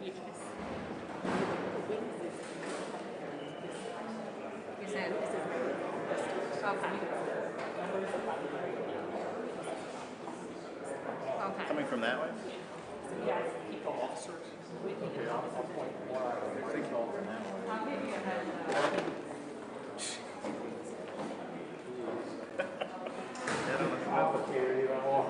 You said, okay. Coming from that way? Officers? Okay, I'll point more out of the signal from that way. I'll give you a heads up. Complicated even more.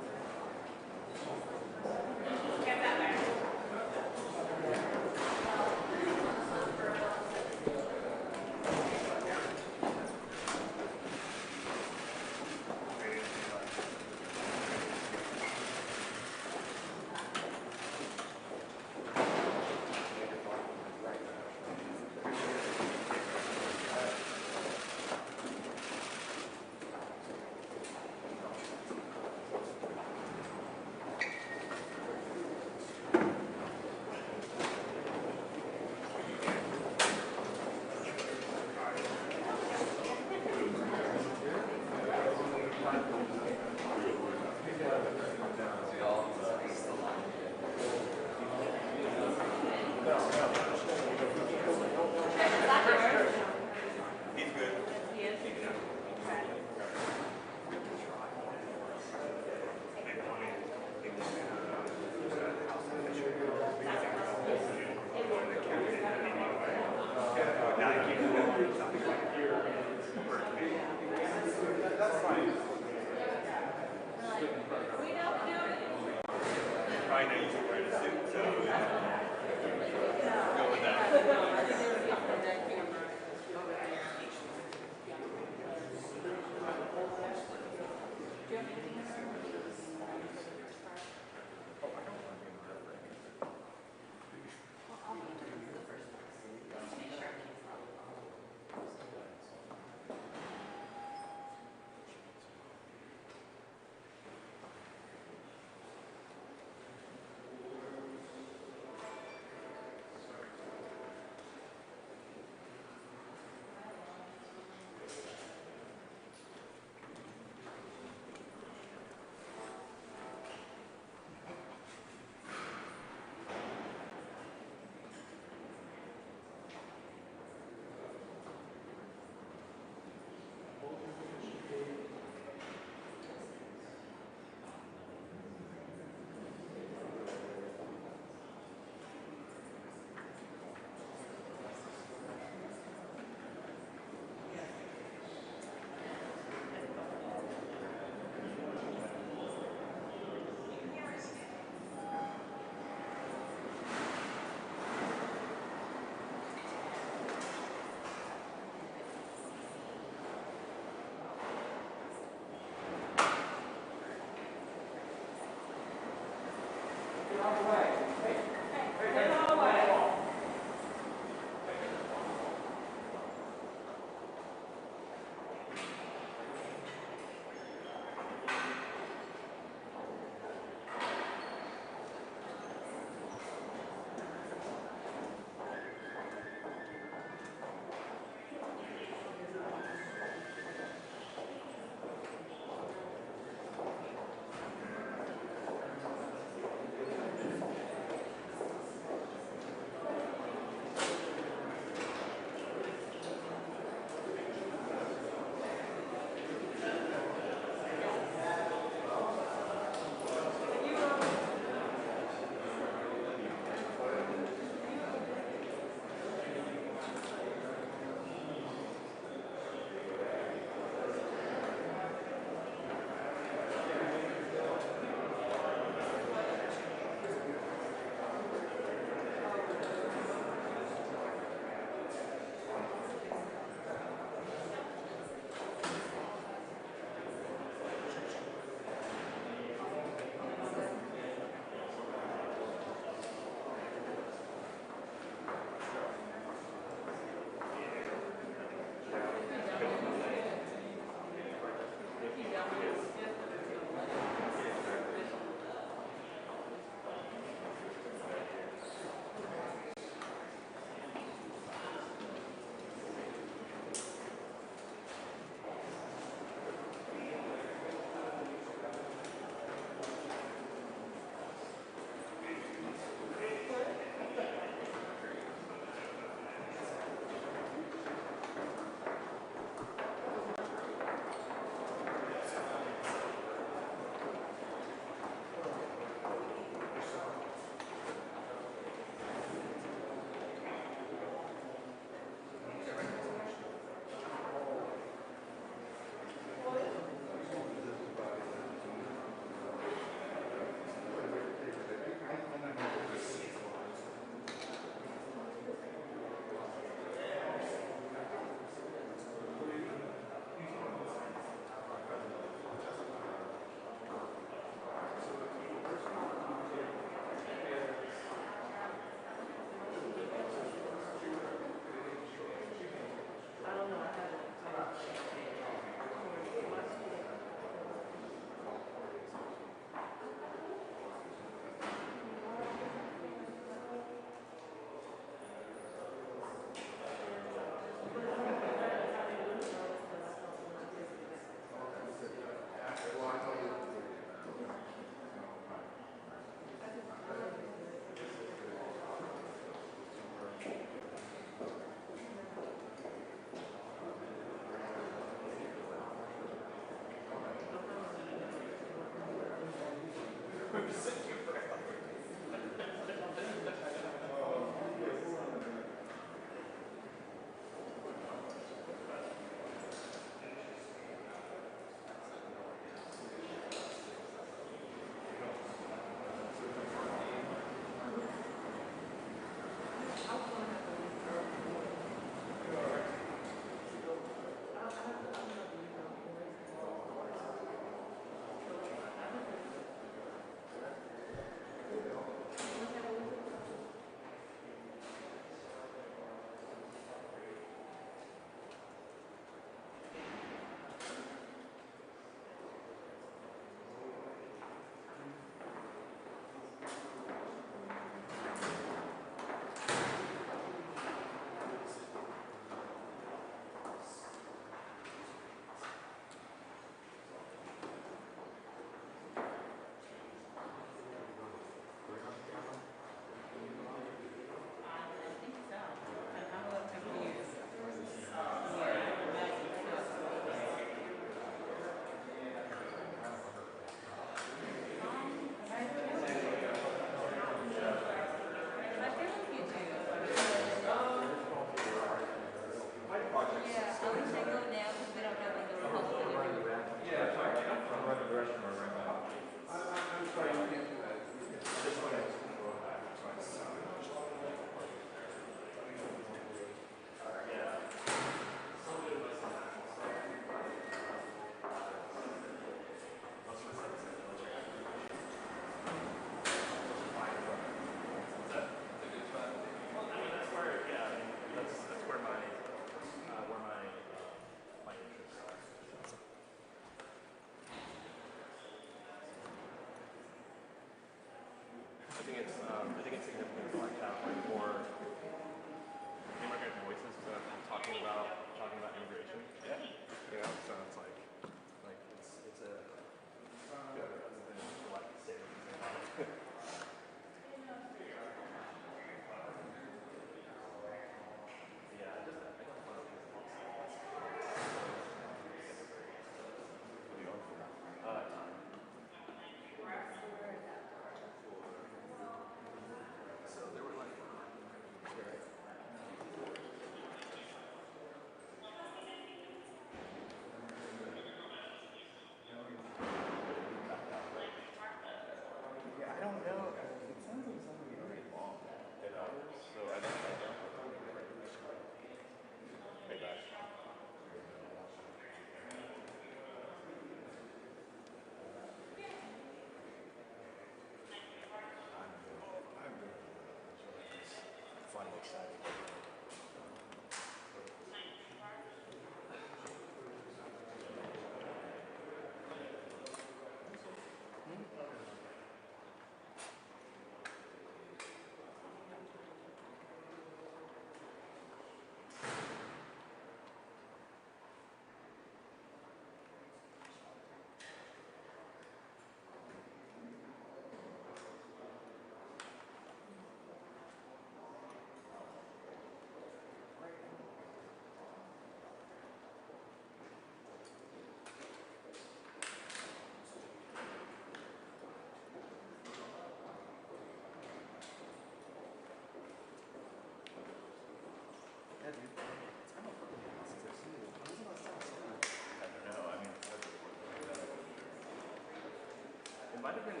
might have been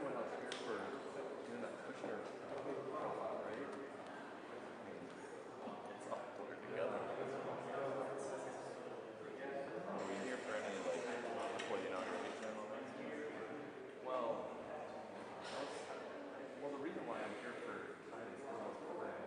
when I was here for doing that Kushner profile, right? It's all blurred together. Are we here for any, like, before the inauguration moments? Well, the reason why I'm here for tonight is because I was covering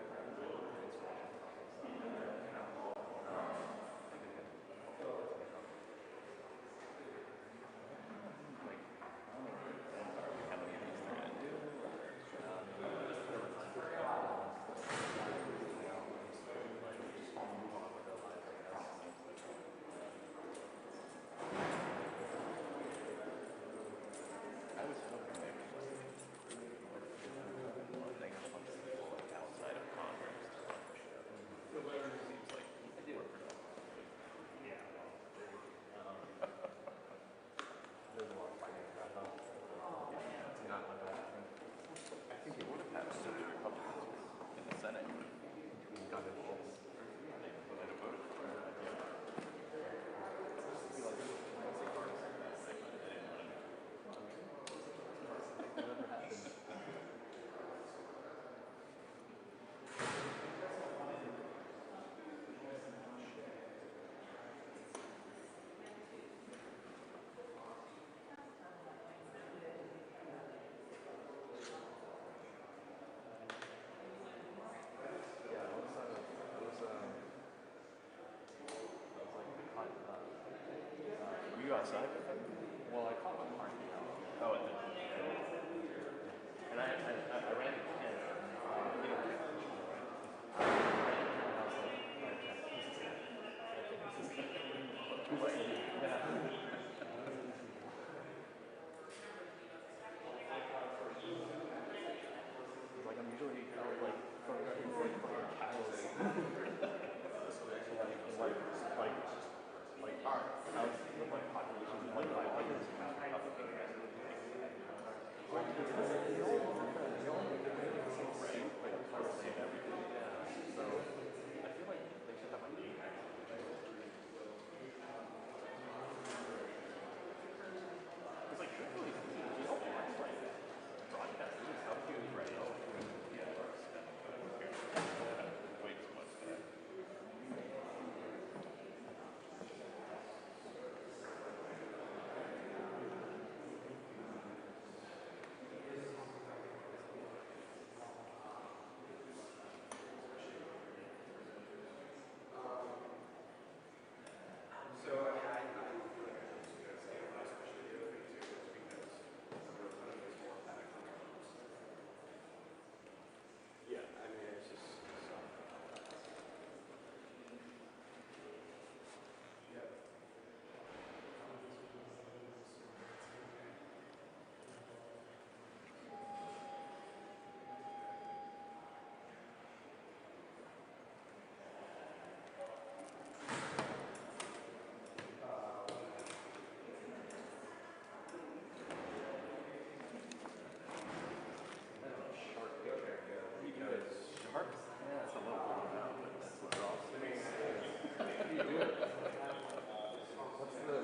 I was hoping they would just one thing a bunch of people like outside of Congress to run the show. Seems like more productive. There's a lot of fighting about that. Yeah, it's not a bad thing. I think it would have had some of the Republicans in the Senate between gun and wolves. They would have voted for it. Yeah. Be like, it's partisan that way, but they didn't want to. Whatever happened. Yeah, it was like, were you outside with him? Well, I caught my party. Oh, and I ran to Canada. You know, Canada. Like I'm usually like from cows. Like art. I was with like population like 500 So I feel like they should have like 8 it's like truthfully, you don't watch like broadcast news. How do you right now? Yeah, way too much for that. Yeah, I mean, it's just short picture. You do it sharp? Yeah, it's a little bit now, but that's what they're all saying. You do it. What's the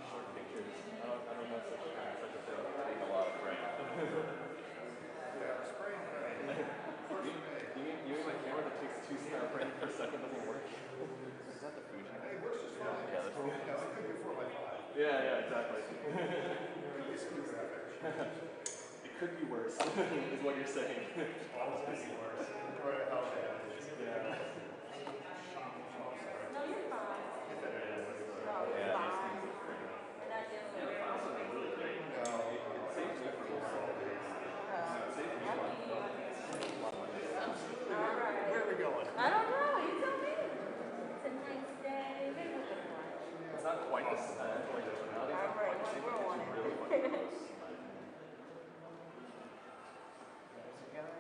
short pictures? I don't know such a thing. Take a lot of frame. Yeah, spray you mean my camera that takes 2 frames per second doesn't work? Is that the Fuji? It works just fine. Yeah, that's cool. Yeah, it could be 4x5. Yeah, exactly. It could be worse, is what you're saying. Always could be worse. Right, how bad it is. Yeah. No, you're fine. No, you're fine. And I just Yeah, the files are really great. It saves me from a lot of days. It saves me a lot of money. Alright. Where are we going? I don't know, you tell me. It's a nice day. Maybe we can watch. It's not quite the same. Like the tonality is not quite the same, but it's really fucking close. There's a guy that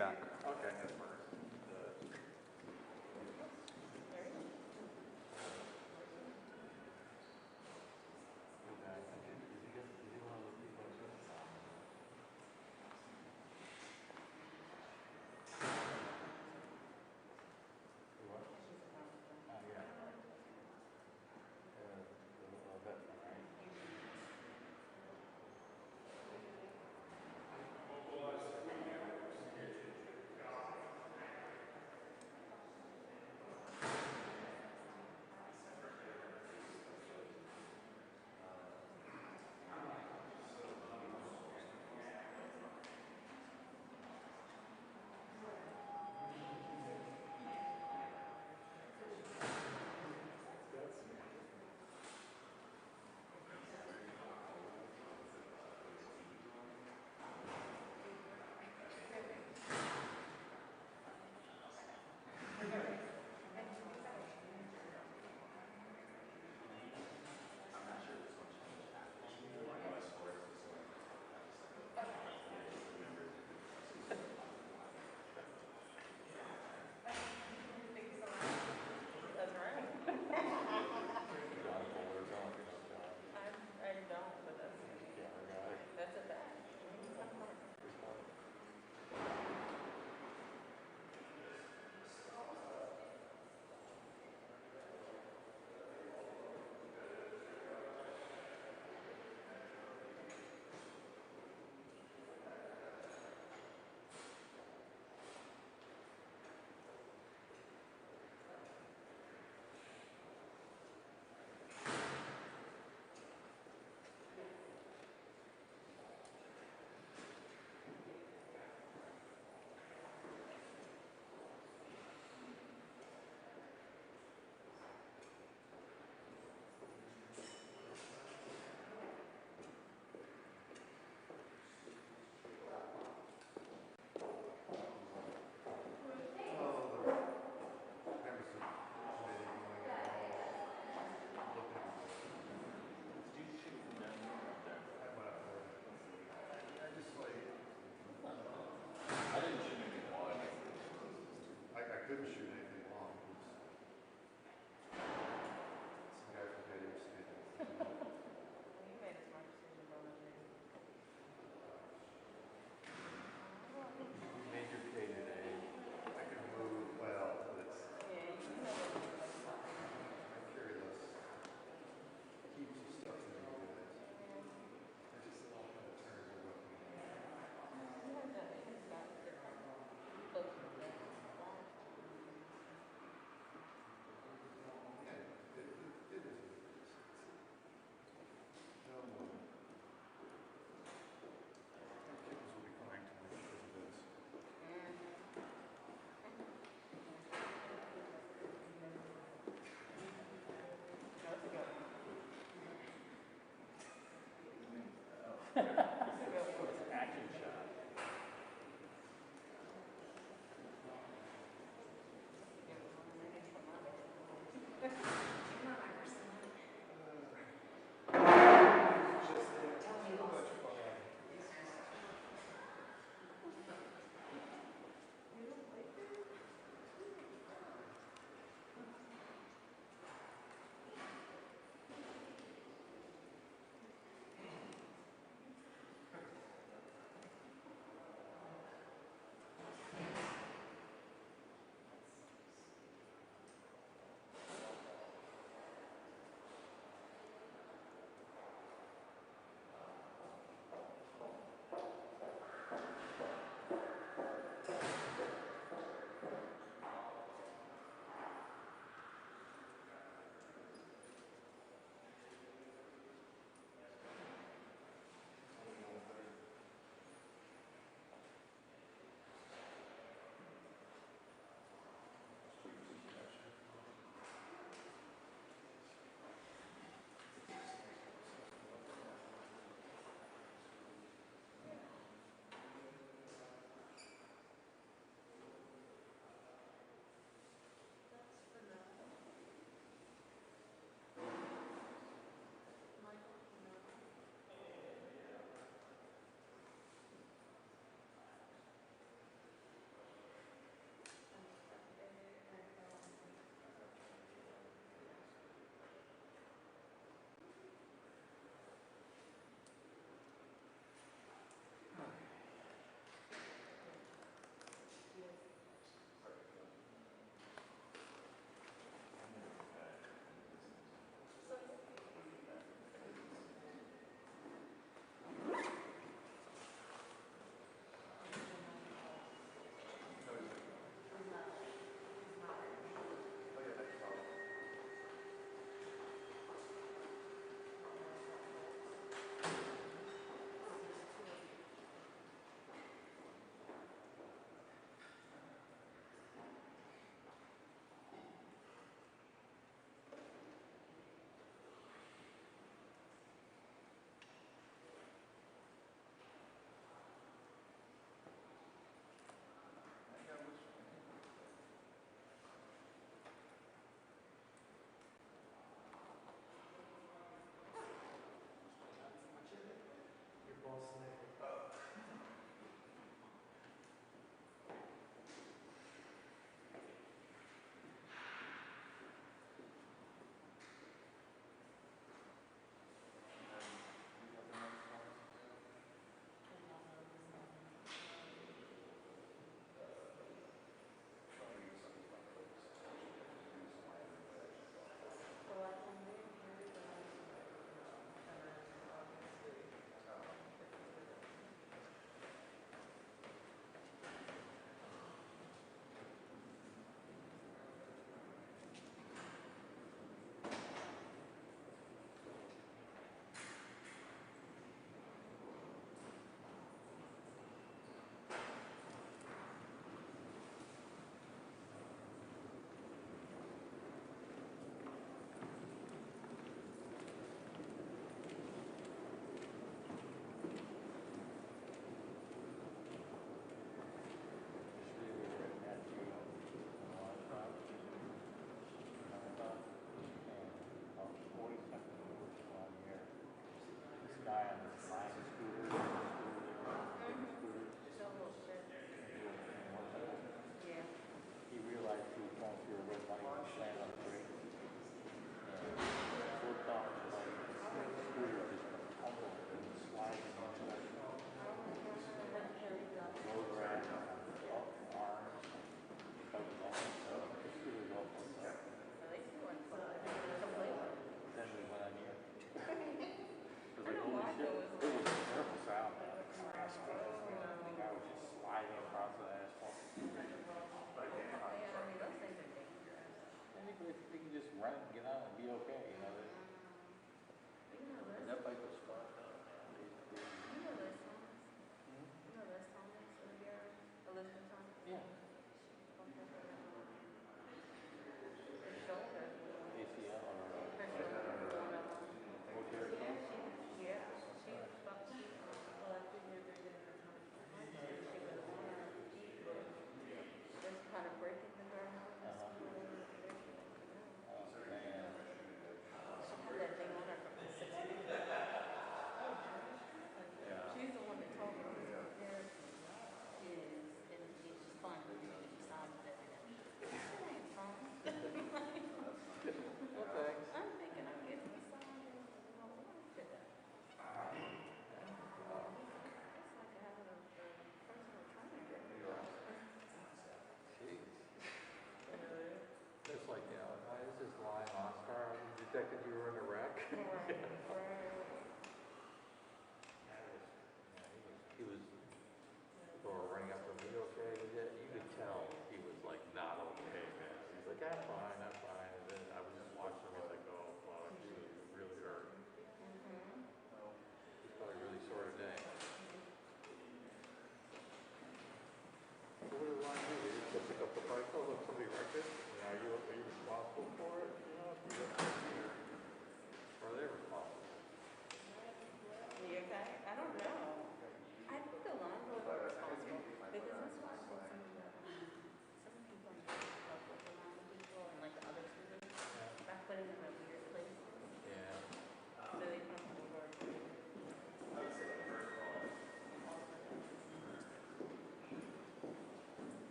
feedback. Okay, that's first.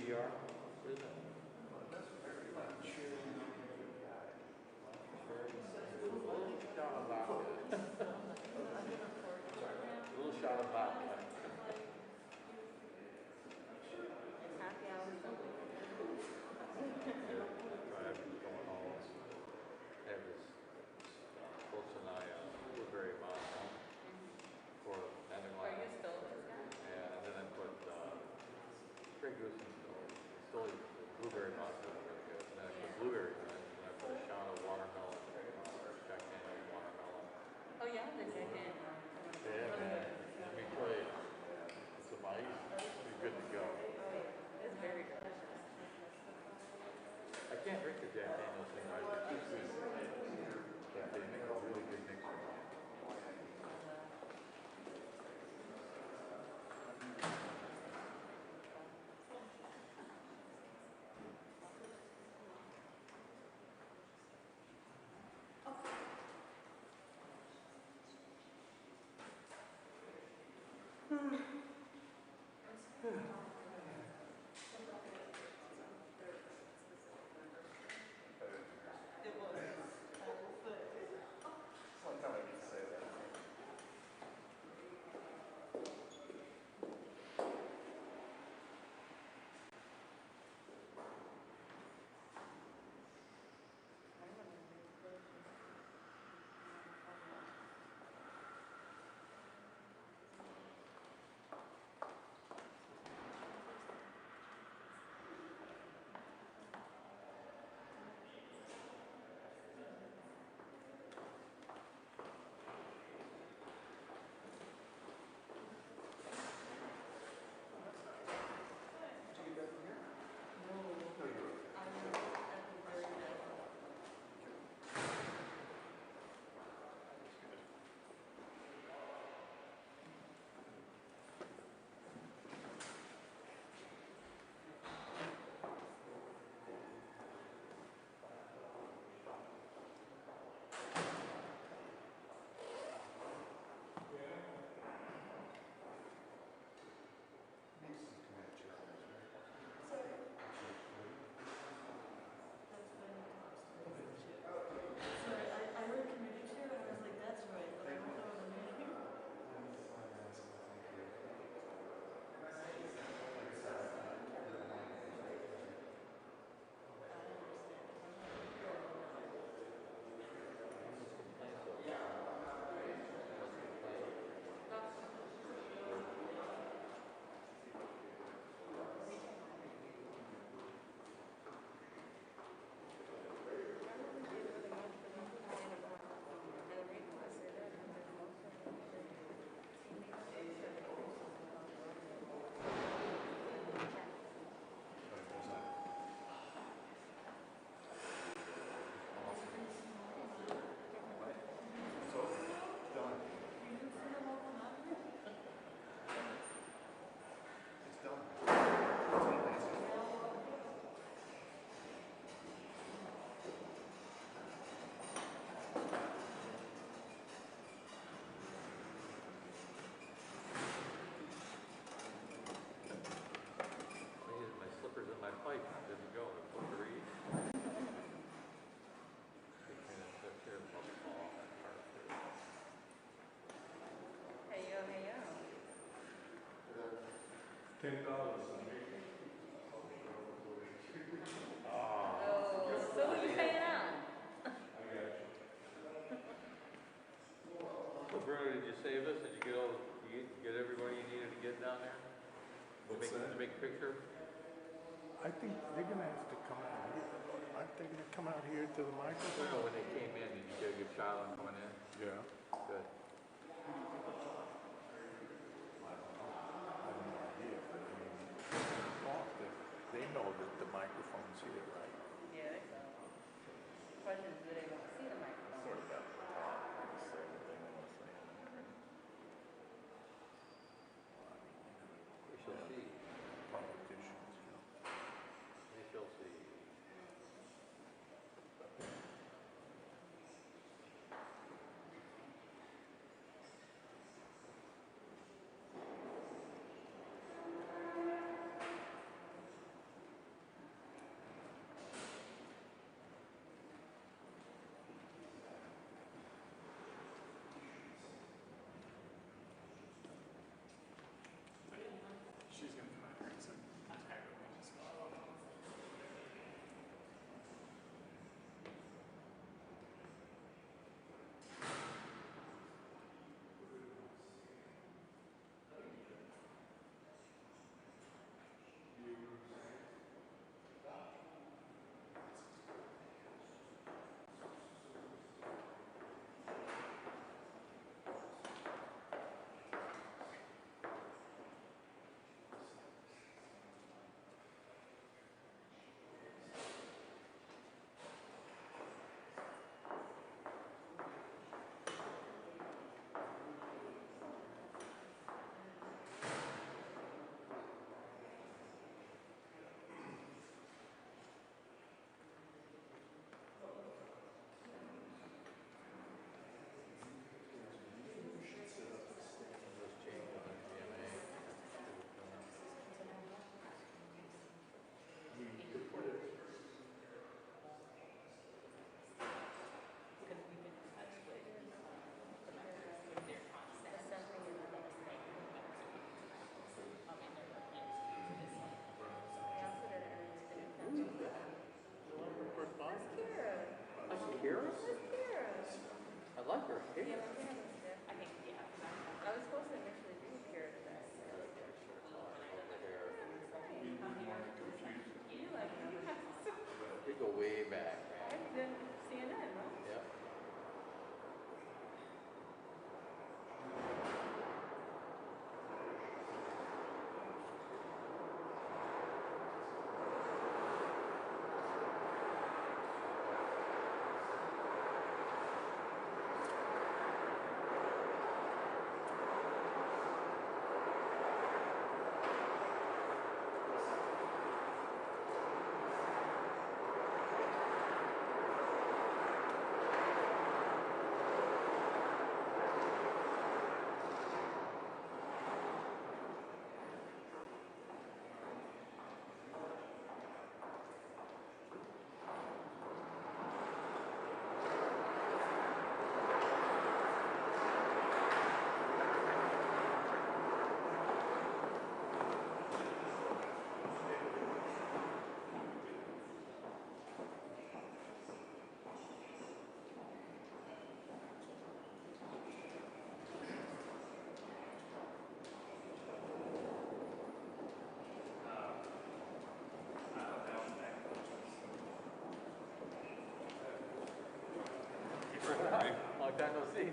PBR, isn't it? A little shot of vodka. Happy hour something. Driving, going home. It was close and I were very emotional for having Are you like, still this guy? yeah, and then I put Grey Goose and still blueberry vodka was really good. And then I put blueberry in it, and I put a shot of watermelon, Jack Daniel's watermelon. Oh yeah, the second. Yeah, man. Let me tell you, some ice, you're good to go. Oh yeah, it's very delicious. I can't drink the Jack Daniel's thing, right? They're too sweet. But they make a really good mixture. My slippers in my pipe didn't go. I put the read. Hey yo, hey yo. $10. Oh, so what you paying out? So Bruno, did you save this? Did you get all? You get everybody you needed to get down there? What's that? To make a picture? I think they're gonna have to come out here. Aren't they gonna come out here to the No, microphone? when they came in, did you get a good shot on coming in? Yeah. Good. I have no idea, but I mean, they know that the microphone's here, right? Yeah, they so. Question is, do they want to see the microphone? Sort of got the top, say what they wanna say. We shall see. Politicians, you know. We shall see.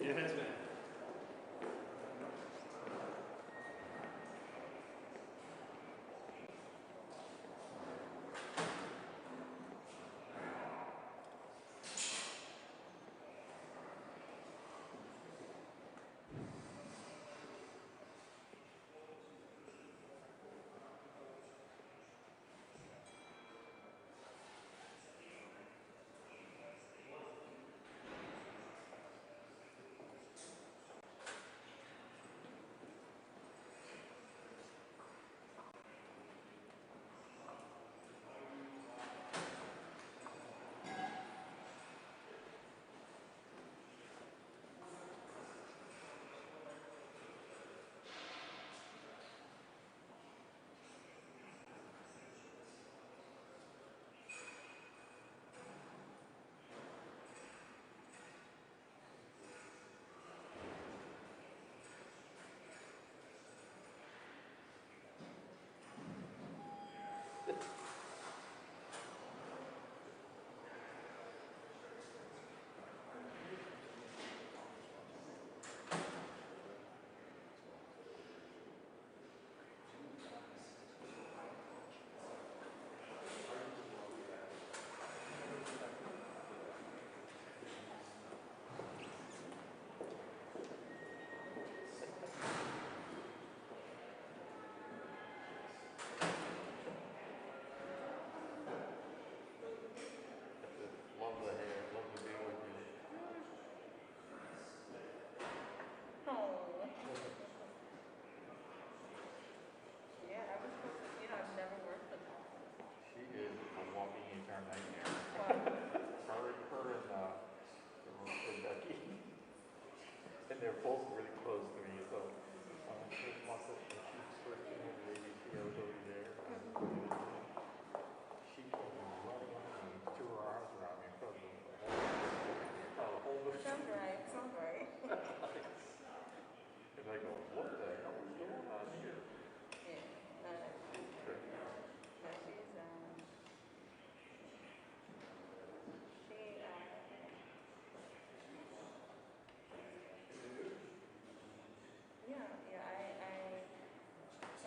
Yes, man. Love the hair, love to be with you. Oh. Yeah, I was supposed to, I've never worked with her. She is a walking HR nightmare. Wow. Her and Becky. And they're both really close to me, so first month that when she first came over to ABC, I was over there. She came running up to me, threw her arms around me in front of the whole Sounds right, sounds right. And I go, what the hell is going on here? Yeah, Sure. no, she's, yeah,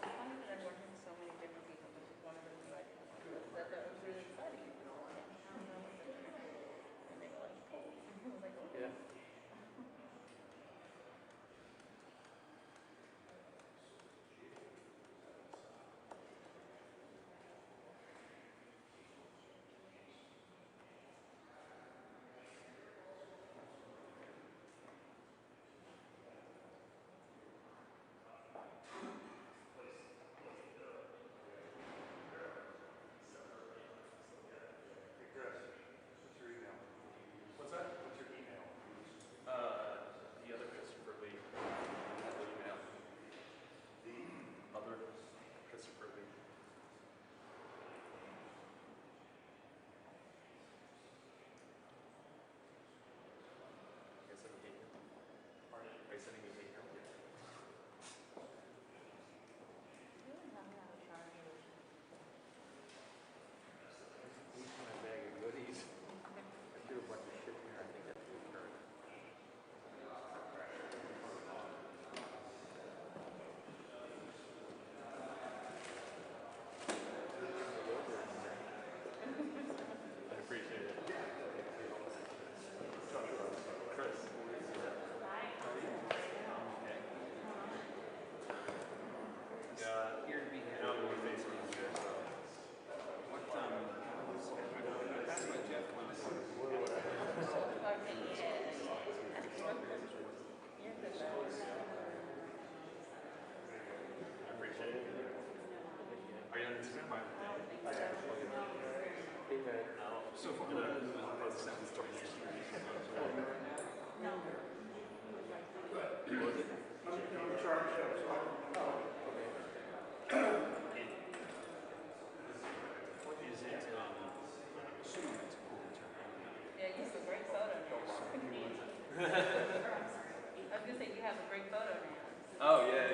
I'm funny that I'm working with so many different people, which is one of the things I didn't want to do. That was really exciting. And they were like, cool. I was like, okay. Yeah. Hey Chris, what's your email? What's that? What's your email? The other Christopher Lee. Email. The Other Christopher Lee. Are you sending me hate mail? Are you sending me hate mail? You don't have to have a charger. Each my bag of goodies. I threw a bunch of shit in here. I think that's a good card. I appreciate it. Chris. Here to be here. No, your face is here, so. What, I passed by Jeff once. Okay, yeah. You're the best. I appreciate it. Are you on Instagram? Hey, man. So far, I'm gonna post a sentence story next year. No. is it, I'm assuming it's a cool term. Yeah, you have a great photo now. I was gonna say you have a great photo now. Oh yeah.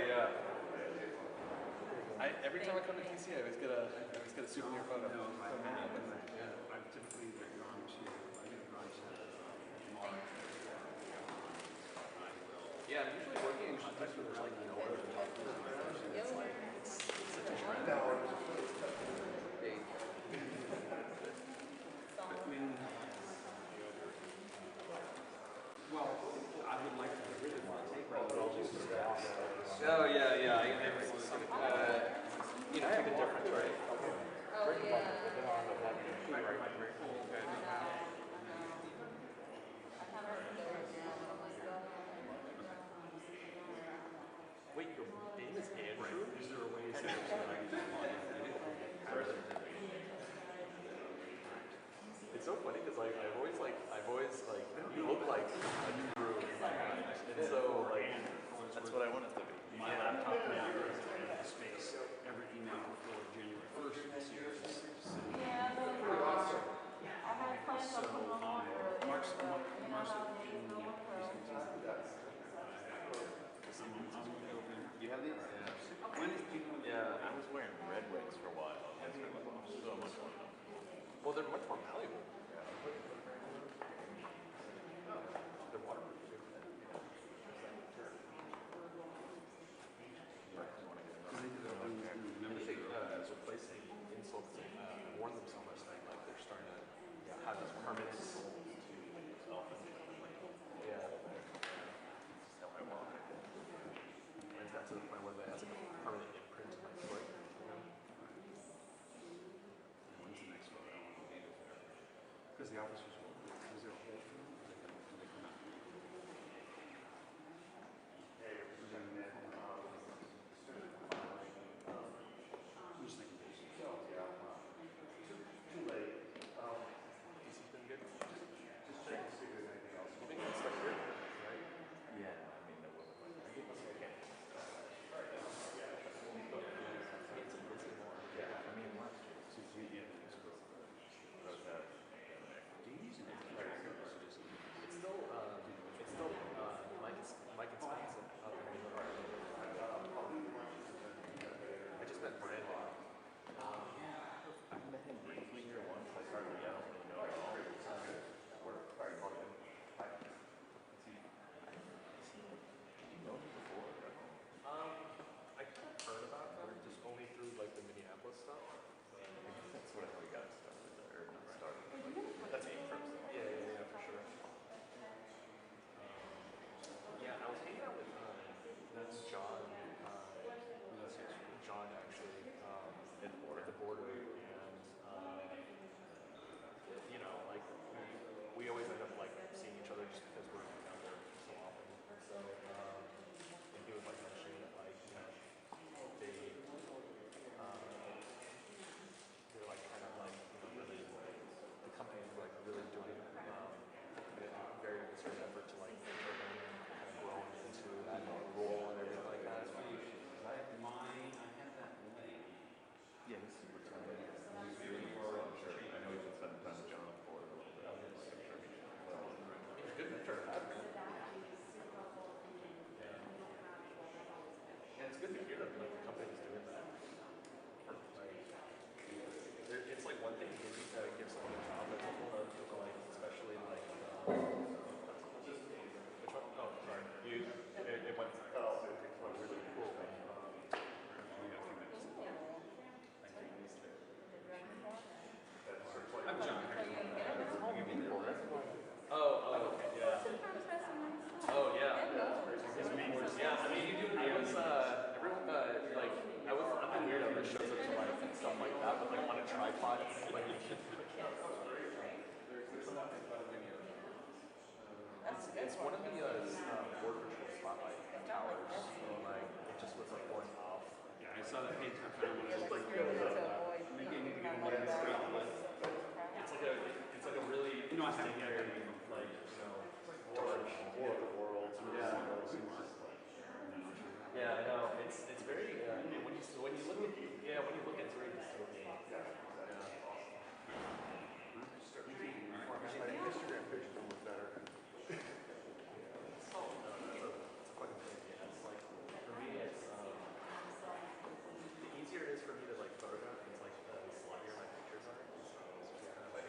Every time I come to DC, I always get a souvenir photo. No, I have, and I've typically either gone to, I get a garage tomorrow. Yeah, I'm usually working in contexts where there's like no other talking to my person. It's like it's such a trend. They, When, well, I would like to get rid of the tape recorder. oh yeah. There's some you know, make a difference, right? Oh, yeah. Wait, your name is Andrew? Is there a way to set up so that I can log in? It's so funny because like I've always like you look like Andrew in my mind, and so like that's what I want it to be. My laptop computer has the space. Every email before January 1st of this year is sitting. Yeah, no, I had plans on putting on more earlier, Mark's but you know Mark's how in things go with her. I'm gonna go in. You have these? Yeah. When is people? Yeah. I was wearing red wings for a while. That's so much fun. Well, they're much more malleable. They're waterproof too. Replacing insoles. I've worn them so much that like they're starting to have this permanent soles to yeah. How I walk. And that's to the point where it has like a permanent imprint in my foot. You know? When's the next photo? Because the office was open. Was there a whole thing? Did they come out? I'm just thinking. DC's been good. Just checking to see if there's anything else. You think it's stuck here, right? Yeah, I mean, there wasn't like, I can't. Yeah, I mean, last year. Games and It's still Mike and Spencer up in New York. I just met Brandon. I met him briefly here once. I don't really know at all. Did you know him before? I kind of heard about him just only through like the Minneapolis stuff. That's what we got started, or not started. That's me from stuff. Yeah, for sure. Yeah, I was hanging out with that's John. John actually at the border, and you know, like we always end up like seeing each other just because we're down there so often. And so and he was like mentioning that like you know they're like kind of like you know really the company's like really doing a very concerted effort to like enter him and kind of grow him into that role and everything like that. Yeah, he's super talented. He's really cool. I'm sure. I know he's been spending time with John before a little bit. I'm sure he's well. He's a good mentor to have. And it's good to hear that like the company's doing that. Like, it's like one thing to give someone a job, it's a whole other thing to like, especially like, which one? Oh, sorry. It went, really cool. I'm John. Okay, yeah. Oh, yeah. Yeah, I mean, I was, everyone, like, I'm the weirdo that shows up to like stuff like that, but like on a tripod, like it's one of the border patrol spotlight towers, and like it just was like going off. Yeah, I saw that page. I found one. It's like Maybe I need to get one of these straight lit. It's like a really No, I haven't interesting, yet. very like dark world. Yeah, I know. It's very when you look at when you look at it's very dystopian. Yeah. My Instagram page will look better. It's a fucking thing. Yeah, it's like for me, it's the easier it is for me to like photograph. It's like the sloppier my pictures are. So it's just kind of like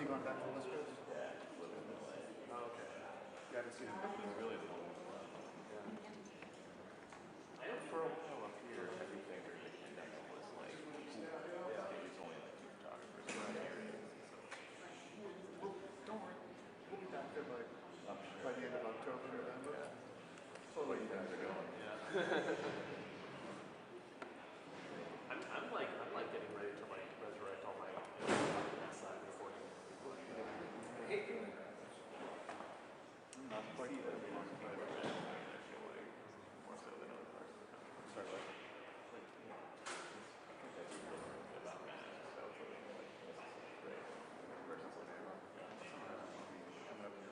he going back to the West Coast? Oh, okay. Yeah, I haven't seen him. He's really the only one. I know For a while up here, everything during the pandemic was like, yeah. it was only like two photographers in that area. Well, don't worry. We'll be back there by the end of October, November. What you guys are going? Yeah. I'm like getting ready to like resurrect all my podcasts that I've been recording. I hate doing that. Not quite either. I feel like more so than other parts of the country. Sorry, what? Like, you know, that's about that. So it's like, great. Versus like, coming up here.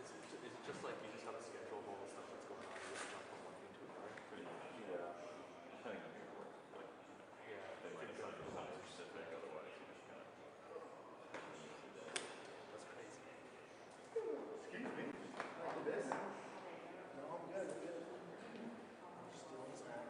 Is it just like you just have a schedule of all the stuff that's going on and just jump from one thing to another? Yeah. Depending on your work. Like, Yeah. they might be something specific, otherwise you just kind of. That's crazy. Excuse me. Like this? No, I'm good. I'm good. Just doing this now.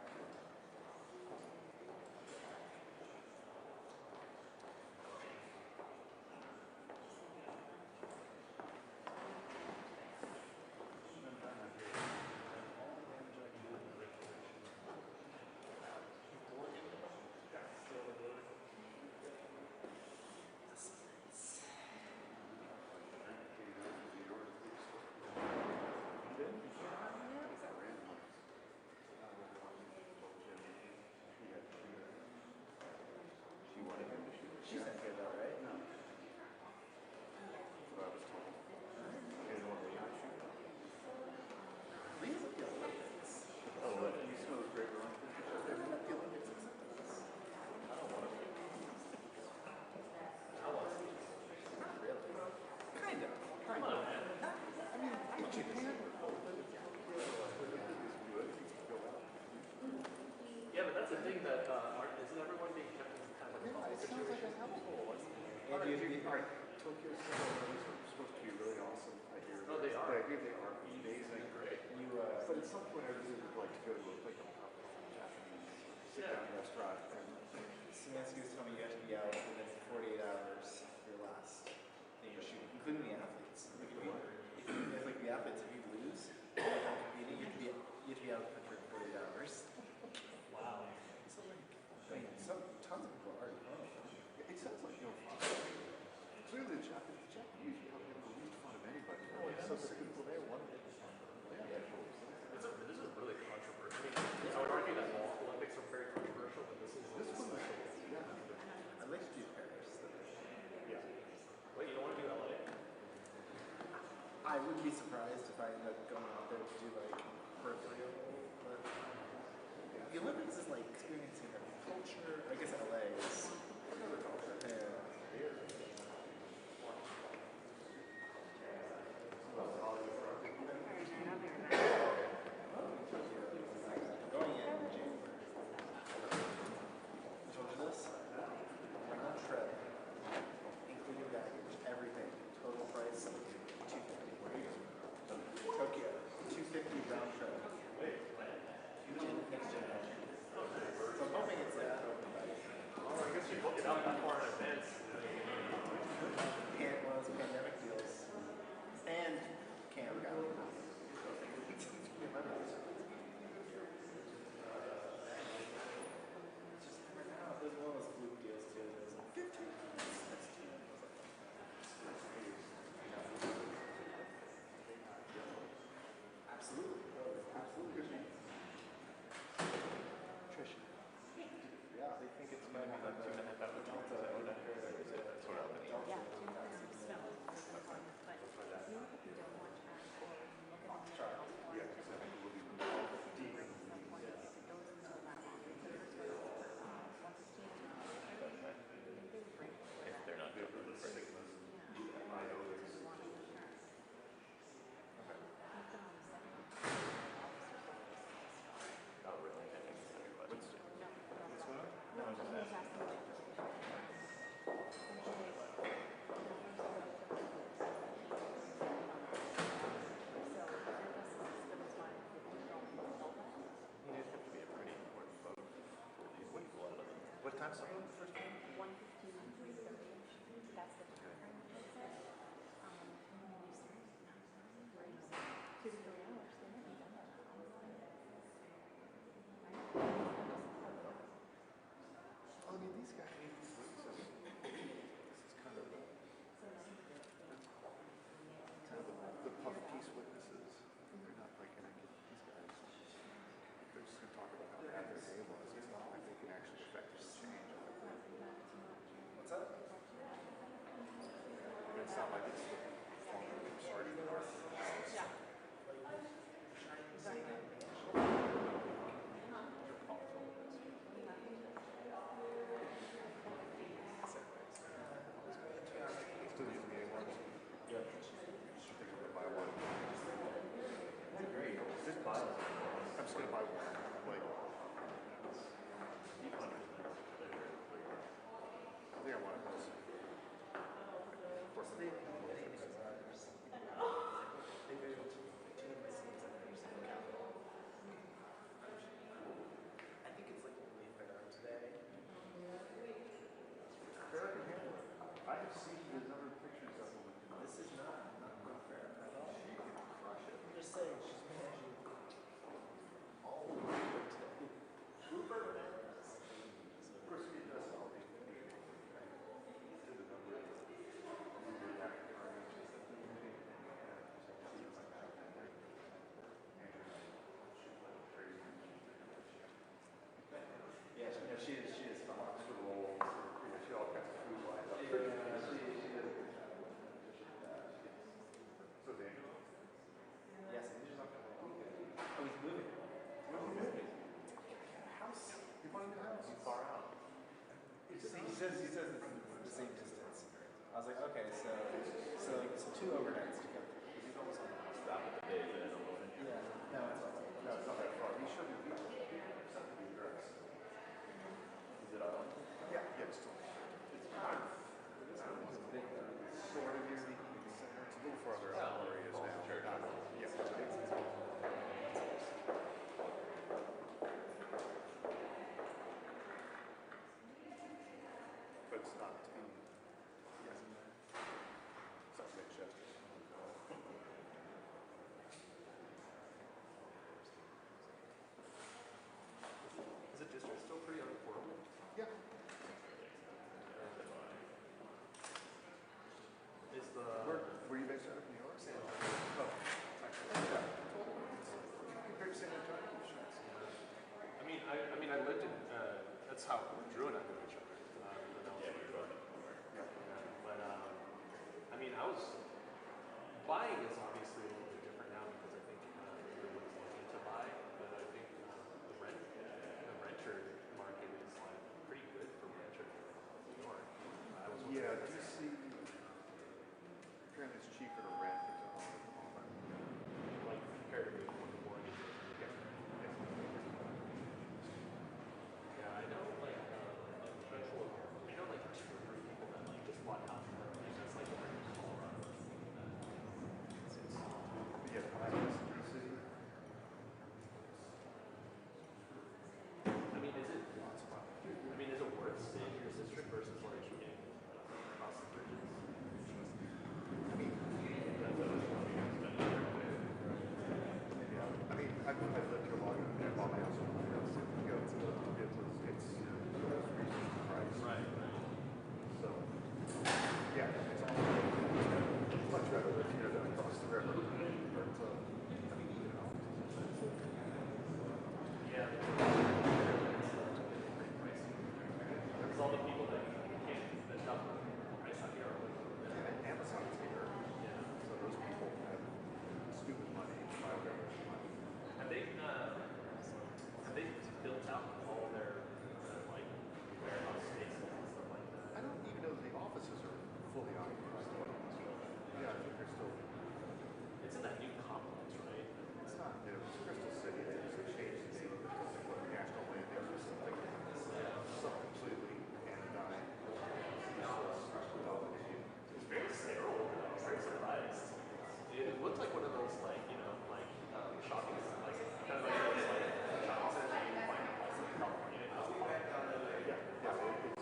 She wanted him to shoot. She's not here though, right? No. That's what I was told. He didn't want me to shoot. Please look at the Olympics. Oh, what? You smell the great wrong. They're not the Olympics except for this. I don't want to be. I want to see. Not really. Kind of. Come on, man. I mean, it's Japan. Yeah, but that's the thing that isn't everyone being kept in kind of like a bubble It sounds like a situation? hellhole. Alright, Tokyo Summer Olympics are supposed to be really awesome. I hear. Oh, they are. I hear they are amazing. Great. But at some point I really would like to go to like a Japanese sit-down restaurant and Samansky was telling me you have to be out within 48 hours of your last thing you're shooting, including the athletes. Like if the athletes, if you lose, and you're not competing, you have to be out for 48 hours. Wow. So like, I mean, tons of people are already home. it sounds like clearly the Japanese probably have the least fun of anybody. So the people there wanted it. This is really controversial. I mean, I would argue that all Olympics are very controversial, but this one is I'd like to do Paris. Yeah. Wait, you don't want to do LA? I wouldn't be surprised if I end up going out there to do like peripheral, but the Olympics is like experiencing a culture. I guess LA is. Yeah. Going in January. I told you this. Round trip, including baggage, everything. Total price $250. Tokyo, $250 round trip. Next January. So I'm hoping it's that. Oh, I guess you book it out that far in advance. Well, it's pandemic deals. And Cam got it. It's just right now, there's one of those fluke deals too. There's like 15 next to it. Absolutely. Absolutely. Trisha. Yeah, they think it's Might be like 2.5 hours. That's what happened. Yeah, because I think we'll be deep in the weeds. If they're not doing the perfect. I know there's. Oh, really? I think it's everybody. What's going on? No, I was just asking. times to vote the first time? 1:15 and 3:30. That's the time frame. Where you say 2 to 3 hours. They might be done by that. I mean, these guys, this is kind of the puff piece witnesses. They're not like going to get these guys. They're just going to talk about how bad their day was. It's not like they can actually affect the change. What's that? It's not like it's the former sergeant or house. Yeah. Let's do these meeting ones. Yeah. Should think I'm gonna buy one. Great. Just buy one. I'm just gonna buy one. Like, I think I want it. What's the name? They very much change the scenes that they're using in Capital. I think it's like only fair today. I have seen his other pictures of him. This is not fair at all. She can crush it. I'm just saying she's managing all of it today. Of course, he does all the did the number of Yeah, she is fun. extra rolls. She all kinds of food lines up. Yeah, she is. So Daniel, Yes, and he's not going to Oh, he's moving. House. you bought a new house? Far out. He says it's the same distance. I was like, okay, so 2 overnights together. He's almost on the house. Stop at the days in Illinois. Yeah. No, it's all right. No, it's not that far. He showed me something to be dressed. Is it on? Yeah, it's still. It's fine. It's a big, sort of near the center. It's a little farther out where he is now. Yeah, it's big. But it's not to be. He hasn't. It's not Manchester. Is the district still pretty unaffordable? Yeah. Is the Were you based out of New York? San Antonio. Oh, yeah. Compared to San Antonio, I lived in. That's how Drew and I knew each other. When I was in Drew. yeah. But I was buying is obviously a little bit different now because I think everyone's looking to buy. But I think the renter market is like pretty good for renter in New York. I was Yeah, DC. Apparently, it's cheaper to rent than to own. like compared to the mortgage. Yeah, I know like I know like 2 or 3 people that like just bought houses. That's like in Colorado. Yeah, when I was in DC. Is it worth staying in your district versus like getting across the bridges? I mean, That's always one of the things. yeah. I mean, I've lived here long enough. I bought my house when I was, you know, it's reasonable price. Right. So, yeah, it's all much better than here than across the river. But, I mean, you know, Yeah. Because all the people that can't that dump price out here are like, and Amazon's here. yeah. So those people have stupid money to buy whatever they want. Have they built out all their like warehouse spaces and stuff like that? I don't even know if the offices are fully occupied. Yeah, I think they're still. It's in that new complex, right? It's not new. It's Crystal City. They just changed the name because of what National Landing or something. So completely anodyne. It's very sterile. It's very surprised. It looked like one of those like shopping like kind of like those like shopping centers you find in California. Yeah, yeah.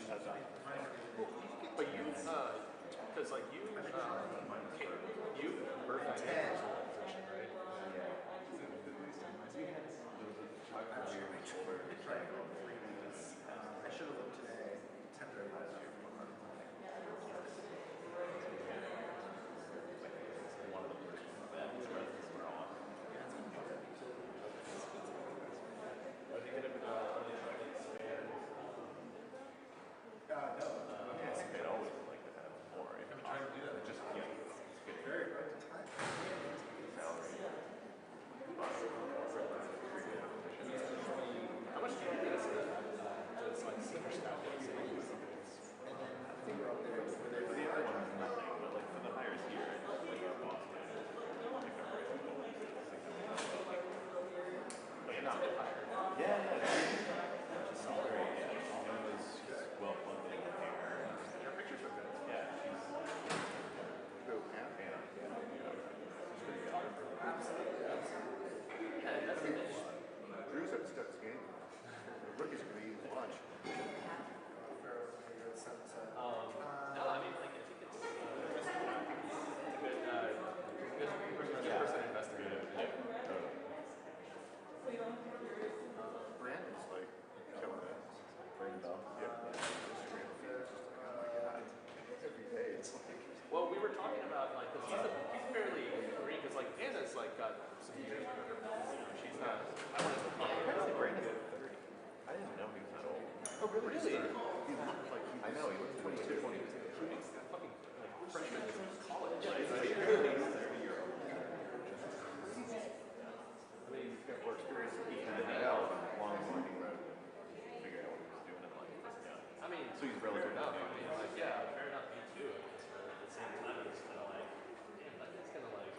has that. But you, because like you birthed that organization, right? I should have looked today. 10:30 last year. One of the first events where this were on. Are they going to expand? No. They'd always like to have more. I've been trying to do that. Just, you know, it's getting very good. Salary. How much do you think it's just like senior staff? I think we're up there. For the other ones, nothing. But like for the hires here, like our boss manager, like our principal, but not the hire. Yeah. She's very, she's well funded. Your pictures are good. Yeah, she's Go, Hannah? And that's the thing. Drew's at Steps game. The rookie's gonna eat his lunch. No, I mean, like, I think it's a good person to investigate it. Brandon's like killing it. Brandon Bell. Yeah. Every day it's like. Well, we were talking about, like, 'cause he's fairly green, because, like, Anna's, like, got some years under her belt. You know, she's not, I wanted to call her. Apparently Brandon's like 30. I didn't know he was that old. Oh, really? Really? He looked like he was. I know, he was 22. He's a fucking, like, freshman in college. Yeah, Like, he's really? 30-year-old. I mean, he's got more experience than he He had. did that out on a long winding road. Figured out what he was doing in life. Yeah. I mean, So he's fair relatively enough. new. I mean, like, yeah, fair enough. Me too. I guess, but at the same time, it's kind of like, damn, that guy's gonna like,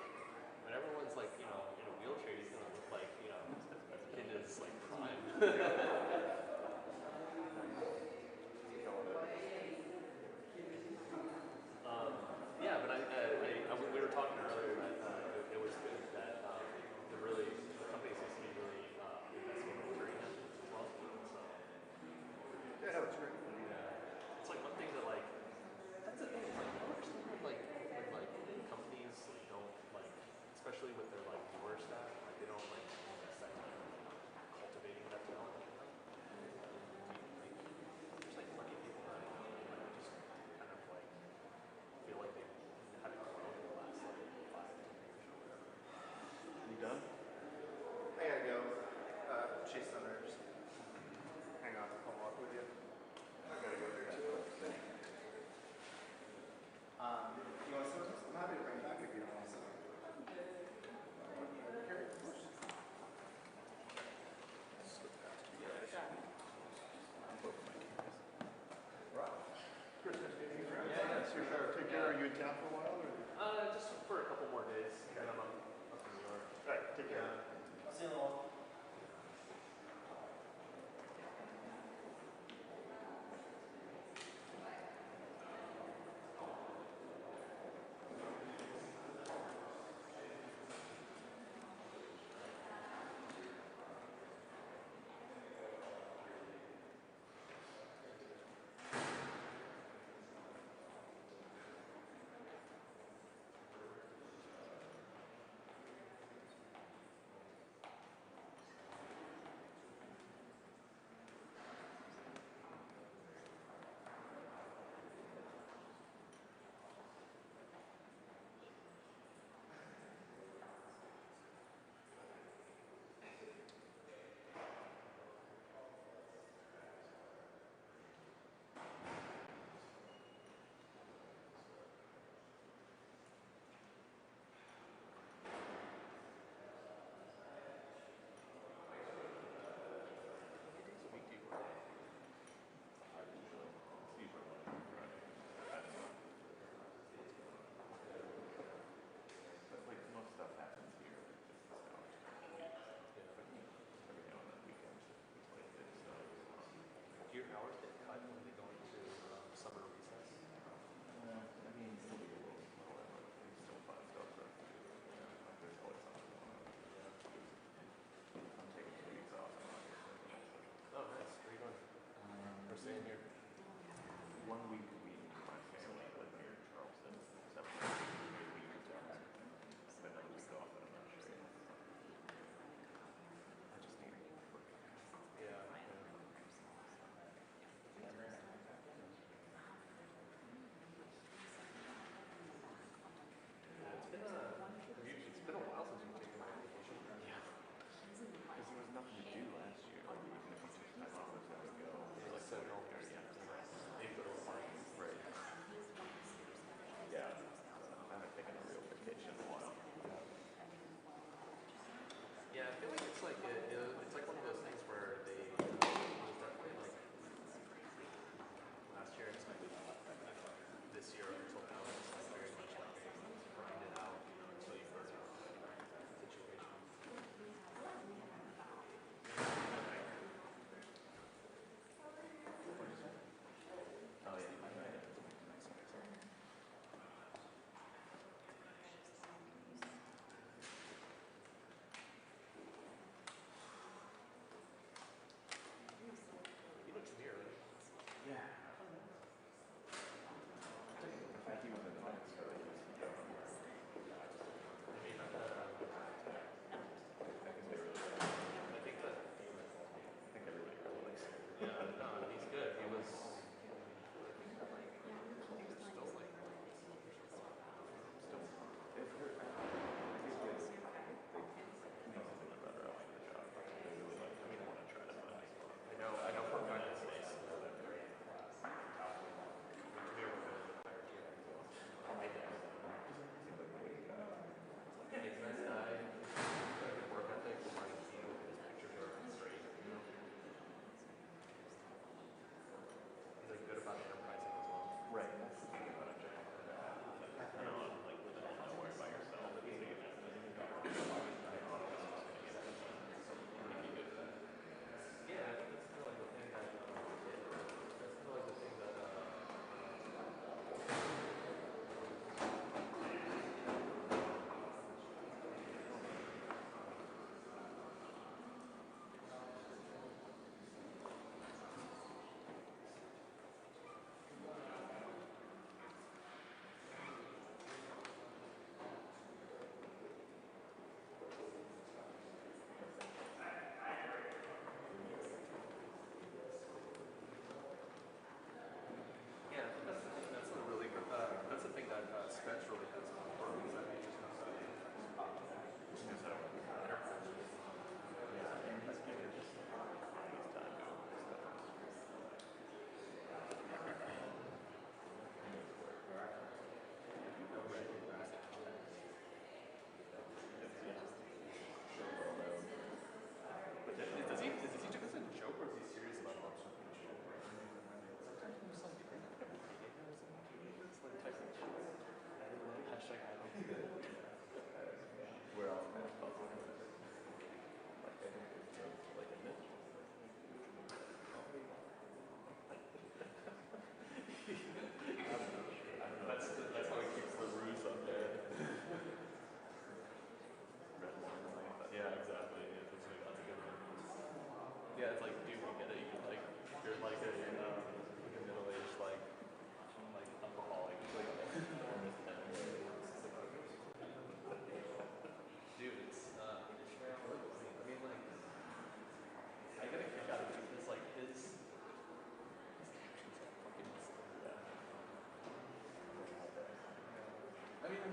when everyone's like, you know, in a wheelchair, he's gonna look like, you know, in his like prime. Yeah, but we were talking earlier that it was good that the company seems to be really investing in training him as well. So. Yeah, no, it's great. It's like one thing that like that's the thing. It's like I don't understand when like companies like don't like, especially with their like newer staff, like they don't like invest that time cultivating that talent. There's like lucky people that I know that like just kind of like feel like they haven't grown in the last like 5-10 years or whatever. You done? I gotta go. Chase others. Hang on, I'll walk with you. I gotta go there. You want some? I'm happy to bring it back if you don't want some. Yeah, sure. Take care. Are you in town for a while or? Just for a couple more days, and then I'm up in New York. All right, take care. I'll see you in a while.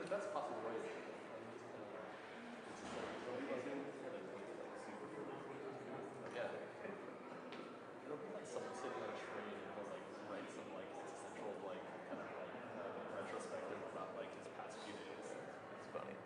the best possible way. Yeah. It'll be like someone sitting on a train and he'll like write some like existential like kind of like retrospective about like his past few days. It's funny.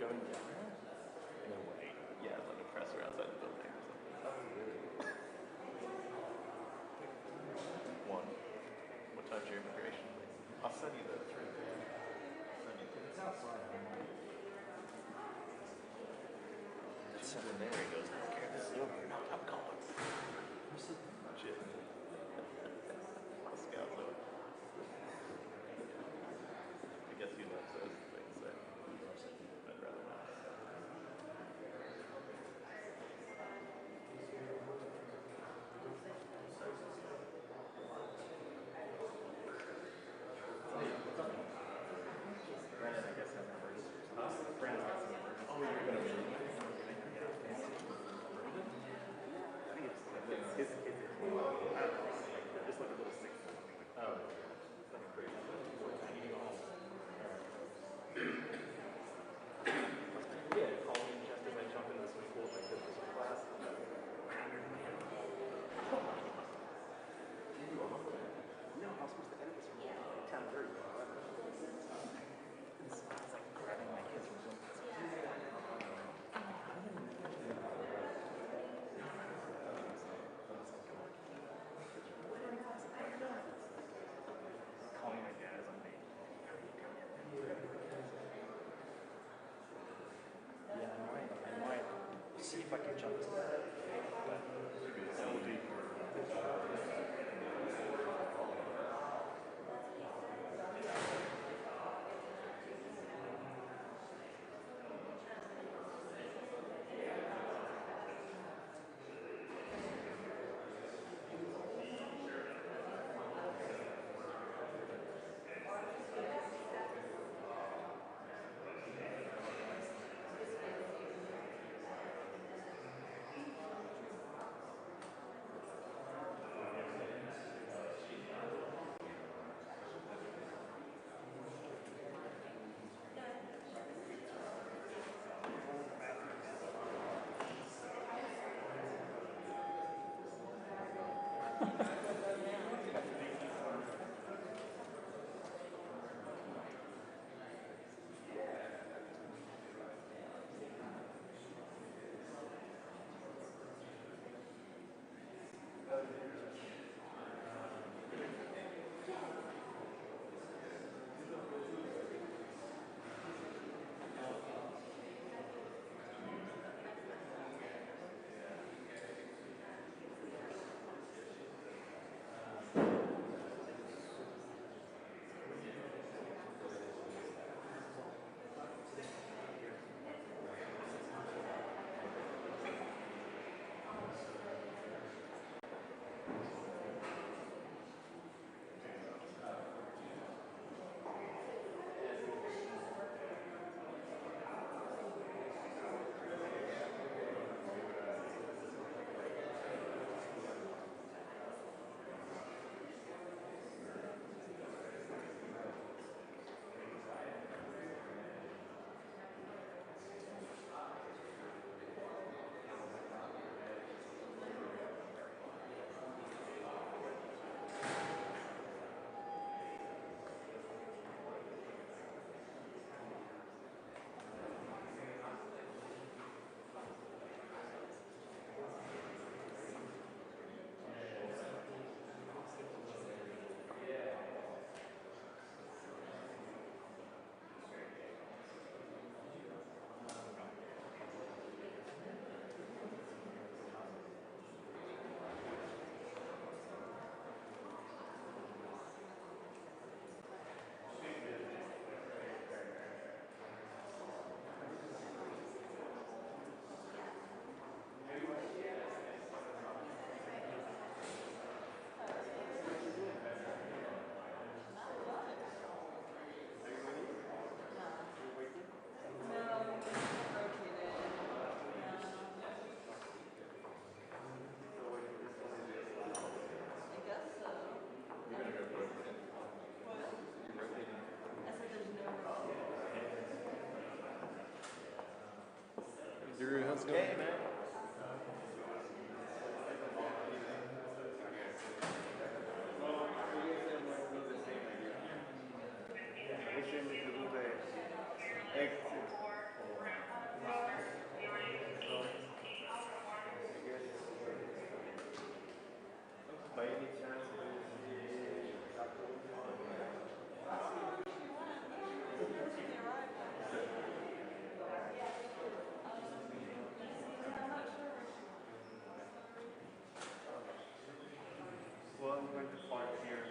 Going down there? No way. Yeah, like a presser outside the building or something. Oh, really? One. What time's your immigration? I'll send you the three. It's outside. It's in there. He goes, I don't care if this is over or not. I'm calling. Shit. Scouts over. I guess he loves those things there. I'd rather not. Brandon, I guess, has numbers. Brandon's got some numbers. Oh, you're going to be. I think it's his. information to do the exit. So, I guess, by any chance, well, I'm going to park here.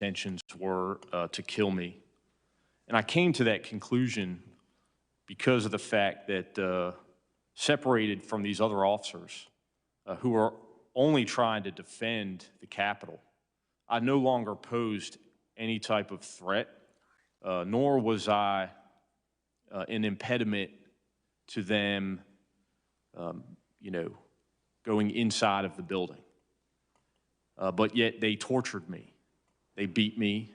intentions were to kill me. And I came to that conclusion because of the fact that separated from these other officers who are only trying to defend the Capitol, I no longer posed any type of threat, nor was I an impediment to them, going inside of the building. But yet they tortured me. They beat me.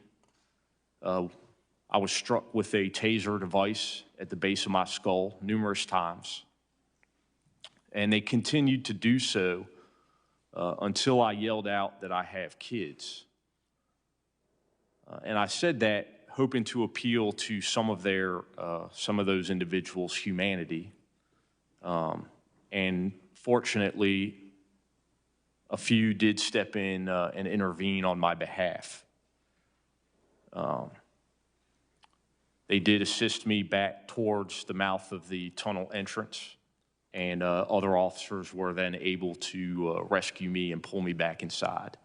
I was struck with a taser device at the base of my skull numerous times. And they continued to do so until I yelled out that I have kids. And I said that hoping to appeal to some of those individuals' humanity. And fortunately, a few did step in and intervene on my behalf. They did assist me back towards the mouth of the tunnel entrance, and other officers were then able to rescue me and pull me back inside.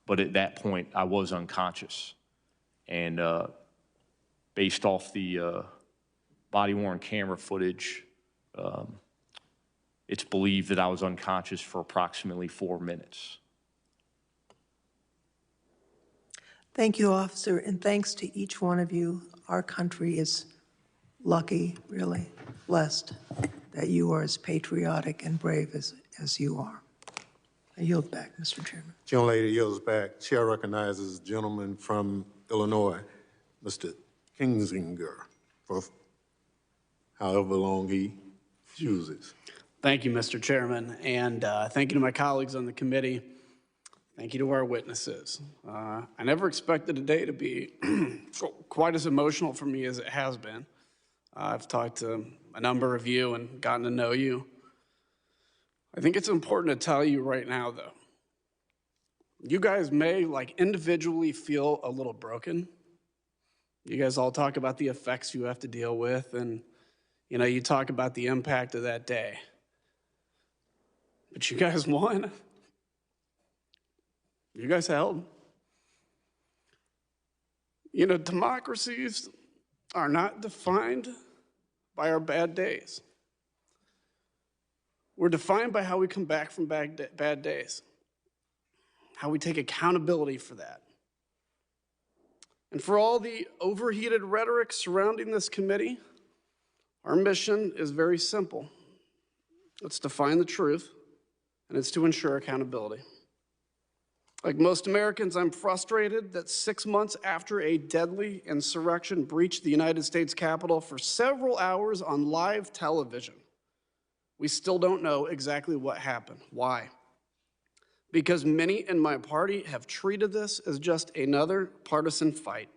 But at that point, I was unconscious. And based off the body-worn camera footage, it's believed that I was unconscious for approximately 4 minutes. Thank you, officer, and thanks to each one of you. Our country is lucky, really blessed, that you are as patriotic and brave as you are. I yield back, Mr. Chairman. Gentlelady yields back. Chair recognizes the gentleman from Illinois, Mr. Kinzinger, for however long he chooses. Thank you, Mr. Chairman, and thank you to my colleagues on the committee. Thank you to our witnesses. I never expected today to be quite as emotional for me as it has been. I've talked to a number of you and gotten to know you. I think it's important to tell you right now, though, you guys may, individually feel a little broken. You guys all talk about the effects you have to deal with, and, you talk about the impact of that day. But you guys won. You guys held. Democracies are not defined by our bad days. We're defined by how we come back from bad days, how we take accountability for that. And for all the overheated rhetoric surrounding this committee, our mission is very simple. It's to find the truth, and it's to ensure accountability. Like most Americans, I'm frustrated that 6 months after a deadly insurrection breached the United States Capitol for several hours on live television, we still don't know exactly what happened. Why? Because many in my party have treated this as just another partisan fight.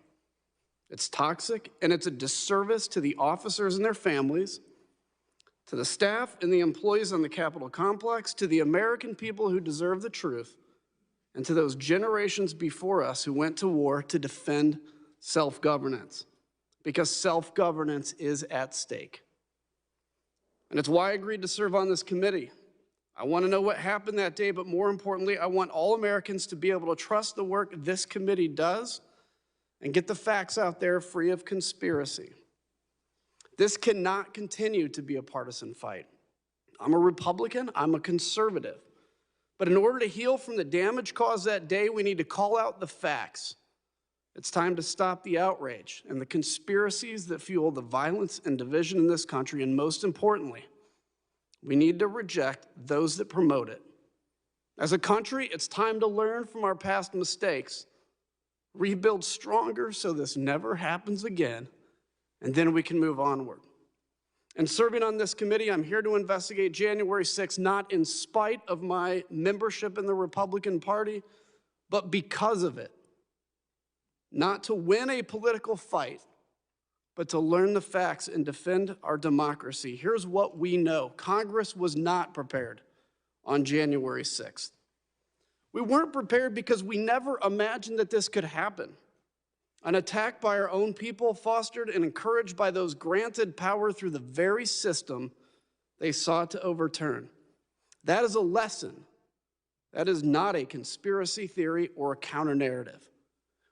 It's toxic, and it's a disservice to the officers and their families, to the staff and the employees on the Capitol complex, to the American people who deserve the truth, and to those generations before us who went to war to defend self-governance, because self-governance is at stake. And it's why I agreed to serve on this committee. I want to know what happened that day, but more importantly, I want all Americans to be able to trust the work this committee does and get the facts out there free of conspiracy. This cannot continue to be a partisan fight. I'm a Republican, I'm a conservative. But in order to heal from the damage caused that day, we need to call out the facts. It's time to stop the outrage and the conspiracies that fuel the violence and division in this country, and most importantly, we need to reject those that promote it. As a country, it's time to learn from our past mistakes, rebuild stronger so this never happens again, and then we can move onward. And serving on this committee, I'm here to investigate January 6th, not in spite of my membership in the Republican Party, but because of it. Not to win a political fight, but to learn the facts and defend our democracy. Here's what we know. Congress was not prepared on January 6th. We weren't prepared because we never imagined that this could happen. An attack by our own people, fostered and encouraged by those granted power through the very system they sought to overturn. That is a lesson. That is not a conspiracy theory or a counter-narrative.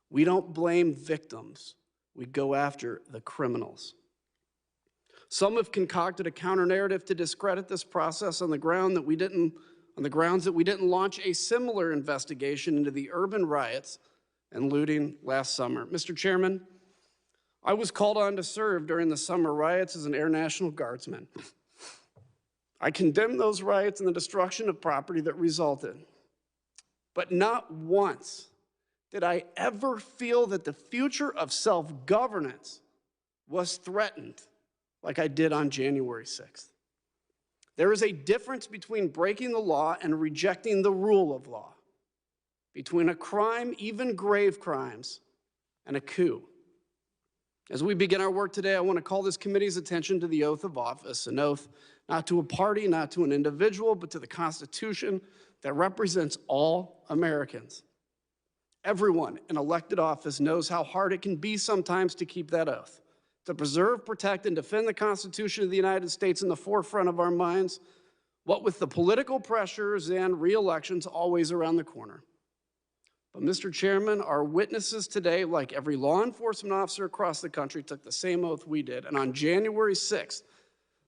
We don't blame victims. We go after the criminals. Some have concocted a counter-narrative to discredit this process on the grounds that we didn't launch a similar investigation into the urban riots and looting last summer. Mr. Chairman, I was called on to serve during the summer riots as an Air National Guardsman. I condemn those riots and the destruction of property that resulted. But not once did I ever feel that the future of self-governance was threatened like I did on January 6th. There is a difference between breaking the law and rejecting the rule of law, between a crime, even grave crimes, and a coup. As we begin our work today, I want to call this committee's attention to the oath of office, an oath not to a party, not to an individual, but to the Constitution that represents all Americans. Everyone in elected office knows how hard it can be sometimes to keep that oath, to preserve, protect, and defend the Constitution of the United States in the forefront of our minds, what with the political pressures and re-elections always around the corner. But Mr. Chairman, our witnesses today, like every law enforcement officer across the country, took the same oath we did. And on January 6th,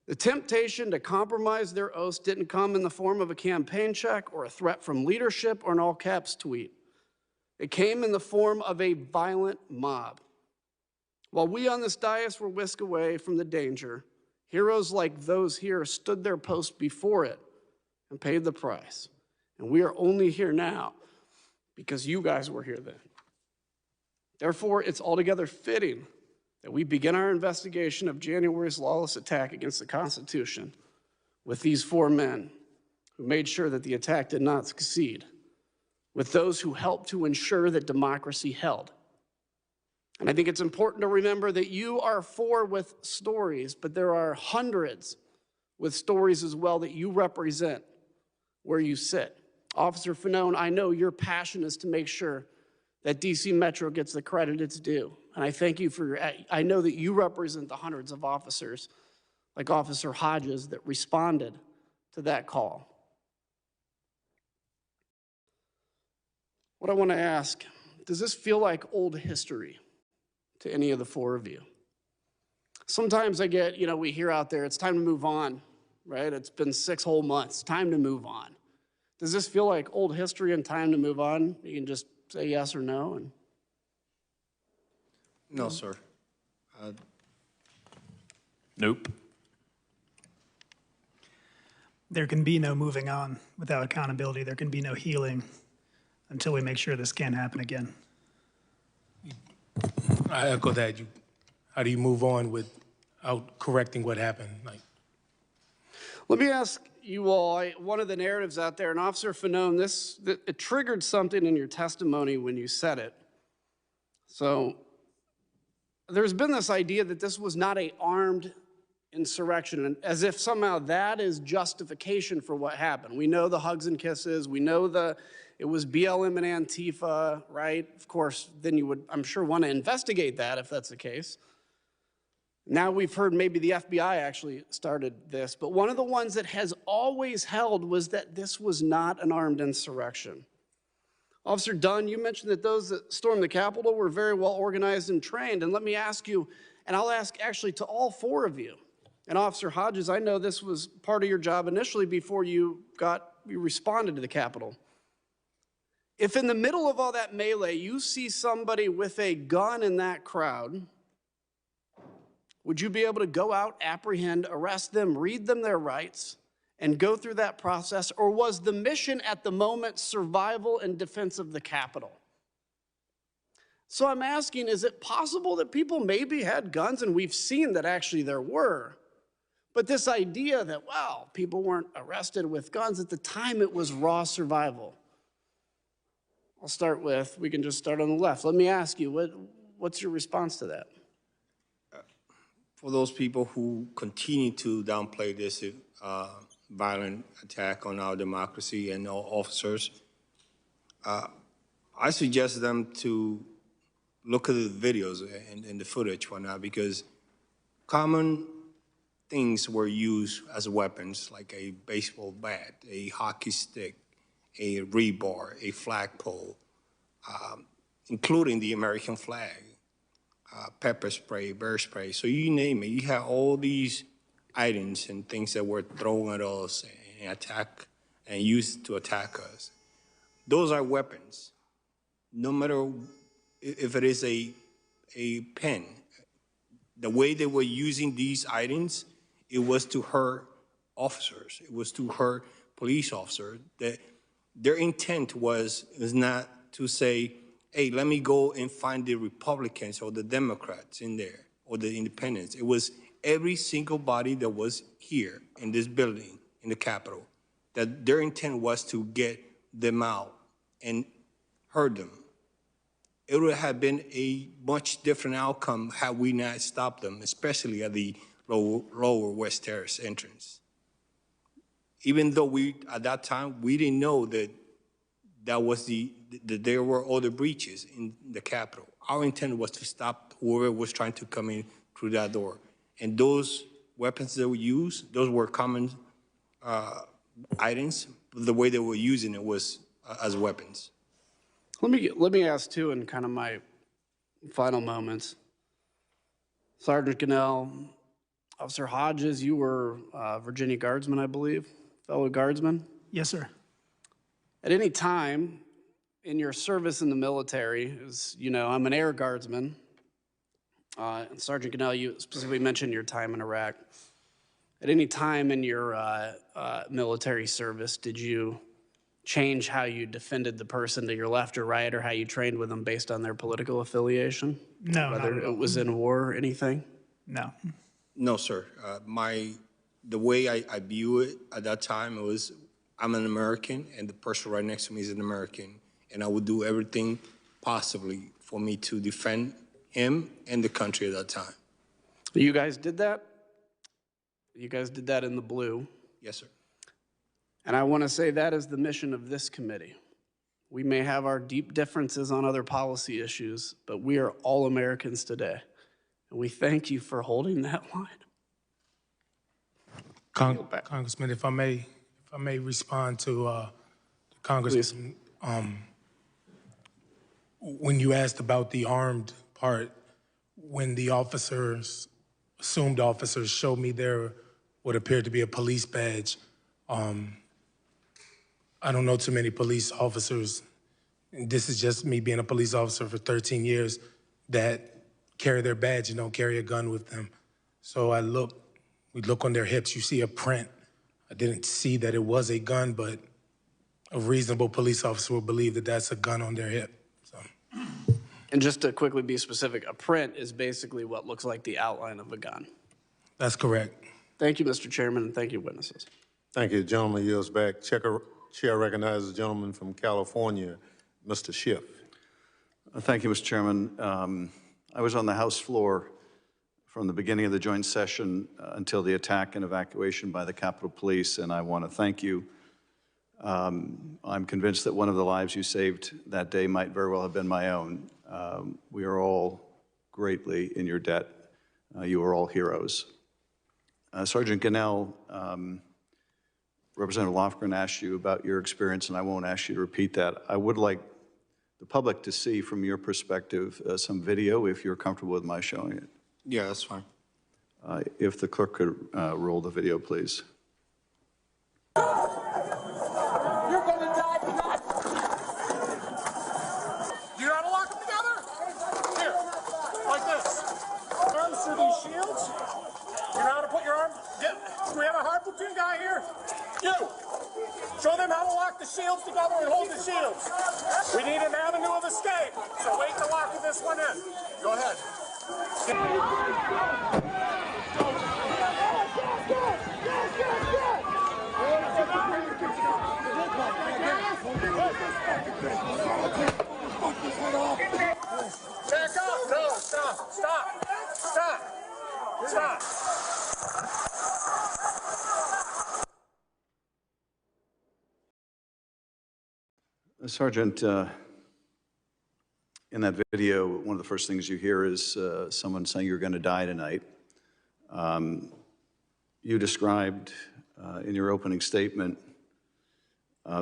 the temptation to compromise their oaths didn't come in the form of a campaign check or a threat from leadership or an all-caps tweet. It came in the form of a violent mob. While we on this dais were whisked away from the danger, heroes like those here stood their post before it and paid the price. And we are only here now because you guys were here then. Therefore, it's altogether fitting that we begin our investigation of January's lawless attack against the Constitution with these four men who made sure that the attack did not succeed, with those who helped to ensure that democracy held. And I think it's important to remember that you are four with stories, but there are hundreds with stories as well that you represent where you sit. Officer Fanone, I know your passion is to make sure that DC Metro gets the credit it's due. And I thank you for I know that you represent the hundreds of officers like Officer Hodges that responded to that call. What I want to ask, does this feel like old history to any of the four of you? Sometimes I get, we hear out there, it's time to move on, right? It's been 6 whole months, time to move on. Does this feel like old history and time to move on? You can just say yes or no. No, sir. Nope. There can be no moving on without accountability. There can be no healing until we make sure this can't happen again. I echo that. How do you move on without correcting what happened? Let me ask you all, one of the narratives out there, and Officer Fanone, it triggered something in your testimony when you said it. So there's been this idea that this was not an armed insurrection, and as if somehow that is justification for what happened. We know the hugs and kisses. We know it was BLM and Antifa, right? Of course, then you would, I'm sure, want to investigate that if that's the case. Now we've heard maybe the FBI actually started this, but one of the ones that has always held was that this was not an armed insurrection. Officer Dunn, you mentioned that those that stormed the Capitol were very well organized and trained, and let me ask you, and I'll ask actually to all four of you, and Officer Hodges, I know this was part of your job initially before you responded to the Capitol. If in the middle of all that melee, you see somebody with a gun in that crowd, would you be able to go out, apprehend, arrest them, read them their rights, and go through that process? Or was the mission at the moment survival and defense of the Capitol? So I'm asking, is it possible that people maybe had guns, and we've seen that actually there were, but this idea that, wow, people weren't arrested with guns, at the time it was raw survival. I'll start with, we can just start on the left. Let me ask you, what's your response to that? For those people who continue to downplay this violent attack on our democracy and our officers, I suggest them to look at the videos and the footage right now, because common things were used as weapons, like a baseball bat, a hockey stick, a rebar, a flagpole. including the American flag, pepper spray, bear spray. So you name it. You have all these items and things that were thrown at us and used to attack us. Those are weapons. No matter if it is a pen, the way they were using these items, it was to hurt officers. It was to hurt police officers. Their intent was not to say, hey, let me go and find the Republicans or the Democrats in there or the independents. It was every single body that was here in this building, in the Capitol, that their intent was to get them out and hurt them. It would have been a much different outcome had we not stopped them, especially at the lower West Terrace entrance. Even though at that time, we didn't know that that there were other breaches in the Capitol. Our intent was to stop whoever was trying to come in through that door. And those weapons that were used, those were common items. The way they were using it was as weapons. Let me ask too, in kind of my final moments, Sergeant Cannell, Officer Hodges, you were Virginia Guardsman, I believe, fellow Guardsman. Yes, sir. At any time in your service in the military, as you know, I'm an Air Guardsman. And Sergeant Cannell, you specifically mentioned your time in Iraq. At any time in your military service, did you change how you defended the person to your left or right, or how you trained with them based on their political affiliation? No, whether not at all. it was in war or anything? No. No, sir. The way I view it at that time, it was I'm an American, and the person right next to me is an American, and I would do everything possibly for me to defend him and the country at that time. You guys did that? You guys did that in the blue. Yes, sir. And I want to say that is the mission of this committee. We may have our deep differences on other policy issues, but we are all Americans today. And we thank you for holding that line. Congressman, if I may respond to Congressman, when you asked about the armed part, when the assumed officers showed me what appeared to be a police badge, I don't know too many police officers, and this is just me being a police officer for 13 years, that carry their badge and don't carry a gun with them. So we look on their hips, you see a print. I didn't see that it was a gun, but a reasonable police officer will believe that that's a gun on their hip. So. And just to quickly be specific, a print is basically what looks like the outline of a gun. That's correct. Thank you, Mr. Chairman, and thank you, witnesses. Thank you. Gentleman yields back. Chair recognizes the gentleman from California, Mr. Schiff. Thank you, Mr. Chairman. I was on the House floor from the beginning of the joint session until the attack and evacuation by the Capitol Police, and I want to thank you. I'm convinced that one of the lives you saved that day might very well have been my own. We are all greatly in your debt. You are all heroes. Sergeant Cannell, Representative Lofgren asked you about your experience, and I won't ask you to repeat that. I would like the public to see from your perspective some video, if you're comfortable with my showing it. Yeah, that's fine. If the clerk could roll the video, please. You're gonna die tonight. Do you know how to lock them together? Here, like this. Arms through these shields. You know how to put your arm? Yeah. Do we have a hard platoon guy here? You. Show them how to lock the shields together and hold the shields. We need an avenue of escape, so wait to lock this one in. Go ahead. Back up! No, stop! Stop! Stop! Stop! Sergeant, in that video, one of the first things you hear is someone saying you're going to die tonight. You described in your opening statement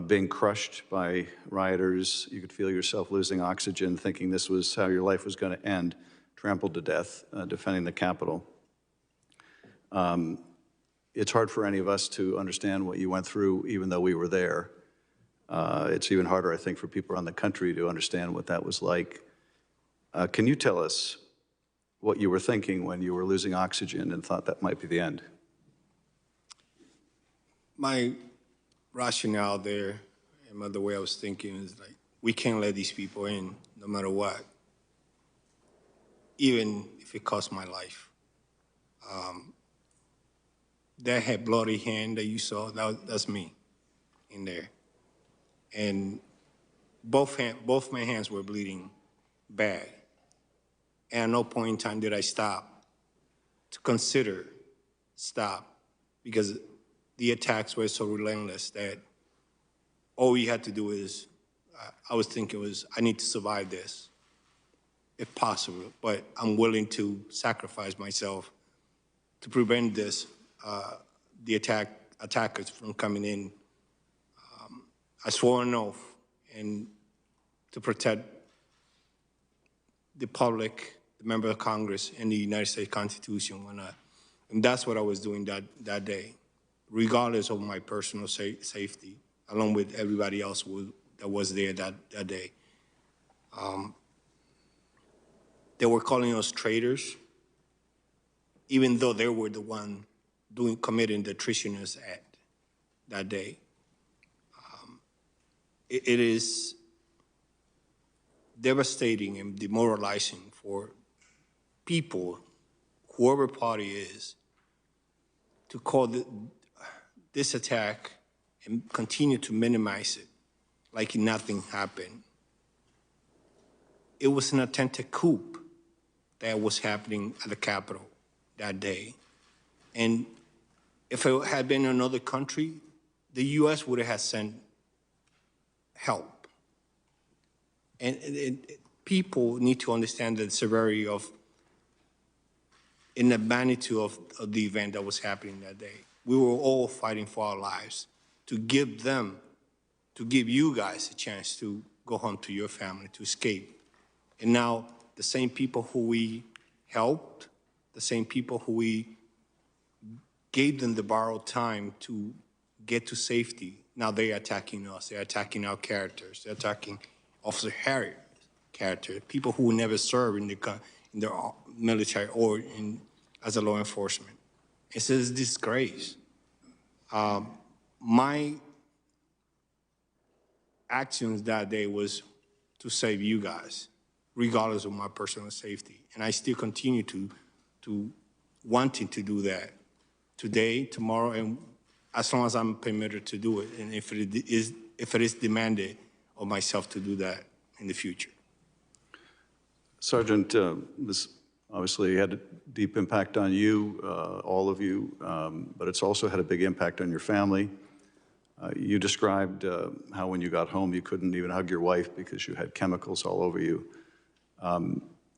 being crushed by rioters. You could feel yourself losing oxygen, thinking this was how your life was going to end, trampled to death, defending the Capitol. It's hard for any of us to understand what you went through, even though we were there. It's even harder, I think, for people around the country to understand what that was like. Can you tell us what you were thinking when you were losing oxygen and thought that might be the end? My rationale there, and the way I was thinking is like, we can't let these people in no matter what, even if it costs my life. That had bloody hand that you saw, that's me in there. And both my hands were bleeding bad. And at no point in time did I stop to consider stop, because the attacks were so relentless that all we had to do is, I was thinking was, I need to survive this, if possible, but I'm willing to sacrifice myself to prevent this, the attackers from coming in. I swore an oath and to protect the public, the member of Congress, and the United States Constitution. And that's what I was doing that day, regardless of my personal safety, along with everybody else that was there that day. They were calling us traitors, even though they were the one committing the treasonous act that day. It is devastating and demoralizing for people, whoever party is, to call this attack and continue to minimize it like nothing happened. It was an attempted coup that was happening at the Capitol that day. And if it had been another country, the U.S. would have sent help. And people need to understand the severity of and the magnitude of the event that was happening that day. We were all fighting for our lives to give you guys a chance to go home to your family, to escape. And now the same people who we helped, the same people who we gave them the borrowed time to get to safety, now they're attacking us. They're attacking our characters. They're attacking Officer Harriet's character, people who never served in the military or as a law enforcement. It's a disgrace. My actions that day was to save you guys, regardless of my personal safety. And I still continue to wanting to do that today, tomorrow, and as long as I'm permitted to do it, and if it is demanded of myself to do that in the future. Sergeant, this obviously had a deep impact on you, all of you, but it's also had a big impact on your family. You described how when you got home you couldn't even hug your wife because you had chemicals all over you.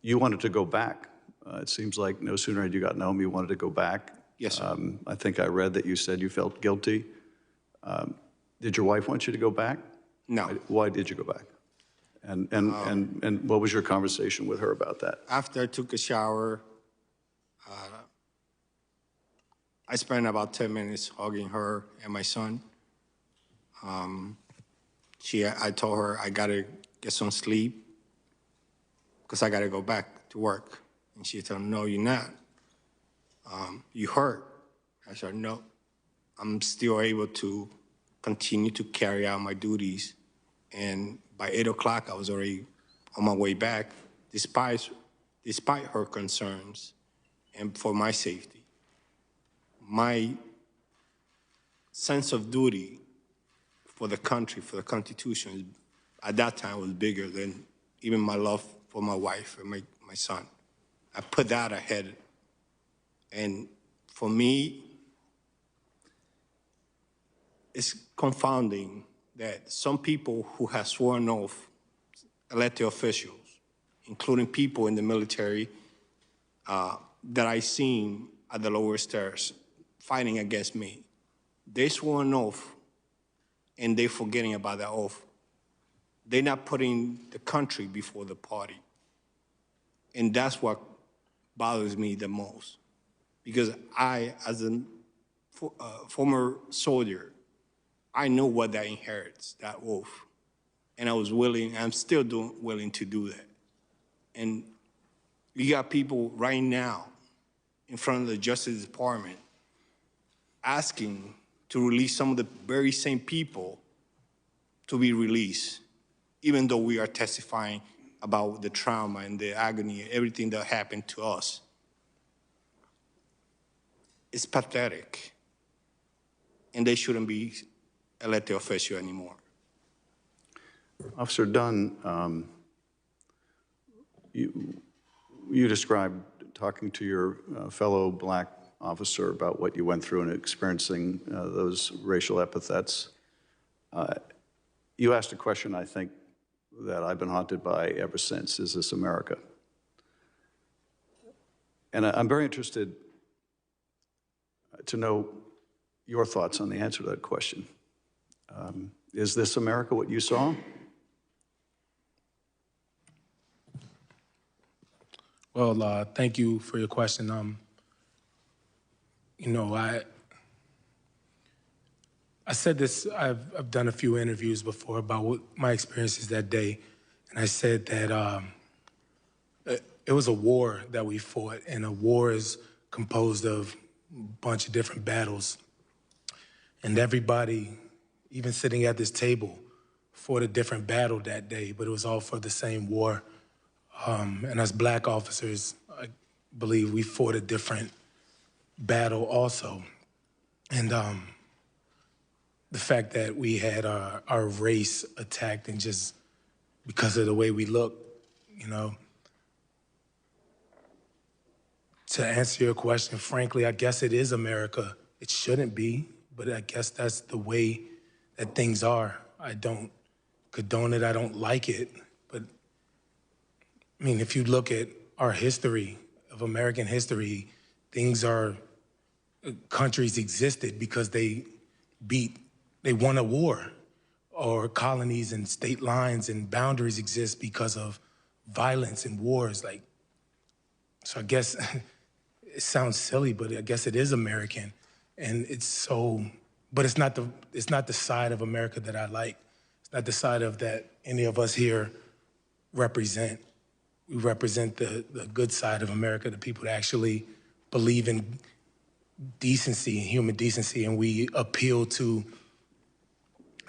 You wanted to go back. It seems like no sooner had you gotten home, you wanted to go back. Yes, sir. I think I read that you said you felt guilty. Did your wife want you to go back? No. Why did you go back? And what was your conversation with her about that? After I took a shower, I spent about 10 minutes hugging her and my son. I told her I gotta get some sleep because I gotta go back to work. And she told me, no, you're not. You hurt. I said, no, I'm still able to continue to carry out my duties. And by 8 o'clock, I was already on my way back, despite her concerns and for my safety. My sense of duty for the country, for the Constitution, at that time was bigger than even my love for my wife and my son. I put that ahead. And for me, it's confounding that some people who have sworn oath, elected officials, including people in the military that I seen at the lower stairs fighting against me, they swore an oath and they're forgetting about that oath. They're not putting the country before the party. And that's what bothers me the most. Because I, as a former soldier, I know what that inherits, that oath. And I was willing, I'm still willing to do that. And you got people right now in front of the Justice Department asking to release some of the very same people to be released, even though we are testifying about the trauma and the agony, everything that happened to us. It's pathetic. And they shouldn't be elected official anymore. Officer Dunn, you described talking to your fellow black officer about what you went through and experiencing those racial epithets. You asked a question, I think, that I've been haunted by ever since. Is this America? And I'm very interested to know your thoughts on the answer to that question. Is this America what you saw? Well, thank you for your question. You know, I said this, I've done a few interviews before about what my experiences that day, and I said that it was a war that we fought, and a war is composed of a bunch of different battles. And everybody, even sitting at this table, fought a different battle that day, but it was all for the same war. And as black officers, I believe we fought a different battle also. And the fact that we had our race attacked and just because of the way we look, you know. To answer your question, frankly, I guess it is America. It shouldn't be, but I guess that's the way that things are. I don't condone it, I don't like it, but I mean, if you look at our history, of American history, countries existed because they won a war, or colonies and state lines and boundaries exist because of violence and wars. So I guess it sounds silly, but I guess it is American, and but it's not the side of America that I like. It's not the side of that any of us here represent. We represent the good side of America, the people that actually believe in decency and human decency, and we appeal to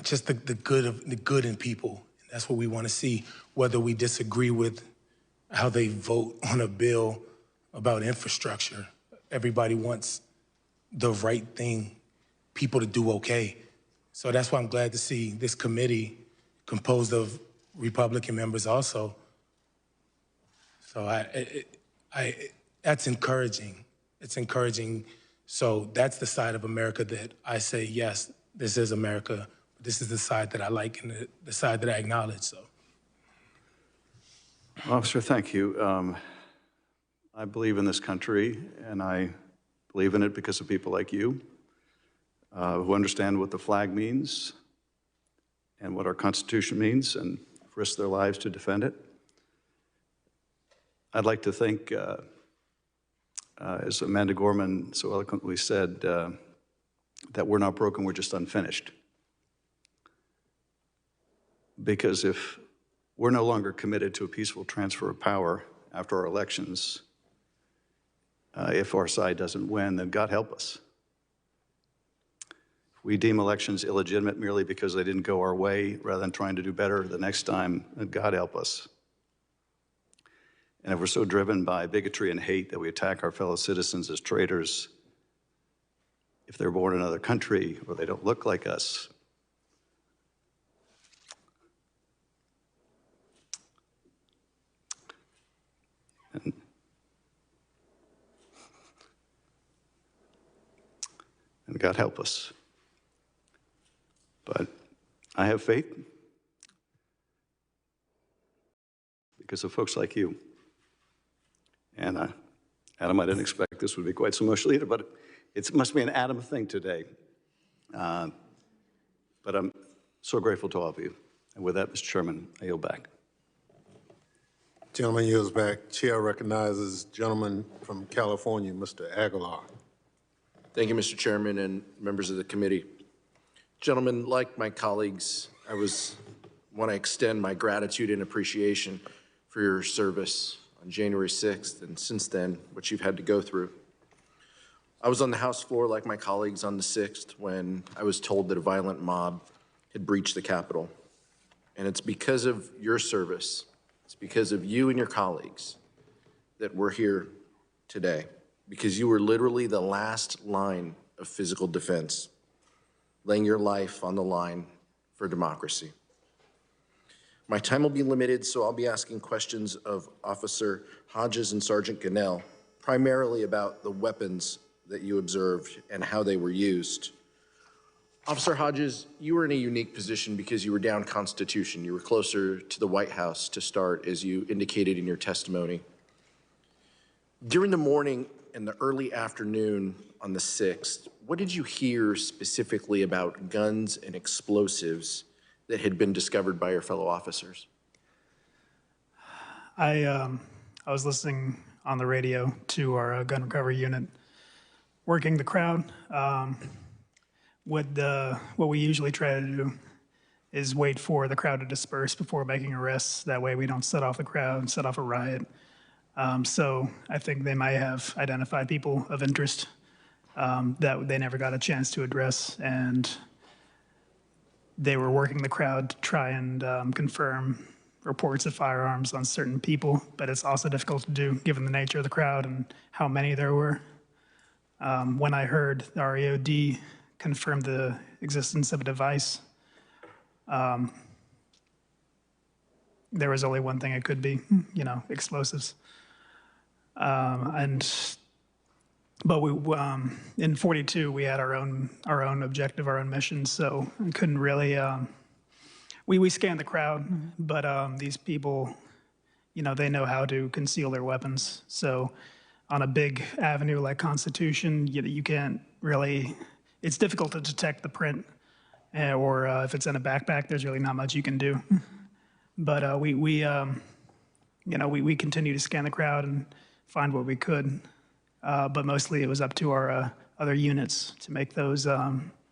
just the good in people. That's what we want to see, whether we disagree with how they vote on a bill about infrastructure. Everybody wants the right thing, people to do okay. So that's why I'm glad to see this committee composed of Republican members also. So that's encouraging. It's encouraging. So that's the side of America that I say, yes, this is America. This is the side that I like and the side that I acknowledge. So, Officer, thank you. I believe in this country, and I believe in it because of people like you who understand what the flag means and what our Constitution means and risk their lives to defend it. I'd like to think, as Amanda Gorman so eloquently said, that we're not broken, we're just unfinished. Because if we're no longer committed to a peaceful transfer of power after our elections, if our side doesn't win, then God help us. If we deem elections illegitimate merely because they didn't go our way rather than trying to do better the next time, then God help us. And if we're so driven by bigotry and hate that we attack our fellow citizens as traitors, if they're born in another country or they don't look like us, and God help us. But I have faith because of folks like you. And Adam, I didn't expect this would be quite so emotional either, but it must be an Adam thing today. But So grateful to all of you. And with that, Mr. Chairman, I yield back. Gentleman yields back. Chair recognizes gentleman from California, Mr. Aguilar. Thank you, Mr. Chairman and members of the committee. Gentlemen, like my colleagues, I want to extend my gratitude and appreciation for your service on January 6th and since then, what you've had to go through. I was on the House floor like my colleagues on the 6th when I was told that a violent mob had breached the Capitol. And it's because of your service, it's because of you and your colleagues that we're here today, because you were literally the last line of physical defense, laying your life on the line for democracy. My time will be limited, so I'll be asking questions of Officer Hodges and Sergeant Gannell, primarily about the weapons that you observed and how they were used. Officer Hodges, you were in a unique position because you were down Constitution. You were closer to the White House to start, as you indicated in your testimony. During the morning and the early afternoon on the 6th, what did you hear specifically about guns and explosives that had been discovered by your fellow officers? I was listening on the radio to our gun recovery unit, working the crowd. What we usually try to do is wait for the crowd to disperse before making arrests. That way we don't set off the crowd, set off a riot. So I think they might have identified people of interest that they never got a chance to address, and they were working the crowd to try and confirm reports of firearms on certain people, but it's also difficult to do given the nature of the crowd and how many there were. When I heard the REOD confirm the existence of a device, there was only one thing it could be, explosives. But in 42, we had our own objective, our own mission, so we couldn't really, we scanned the crowd, but these people, they know how to conceal their weapons. So on a big avenue like Constitution, you can't really, it's difficult to detect the print, or if it's in a backpack, there's really not much you can do. But we continue to scan the crowd and find what we could. But mostly it was up to our other units to make those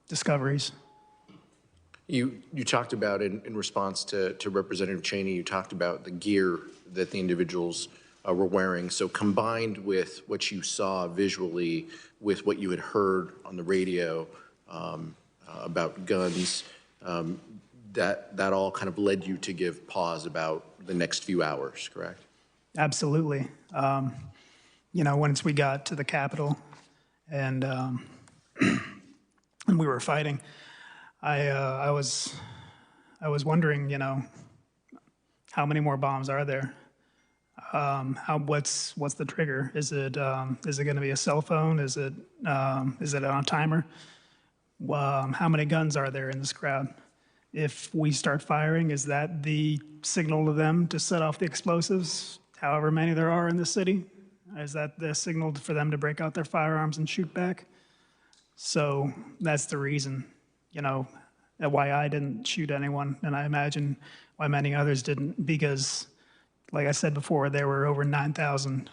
discoveries. You talked about, in response to Representative Cheney, you talked about the gear that the individuals were wearing. So combined with what you saw visually, with what you had heard on the radio about guns, that all kind of led you to give pause about the next few hours, correct? Absolutely. Once we got to the Capitol and we were fighting, I was wondering, how many more bombs are there? What's the trigger? Is it going to be a cell phone? Is it on a timer? How many guns are there in this crowd? If we start firing, is that the signal to them to set off the explosives, however many there are in the city? Is that the signal for them to break out their firearms and shoot back? So that's the reason, why I didn't shoot anyone, and I imagine why many others didn't, because, like I said before, there were over 9,000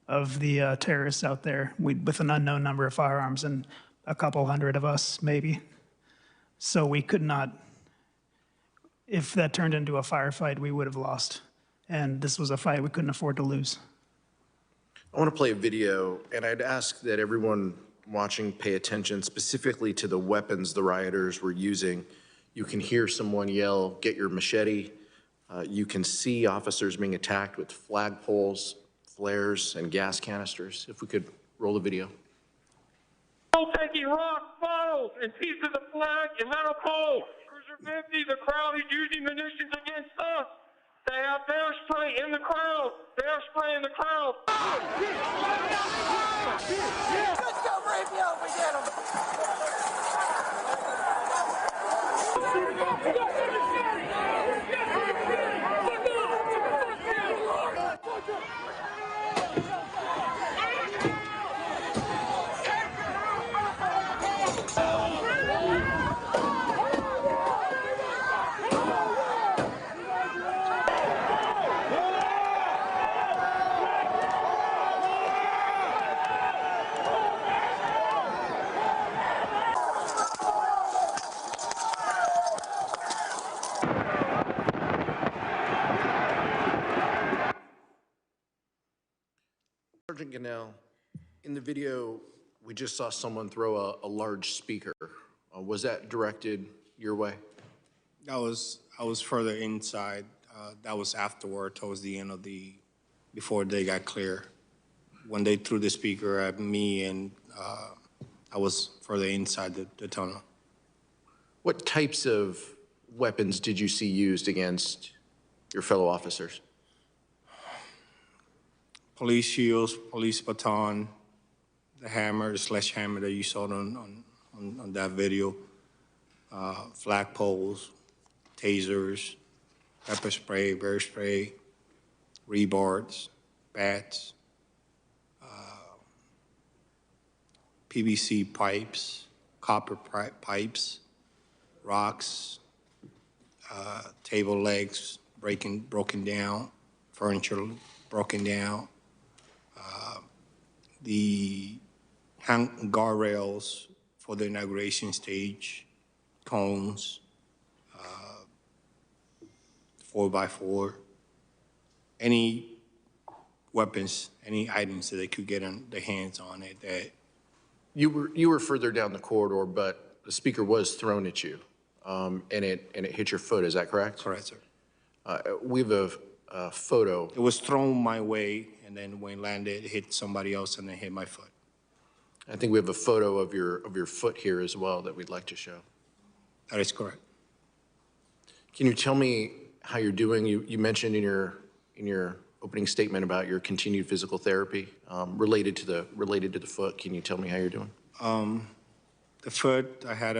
of the terrorists out there with an unknown number of firearms, and a couple hundred of us, maybe. So we could not, if that turned into a firefight, we would have lost. And this was a fight we couldn't afford to lose. I want to play a video, and I'd ask that everyone watching pay attention specifically to the weapons the rioters were using. You can hear someone yell, "Get your machete." You can see officers being attacked with flagpoles, flares, and gas canisters. If we could roll the video. Taking rocks, bottles, and pieces of flag and metal poles. Cruiser 50, the crowd is using munitions against us. They have bear spray in the crowd. Bear spray in the crowd. Let's go, Rayfield. We get him. Sergeant Gannell, in the video, we just saw someone throw a large speaker. Was that directed your way? I was further inside. That was afterward, towards the end of before they got clear. When they threw the speaker at me, and I was further inside the tunnel. What types of weapons did you see used against your fellow officers? Police shields, police baton, the hammer, the sledgehammer that you saw on that video, flag poles, tasers, pepper spray, bear spray, rebards, bats, PVC pipes, copper pipes, rocks, table legs broken down, furniture broken down, the guardrails for the inauguration stage, cones, 4x4, any weapons, any items that they could get on their hands on it. That You were further down the corridor, but the speaker was thrown at you, and it hit your foot. Is that correct? Correct, sir. We have a photo. It was thrown my way, and then when it landed, it hit somebody else, and then hit my foot. I think we have a photo of your foot here as well that we'd like to show. That is correct. Can you tell me how you're doing? You mentioned in your opening statement about your continued physical therapy related to the foot. Can you tell me how you're doing? The foot, I had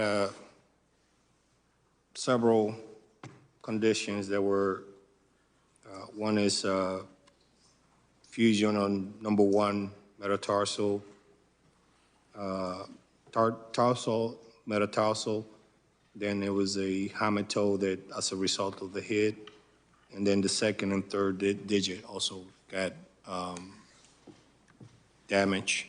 several conditions that were. One is fusion on number 1 metatarsal, metatarsal. Then there was a hammer toe that, as a result of the hit, and then the second and third digit also got damage.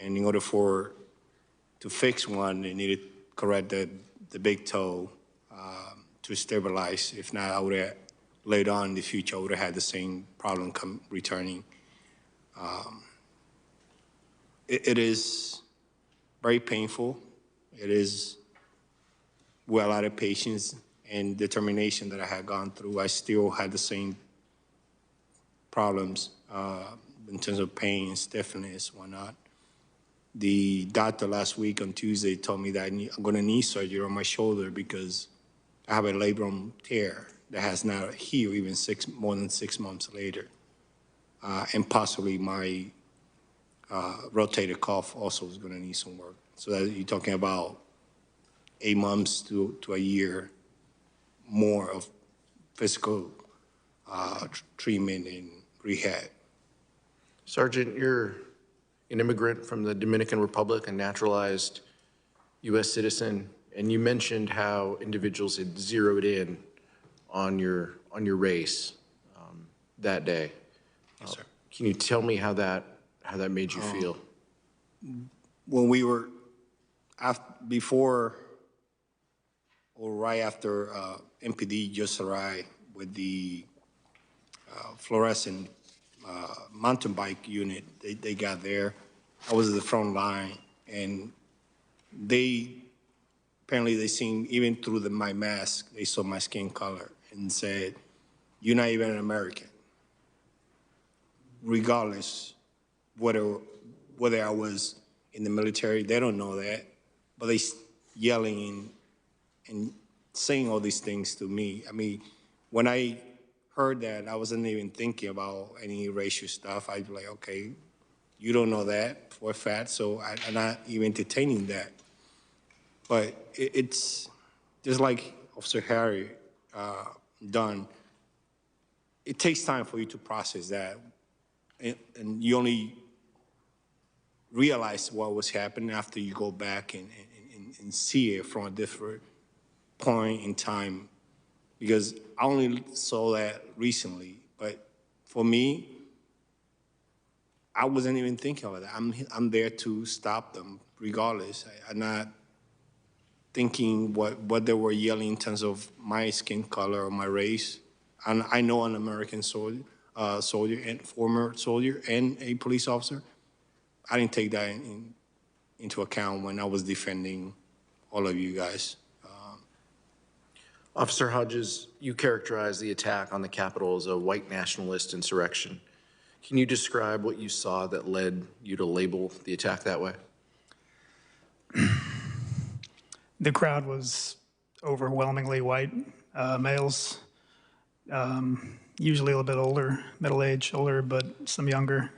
And in order to fix one, they needed to correct the big toe to stabilize. If not, I would have, later on in the future, I would have had the same problem returning. It is very painful. It is, with a lot of patience and determination that I had gone through, I still had the same problems in terms of pain, stiffness, whatnot. The doctor last week on Tuesday told me that I'm going to need surgery on my shoulder because I have a labrum tear that has not healed even more than 6 months later. And possibly my rotator cuff also is going to need some work. So that you're talking about 8 months to a year more of physical treatment and rehab. Sergeant, you're an immigrant from the Dominican Republic, a naturalized U.S. citizen, and you mentioned how individuals had zeroed in on your race that day. Yes, sir. Can you tell me how that made you feel? When we were before or right after MPD just arrived with the fluorescent mountain bike unit, they got there. I was at the front line, and apparently they seen, even through my mask, they saw my skin color and said, "You're not even an American." Regardless, whether I was in the military, they don't know that, but they yelling and saying all these things to me. I mean, when I heard that, I wasn't even thinking about any racial stuff. I'd be like, okay, you don't know that for a fact, so I'm not even entertaining that. But it's just like Officer Harry done. It takes time for you to process that, and you only realize what was happening after you go back and see it from a different point in time, because I only saw that recently. But for me, I wasn't even thinking about that. I'm there to stop them regardless. I'm not thinking what they were yelling in terms of my skin color or my race. And I know an American soldier and former soldier and a police officer. I didn't take that into account when I was defending all of you guys. Officer Hodges, you characterized the attack on the Capitol as a white nationalist insurrection. Can you describe what you saw that led you to label the attack that way? The crowd was overwhelmingly white males, usually a little bit older, middle-aged, older, but some younger.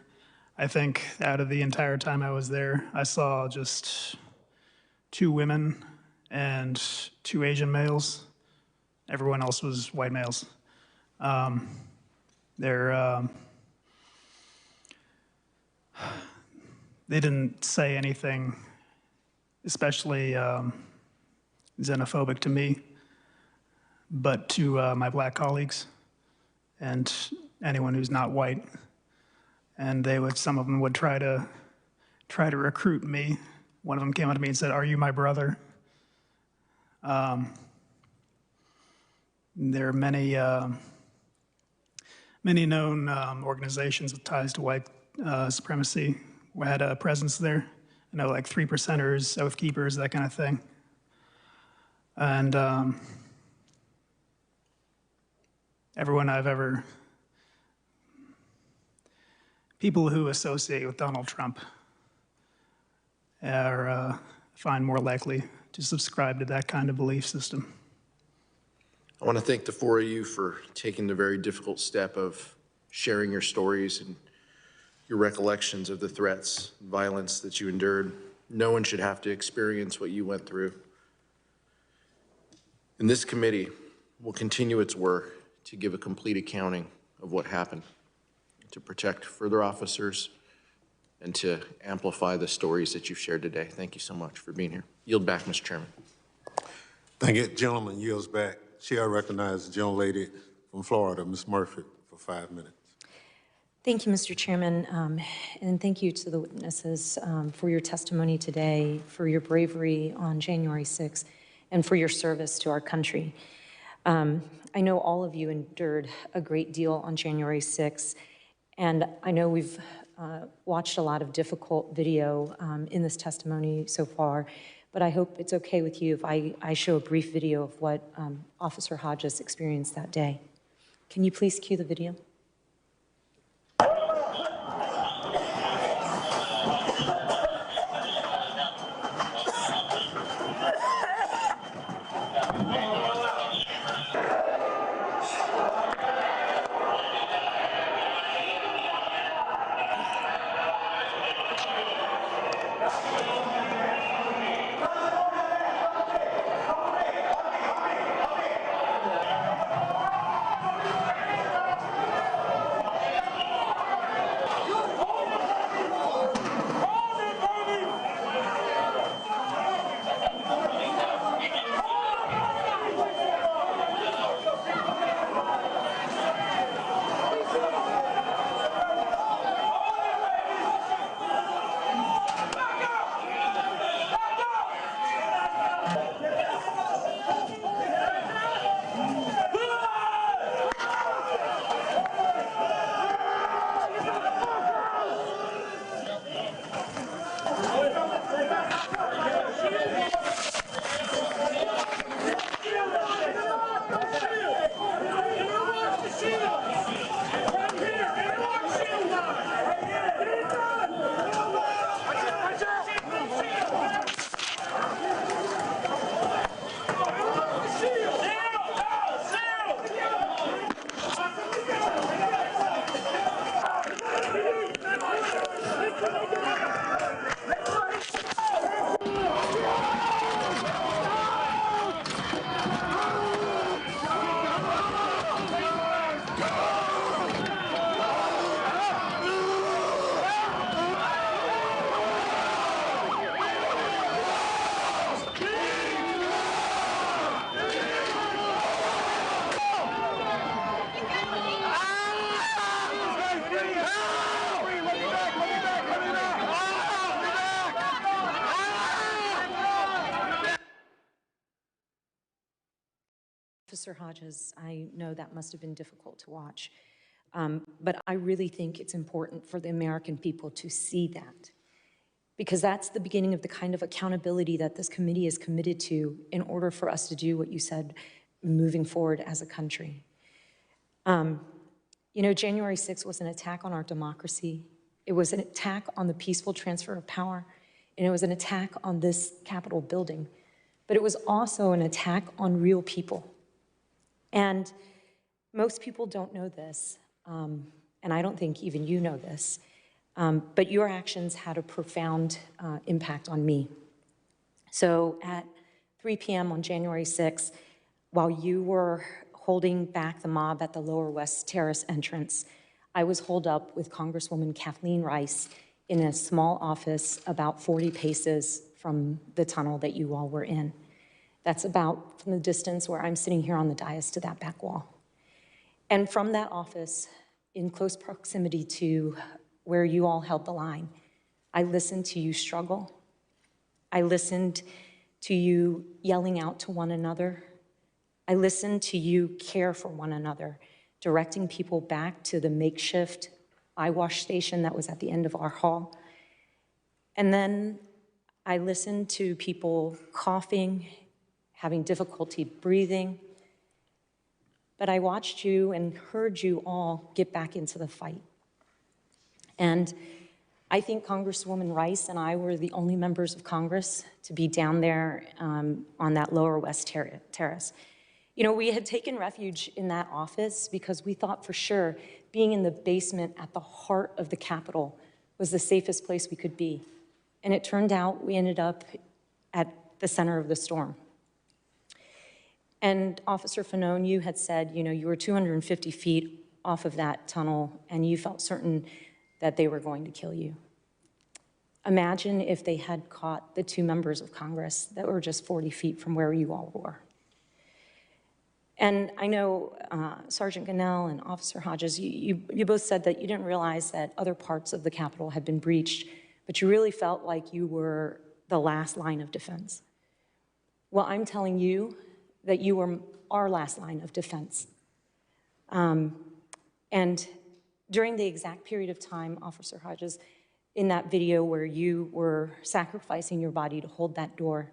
I think out of the entire time I was there, I saw just 2 women and 2 Asian males. Everyone else was white males. They didn't say anything especially xenophobic to me, but to my black colleagues and anyone who's not white. And some of them would try to recruit me. One of them came up to me and said, "Are you my brother?" There are many known organizations with ties to white supremacy who had a presence there. I know, like 3%ers, Oath Keepers, that kind of thing. And people who associate with Donald Trump are find more likely to subscribe to that kind of belief system. I want to thank the 4 of you for taking the very difficult step of sharing your stories and your recollections of the threats and violence that you endured. No one should have to experience what you went through. And this committee will continue its work to give a complete accounting of what happened, to protect further officers, and to amplify the stories that you've shared today. Thank you so much for being here. Yield back, Mr. Chairman. Thank you. Gentleman yields back. Chair recognizes the gentlelady from Florida, Ms. Murphy, for 5 minutes. Thank you, Mr. Chairman, and thank you to the witnesses for your testimony today, for your bravery on January 6th, and for your service to our country. I know all of you endured a great deal on January 6th, and I know we've watched a lot of difficult video in this testimony so far, but I hope it's okay with you if I show a brief video of what Officer Hodges experienced that day. Can you please cue the video? Officer Hodges, I know that must have been difficult to watch, but I really think it's important for the American people to see that because that's the beginning of the kind of accountability that this committee is committed to in order for us to do what you said moving forward as a country. You know, January 6th was an attack on our democracy. It was an attack on the peaceful transfer of power, and it was an attack on this Capitol building. But it was also an attack on real people. And most people don't know this, and I don't think even you know this, but your actions had a profound impact on me. So at 3 p.m. on January 6th, while you were holding back the mob at the Lower West Terrace entrance, I was holed up with Congresswoman Kathleen Rice in a small office about 40 paces from the tunnel that you all were in. That's about from the distance where I'm sitting here on the dais to that back wall. And from that office, in close proximity to where you all held the line, I listened to you struggle. I listened to you yelling out to one another. I listened to you care for one another, directing people back to the makeshift eye wash station that was at the end of our hall. And then I listened to people coughing, having difficulty breathing. But I watched you and heard you all get back into the fight. And I think Congresswoman Rice and I were the only members of Congress to be down there on that Lower West Terrace. You know, we had taken refuge in that office because we thought for sure being in the basement at the heart of the Capitol was the safest place we could be. And it turned out we ended up at the center of the storm. And Officer Fanone, you had said, you know, you were 250 feet off of that tunnel and you felt certain that they were going to kill you. Imagine if they had caught the 2 members of Congress that were just 40 feet from where you all were. And I know Sergeant Gannell and Officer Hodges, you both said that you didn't realize that other parts of the Capitol had been breached, but you really felt like you were the last line of defense. Well, I'm telling you that you were our last line of defense. And during the exact period of time, Officer Hodges, in that video where you were sacrificing your body to hold that door,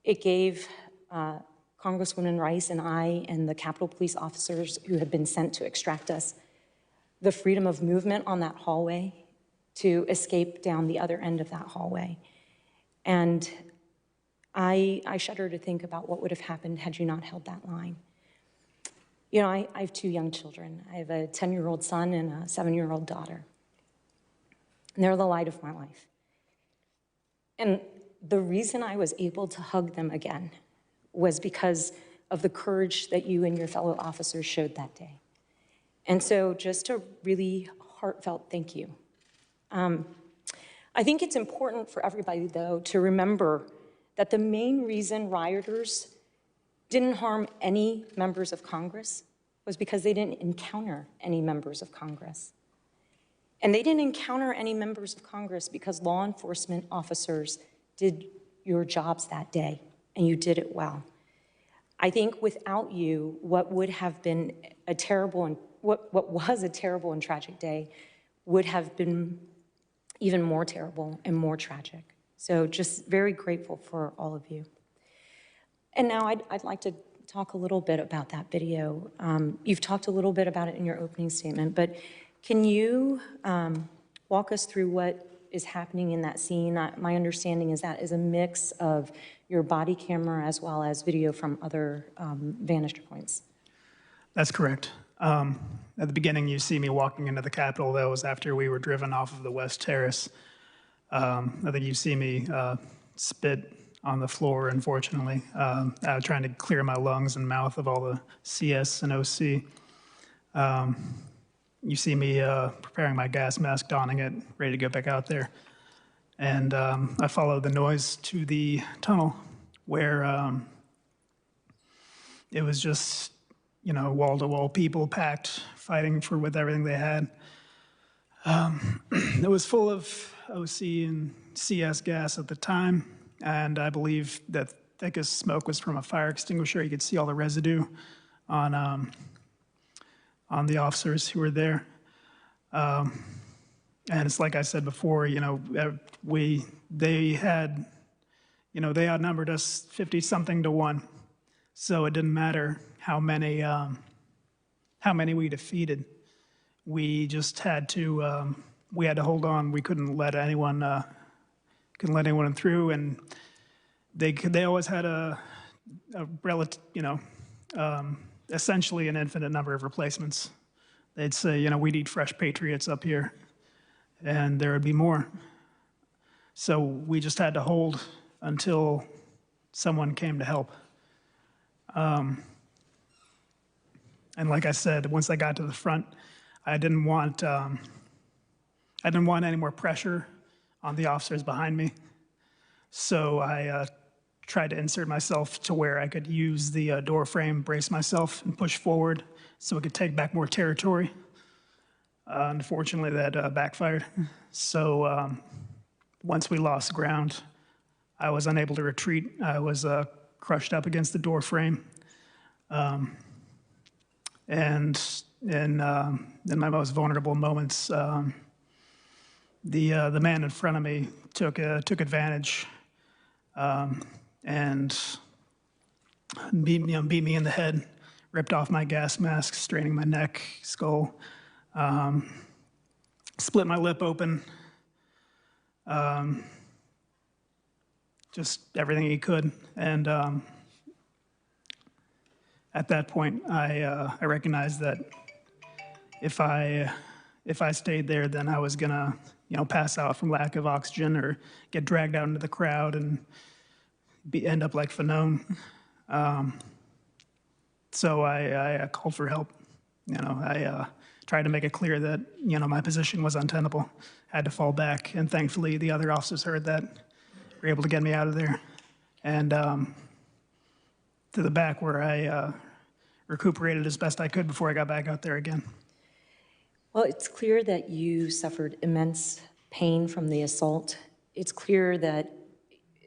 it gave Congresswoman Rice and I and the Capitol Police officers who had been sent to extract us the freedom of movement on that hallway to escape down the other end of that hallway. And I shudder to think about what would have happened had you not held that line. You know, I have 2 young children. I have a 10-year-old son and a 7-year-old daughter. And they're the light of my life. And the reason I was able to hug them again was because of the courage that you and your fellow officers showed that day. And so just a really heartfelt thank you. I think it's important for everybody, though, to remember that the main reason rioters didn't harm any members of Congress was because they didn't encounter any members of Congress. And they didn't encounter any members of Congress because law enforcement officers did your jobs that day, and you did it well. I think without you, what would have been a terrible and what was a terrible and tragic day would have been even more terrible and more tragic. So just very grateful for all of you. And now I'd like to talk a little bit about that video. You've talked a little bit about it in your opening statement, but can you walk us through what is happening in that scene? My understanding is that is a mix of your body camera as well as video from other vantage points. That's correct. At the beginning, you see me walking into the Capitol. That was after we were driven off of the West Terrace. I think you see me spit on the floor, unfortunately. I was trying to clear my lungs and mouth of all the CS and OC. You see me preparing my gas mask, donning it, ready to go back out there. And I followed the noise to the tunnel where it was just, you know, wall-to-wall people packed, fighting for with everything they had. It was full of OC and CS gas at the time, and I believe that thickest smoke was from a fire extinguisher. You could see all the residue on the officers who were there. And it's like I said before, they had, they outnumbered us 50-something to 1. So it didn't matter how many we defeated. We just had to, we had to hold on. We couldn't let anyone through. And they always had a relative, essentially an infinite number of replacements. They'd say, we need fresh patriots up here, and there would be more. So we just had to hold until someone came to help. And like I said, once I got to the front, I didn't want any more pressure on the officers behind me. So I tried to insert myself to where I could use the door frame, brace myself, and push forward so we could take back more territory. Unfortunately, that backfired. So once we lost ground, I was unable to retreat. I was crushed up against the door frame. And in my most vulnerable moments, the man in front of me took advantage and beat me in the head, ripped off my gas mask, straining my neck, skull, split my lip open, just everything he could. And at that point, I recognized that if I stayed there, then I was gonna, pass out from lack of oxygen or get dragged out into the crowd and end up like Fanone. So I called for help. I tried to make it clear that, my position was untenable. I had to fall back, and thankfully the other officers heard that, were able to get me out of there. And to the back where I recuperated as best I could before I got back out there again. Well, it's clear that you suffered immense pain from the assault. It's clear that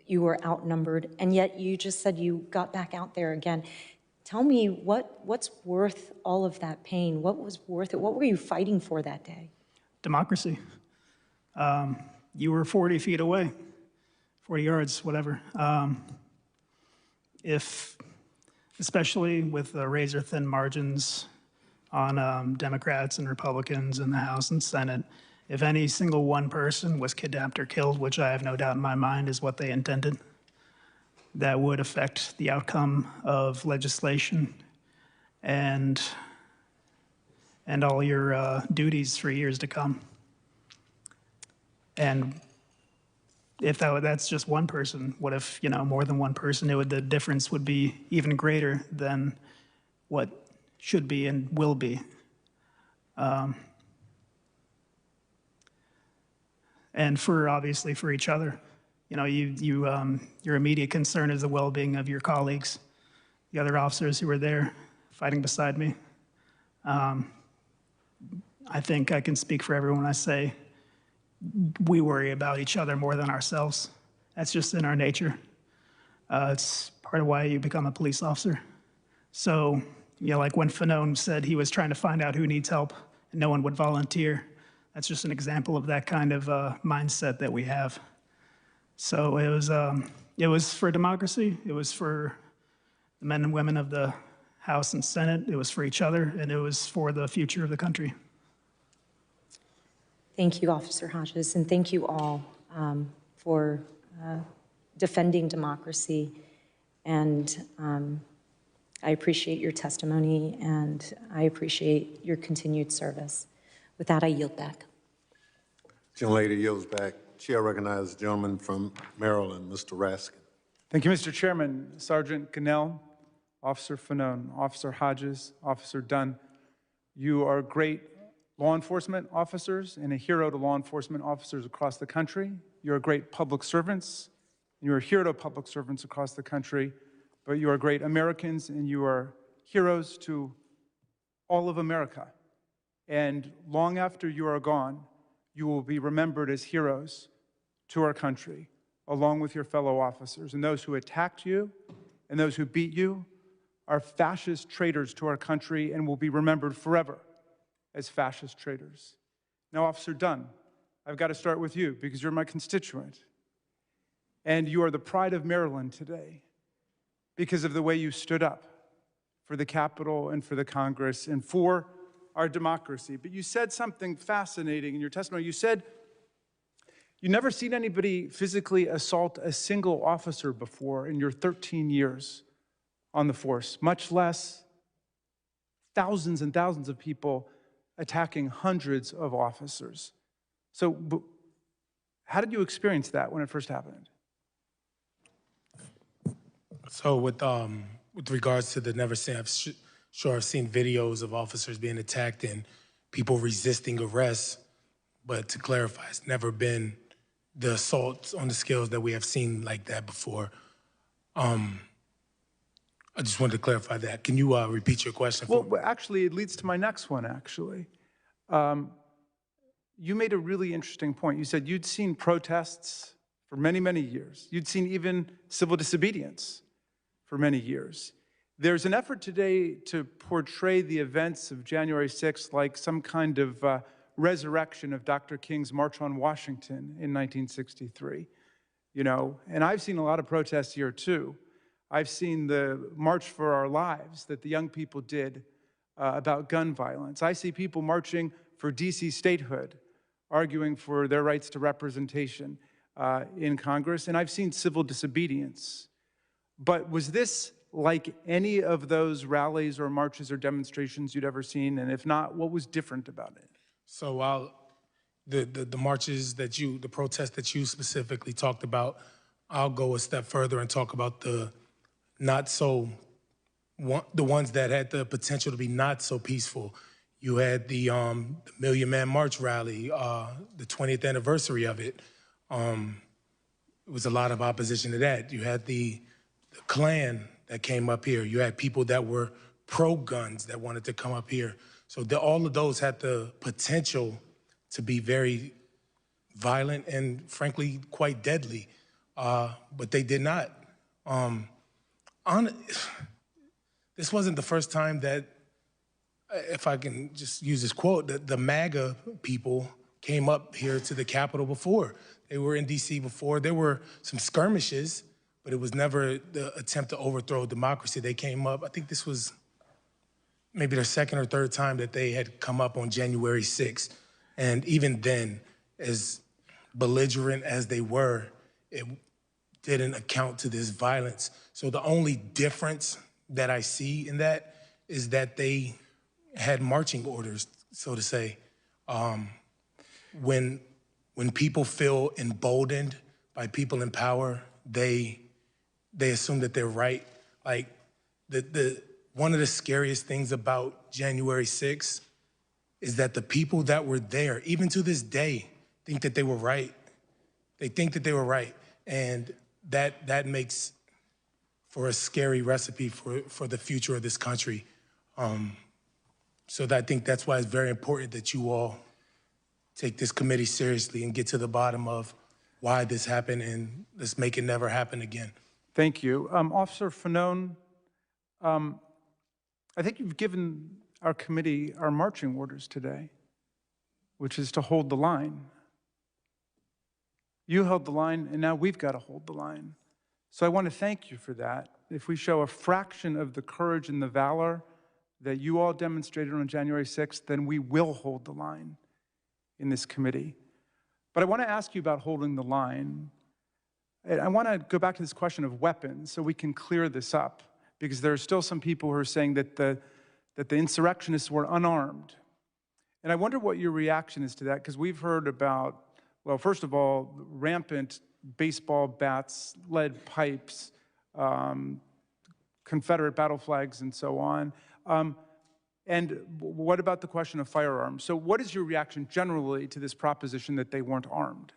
you were outnumbered, and yet you just said you got back out there again. Tell me what's worth all of that pain? What was worth it? What were you fighting for that day? Democracy. You were 40 feet away, 40 yards, whatever. Especially with the razor-thin margins on Democrats and Republicans in the House and Senate, if any single one person was kidnapped or killed, which I have no doubt in my mind is what they intended, that would affect the outcome of legislation and all your duties for years to come. And if that's just one person, what if, more than one person? The difference would be even greater than what should be and will be. And obviously for each other. Your immediate concern is the well-being of your colleagues, the other officers who were there fighting beside me. I think I can speak for everyone when I say we worry about each other more than ourselves. That's just in our nature. It's part of why you become a police officer. So, like when Fanone said he was trying to find out who needs help and no one would volunteer, that's just an example of that kind of mindset that we have. So it was for democracy, it was for the men and women of the House and Senate, it was for each other, and it was for the future of the country. Thank you, Officer Hodges, and thank you all for defending democracy. And I appreciate your testimony, and I appreciate your continued service. With that, I yield back. Gentlelady yields back. Chair recognizes the gentleman from Maryland, Mr. Raskin. Thank you, Mr. Chairman. Sergeant Cannell, Officer Fanone, Officer Hodges, Officer Dunn, you are great law enforcement officers and a hero to law enforcement officers across the country. You're great public servants, and you're a hero to public servants across the country, but you are great Americans, and you are heroes to all of America. And long after you are gone, you will be remembered as heroes to our country, along with your fellow officers. And those who attacked you and those who beat you are fascist traitors to our country and will be remembered forever as fascist traitors. Now, Officer Dunn, I've got to start with you because you're my constituent. And you are the pride of Maryland today because of the way you stood up for the Capitol and for the Congress and for our democracy. But you said something fascinating in your testimony. You said you never seen anybody physically assault a single officer before in your 13 years on the force, much less thousands and thousands of people attacking hundreds of officers. So how did you experience that when it first happened? So with regards to the never seen, sure I've seen videos of officers being attacked and people resisting arrest, but to clarify, it's never been the assaults on the scales that we have seen like that before. I just wanted to clarify that. Can you repeat your question? Well, actually, it leads to my next one, actually. You made a really interesting point. You said you'd seen protests for many, many years. You'd seen even civil disobedience for many years. There's an effort today to portray the events of January 6th like some kind of resurrection of Dr. King's March on Washington in 1963. You know, and I've seen a lot of protests here too. I've seen the March for Our Lives that the young people did about gun violence. I see people marching for DC statehood, arguing for their rights to representation in Congress, and I've seen civil disobedience. But was this like any of those rallies or marches or demonstrations you'd ever seen? And if not, what was different about it? So the marches that the protests that you specifically talked about, I'll go a step further and talk about the ones that had the potential to be not so peaceful. You had the Million Man March rally, the 20th anniversary of it. It was a lot of opposition to that. You had the Klan that came up here. You had people that were pro-guns that wanted to come up here. So all of those had the potential to be very violent and frankly quite deadly, but they did not. This wasn't the first time that, if I can just use this quote, that the MAGA people came up here to the Capitol before. They were in DC before. There were some skirmishes, but it was never the attempt to overthrow democracy. They came up, I think this was maybe their second or third time that they had come up on January 6th. And even then, as belligerent as they were, it didn't account to this violence. So the only difference that I see in that is that they had marching orders, so to say. When people feel emboldened by people in power, they assume that they're right. Like one of the scariest things about January 6th is that the people that were there, even to this day, think that they were right. They think that they were right. And that makes for a scary recipe for the future of this country. So I think that's why it's very important that you all take this committee seriously and get to the bottom of why this happened, and let's make it never happen again. Thank you. Officer Fanone, I think you've given our committee our marching orders today, which is to hold the line. You held the line, and now we've got to hold the line. So I want to thank you for that. If we show a fraction of the courage and the valor that you all demonstrated on January 6th, then we will hold the line in this committee. But I want to ask you about holding the line. I want to go back to this question of weapons so we can clear this up, because there are still some people who are saying that the insurrectionists were unarmed. And I wonder what your reaction is to that, because we've heard about, well, first of all, rampant baseball bats, lead pipes, Confederate battle flags, and so on. And what about the question of firearms? So what is your reaction generally to this proposition that they weren't armed?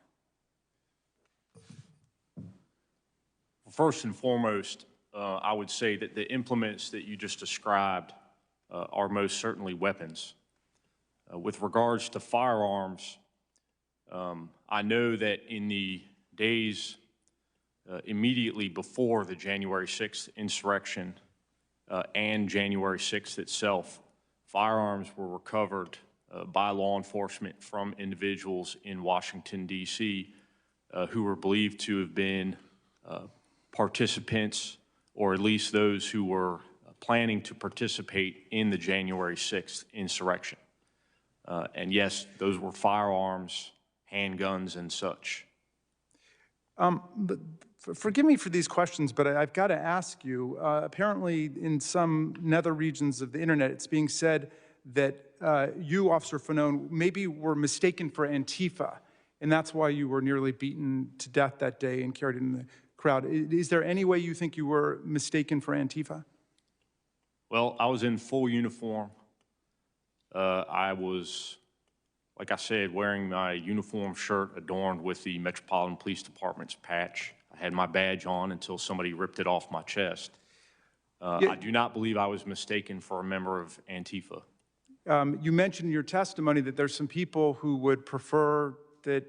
First and foremost, I would say that the implements that you just described are most certainly weapons. With regards to firearms, I know that in the days immediately before the January 6th insurrection and January 6th itself, firearms were recovered by law enforcement from individuals in Washington, D.C., who were believed to have been participants, or at least those who were planning to participate in the January 6th insurrection. And yes, those were firearms, handguns, and such. But forgive me for these questions, but I've got to ask you, apparently in some nether regions of the internet, it's being said that you, Officer Fanone, maybe were mistaken for Antifa, and that's why you were nearly beaten to death that day and carried in the crowd. Is there any way you think you were mistaken for Antifa? Well, I was in full uniform. I was, like I said, wearing my uniform shirt adorned with the Metropolitan Police Department's patch. I had my badge on until somebody ripped it off my chest. I do not believe I was mistaken for a member of Antifa. You mentioned in your testimony that there's some people who would prefer that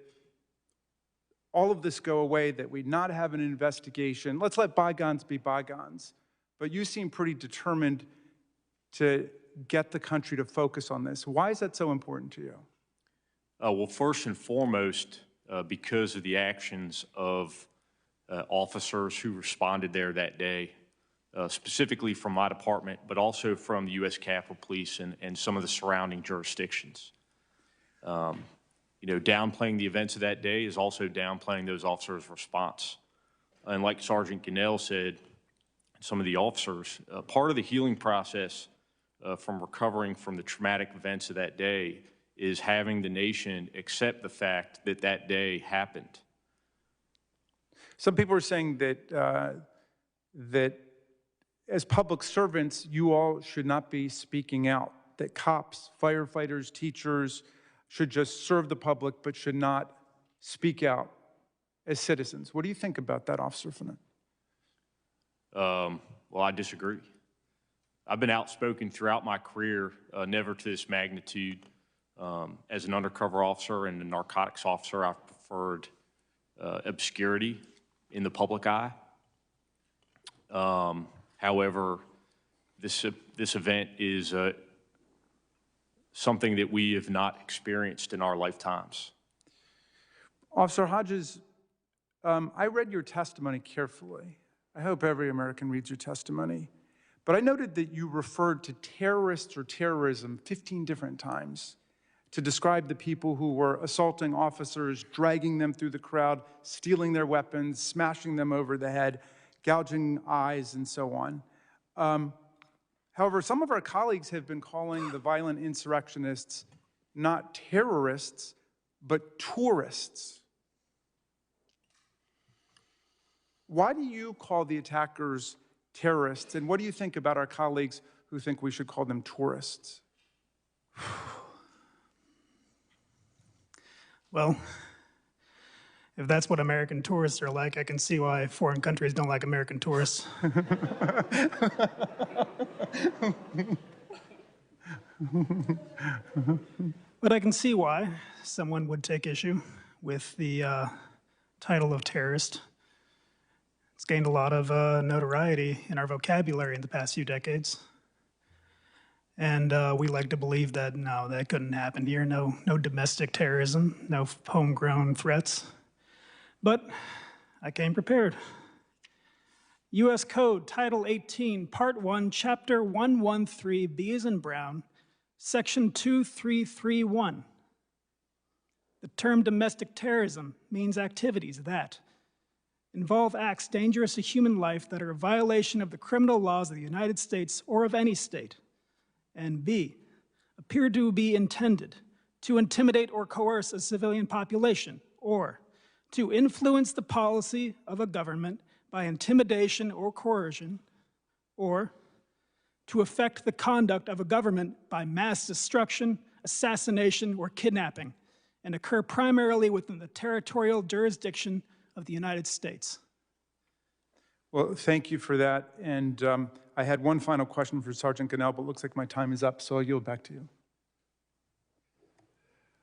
all of this go away, that we not have an investigation. Let's let bygones be bygones. But you seem pretty determined to get the country to focus on this. Why is that so important to you? Well, first and foremost, because of the actions of officers who responded there that day, specifically from my department, but also from the U.S. Capitol Police and some of the surrounding jurisdictions. You know, downplaying the events of that day is also downplaying those officers' response. And like Sergeant Gannell said, some of the officers, part of the healing process from recovering from the traumatic events of that day is having the nation accept the fact that that day happened. Some people are saying that, that as public servants, you all should not be speaking out, that cops, firefighters, teachers should just serve the public but should not speak out as citizens. What do you think about that, Officer Fanone? Well, I disagree. I've been outspoken throughout my career, never to this magnitude. As an undercover officer and a narcotics officer, I've preferred obscurity in the public eye. However, this event is something that we have not experienced in our lifetimes. Officer Hodges, I read your testimony carefully. I hope every American reads your testimony. But I noted that you referred to terrorists or terrorism 15 different times to describe the people who were assaulting officers, dragging them through the crowd, stealing their weapons, smashing them over the head, gouging eyes, and so on. However, some of our colleagues have been calling the violent insurrectionists not terrorists, but tourists. Why do you call the attackers terrorists, and what do you think about our colleagues who think we should call them tourists? Well, if that's what American tourists are like, I can see why foreign countries don't like American tourists. But I can see why someone would take issue with the title of terrorist. It's gained a lot of notoriety in our vocabulary in the past few decades. And we like to believe that, no, that couldn't happen here. No domestic terrorism, no homegrown threats. But I came prepared. U.S. Code, Title 18, Part 1, Chapter 113, B as in Brown, Section 2331. The term domestic terrorism means activities that involve acts dangerous to human life that are a violation of the criminal laws of the United States or of any state, and B, appear to be intended to intimidate or coerce a civilian population, or to influence the policy of a government by intimidation or coercion, or to affect the conduct of a government by mass destruction, assassination, or kidnapping, and occur primarily within the territorial jurisdiction of the United States. Well, thank you for that. And I had one final question for Sergeant Gannell, but it looks like my time is up, so I'll yield back to you.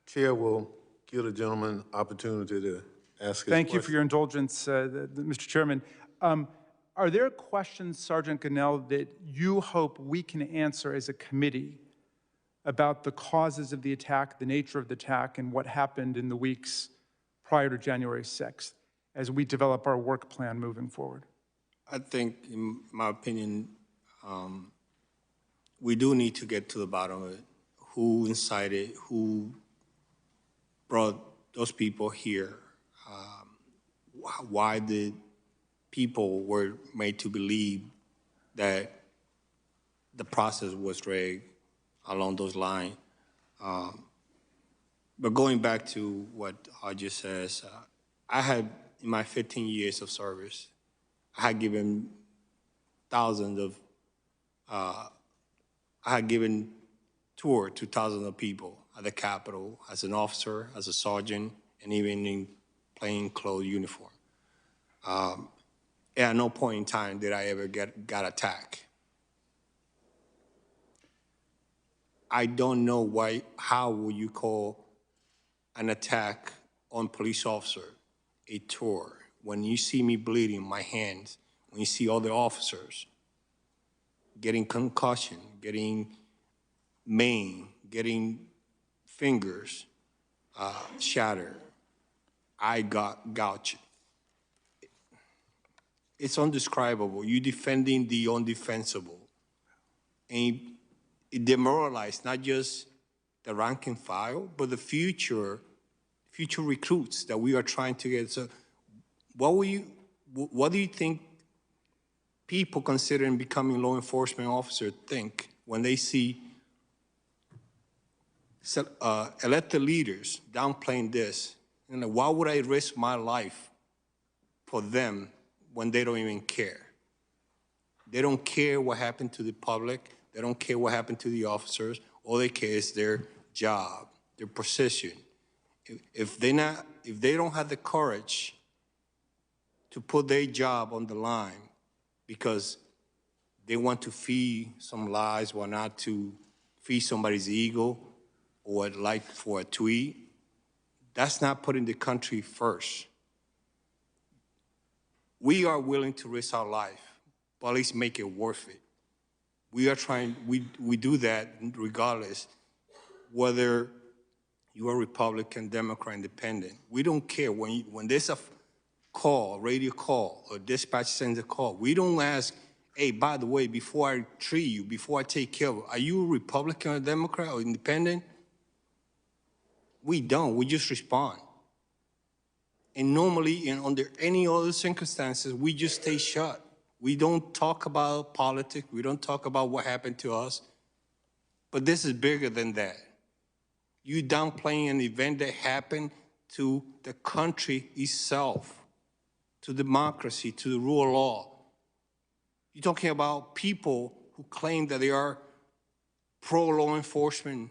Chair will give the gentleman opportunity to ask his Thank you for question. your indulgence, Mr. Chairman. Are there questions, Sergeant Gannell, that you hope we can answer as a committee about the causes of the attack, the nature of the attack, and what happened in the weeks prior to January 6th as we develop our work plan moving forward? I think, in my opinion, we do need to get to the bottom of it. Who incited, who brought those people here, why the people were made to believe that the process was rigged along those lines. But going back to what Hodges says, I had, in my 15 years of service, I had given thousands of, I had given tour to thousands of people at the Capitol as an officer, as a sergeant, and even in plain clothes uniform. At no point in time did I ever got attacked. I don't know why, how would you call an attack on police officer a tour when you see me bleeding my hands, when you see other officers getting concussion, getting maimed, getting fingers shattered. I got gouged. It's undescribable. You're defending the undefensible. And it demoralized not just the rank and file, but the future recruits that we are trying to get. So what do you think people considering becoming law enforcement officers think when they see elected leaders downplaying this? You know, why would I risk my life for them when they don't even care? They don't care what happened to the public. They don't care what happened to the officers. All they care is their job, their position. If they don't have the courage to put their job on the line because they want to feed some lies or not to feed somebody's ego or like for a tweet, that's not putting the country first. We are willing to risk our life, but at least make it worth it. We are trying, we do that regardless, whether you are Republican, Democrat, Independent. We don't care. When there's a call, radio call, or dispatch sends a call, we don't ask, hey, by the way, before I treat you, before I take care of you, are you a Republican or Democrat or Independent? We don't. We just respond. And normally, and under any other circumstances, we just stay shut. We don't talk about politics. We don't talk about what happened to us. But this is bigger than that. You downplaying an event that happened to the country itself, to democracy, to the rule of law. You're talking about people who claim that they are pro-law enforcement,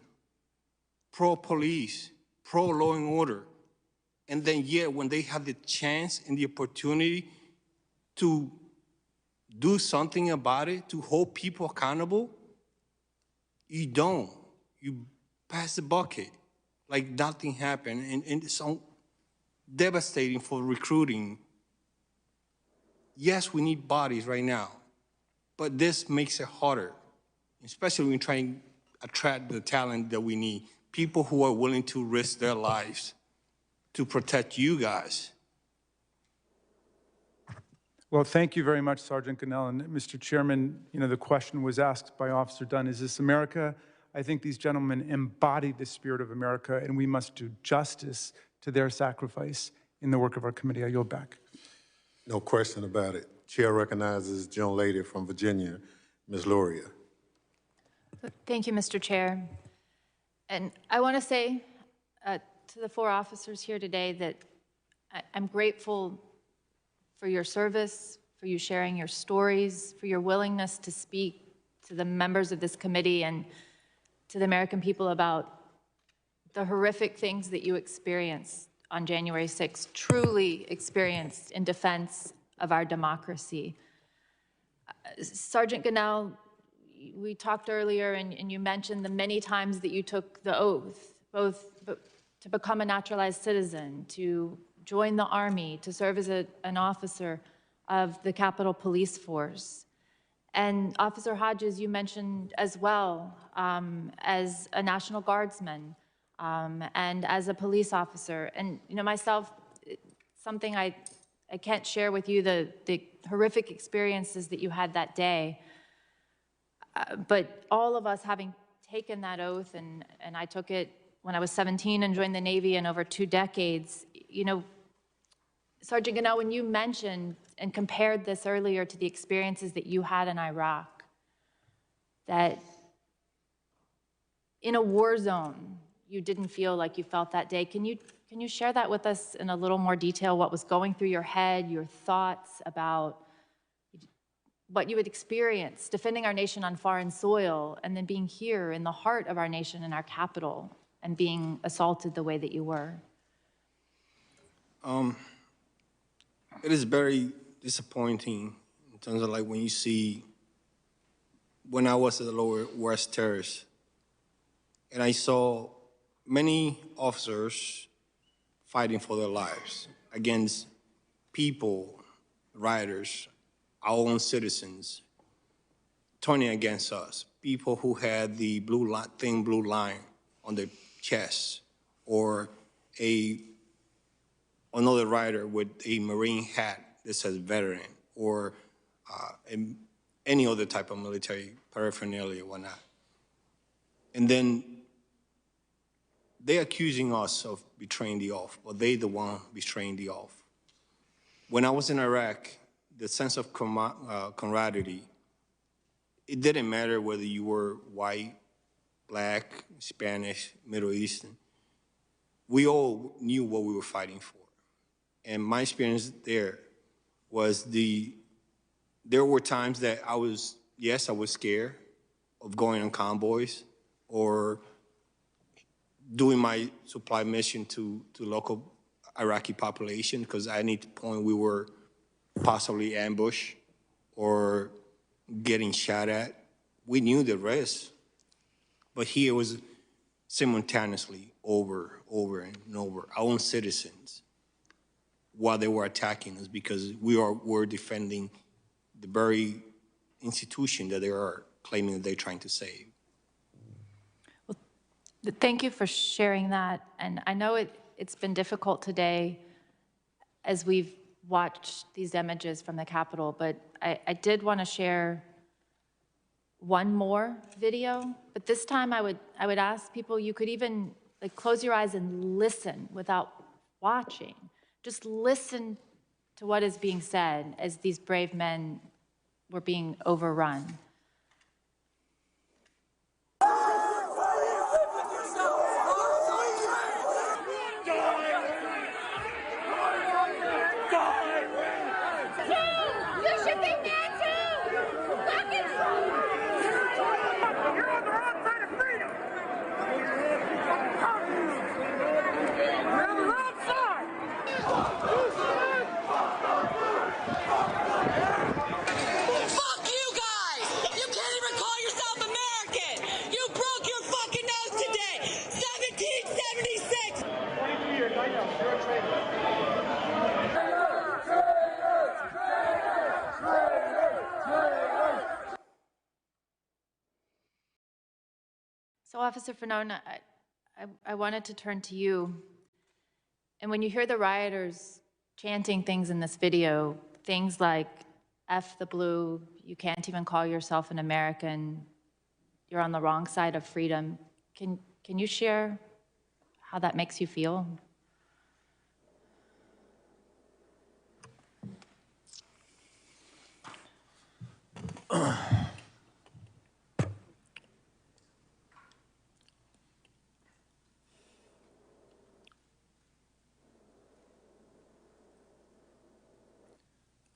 pro-police, pro-law and order. And then yet, when they have the chance and the opportunity to do something about it, to hold people accountable, you don't. You pass the bucket like nothing happened. And it's so devastating for recruiting. Yes, we need bodies right now, but this makes it harder, especially when you're trying to attract the talent that we need, people who are willing to risk their lives to protect you guys. Well, thank you very much, Sergeant Cannell. And Mr. Chairman, you know, the question was asked by Officer Dunn, is this America? I think these gentlemen embody the spirit of America, and we must do justice to their sacrifice in the work of our committee. I yield back. No question about it. Chair recognizes the gentlelady from Virginia, Ms. Luria. Thank you, Mr. Chair. And I want to say to the four officers here today that I'm grateful for your service, for you sharing your stories, for your willingness to speak to the members of this committee and to the American people about the horrific things that you experienced on January 6th, truly experienced in defense of our democracy. Sergeant Cannell, we talked earlier and you mentioned the many times that you took the oath, both to become a naturalized citizen, to join the Army, to serve as an officer of the Capitol Police Force. And Officer Hodges, you mentioned as well, as a National Guardsman and as a police officer. And, you know, myself, something I can't share with you, the horrific experiences that you had that day. But all of us having taken that oath, and I took it when I was 17 and joined the Navy in over 2 decades, you know, Sergeant Gannell, when you mentioned and compared this earlier to the experiences that you had in Iraq, that in a war zone, you didn't feel like you felt that day. Can you share that with us in a little more detail, what was going through your head, your thoughts about what you had experienced defending our nation on foreign soil and then being here in the heart of our nation in our capital and being assaulted the way that you were? It is very disappointing in terms of like when you see, when I was at the Lower West Terrace, and I saw many officers fighting for their lives against people, rioters, our own citizens, turning against us, people who had the thin blue line on their chest, or another rider with a Marine hat that says veteran, or any other type of military paraphernalia or whatnot. And then they're accusing us of betraying the oath, but they the one betraying the oath. When I was in Iraq, the sense of camaraderie, it didn't matter whether you were white, black, Spanish, Middle Eastern. We all knew what we were fighting for. And my experience there was there were times that I was scared of going on convoys or doing my supply mission to local Iraqi population, because at any point we were possibly ambushed or getting shot at. We knew the risk, but here it was simultaneously over and over, our own citizens, while they were attacking us, because were defending the very institution that they are claiming that they're trying to save. Well, thank you for sharing that. And I know it's been difficult today as we've watched these images from the Capitol, but I did want to share one more video. But this time I would ask people, you could even close your eyes and listen without watching. Just listen to what is being said as these brave men were being overrun. So, Officer Fanone, I wanted to turn to you. And when you hear the rioters chanting things in this video, things like, F the blue, you can't even call yourself an American, you're on the wrong side of freedom, can you share how that makes you feel?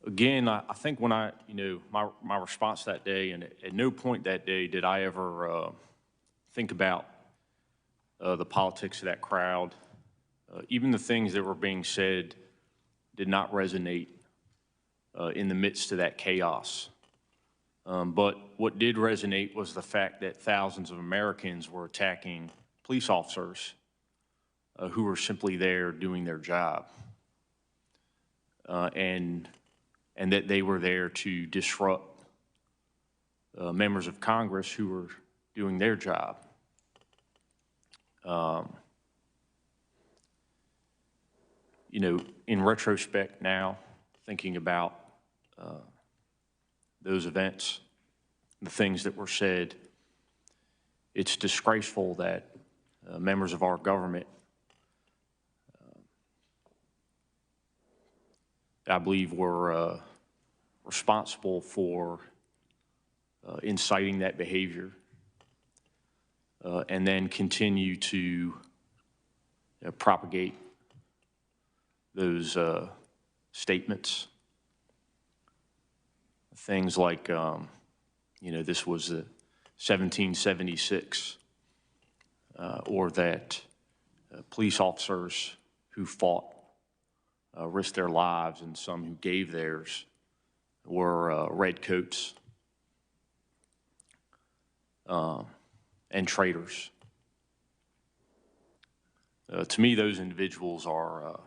Again, I think when my response that day, and at no point that day did I ever think about the politics of that crowd. Even the things that were being said did not resonate in the midst of that chaos. But what did resonate was the fact that thousands of Americans were attacking police officers who were simply there doing their job. And that they were there to disrupt members of Congress who were doing their job. You know, in retrospect now, thinking about those events, the things that were said, it's disgraceful that members of our government, I believe, were responsible for inciting that behavior and then continue to propagate those statements. Things like, you know, this was 1776, or that police officers who fought risked their lives, and some who gave theirs were redcoats and traitors. To me, those individuals are,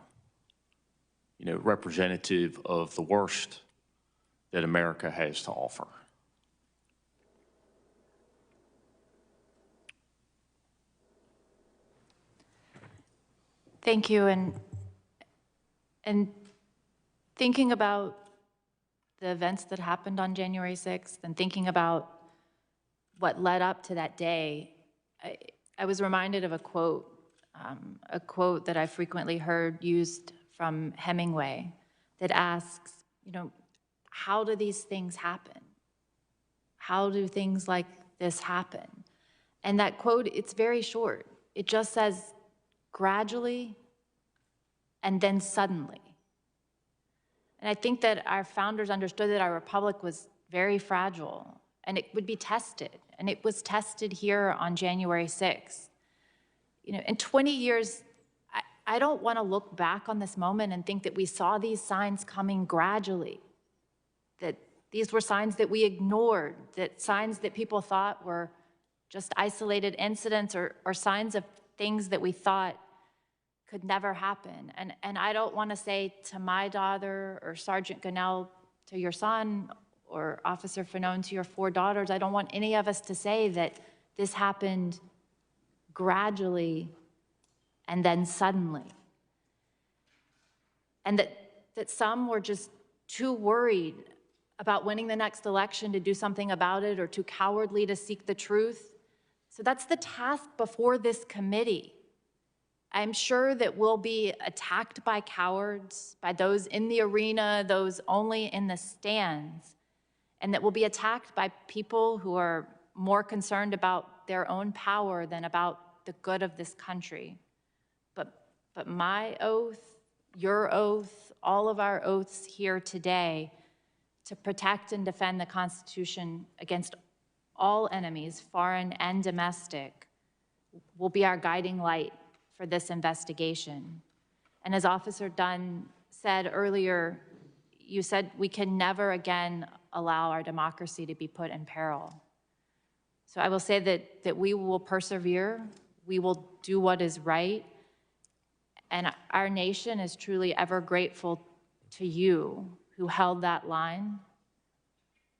you know, representative of the worst that America has to offer. Thank you. And thinking about the events that happened on January 6th and thinking about what led up to that day, I was reminded of a quote that I frequently heard used from Hemingway that asks, you know, how do these things happen? How do things like this happen? And that quote, it's very short. It just says, gradually and then suddenly. And I think that our founders understood that our republic was very fragile and it would be tested. And it was tested here on January 6th. You know, in 20 years, I don't want to look back on this moment and think that we saw these signs coming gradually, that these were signs that we ignored, that signs that people thought were just isolated incidents or signs of things that we thought could never happen. And I don't want to say to my daughter or Sergeant Gunnell to your son or Officer Fanone to your 4 daughters, I don't want any of us to say that this happened gradually and then suddenly. And that some were just too worried about winning the next election to do something about it or too cowardly to seek the truth. So that's the task before this committee. I'm sure that we'll be attacked by cowards, by those in the arena, those only in the stands, and that we'll be attacked by people who are more concerned about their own power than about the good of this country. But my oath, your oath, all of our oaths here today to protect and defend the Constitution against all enemies, foreign and domestic, will be our guiding light for this investigation. And as Officer Dunn said earlier, you said we can never again allow our democracy to be put in peril. So I will say that we will persevere, we will do what is right, and our nation is truly ever grateful to you who held that line.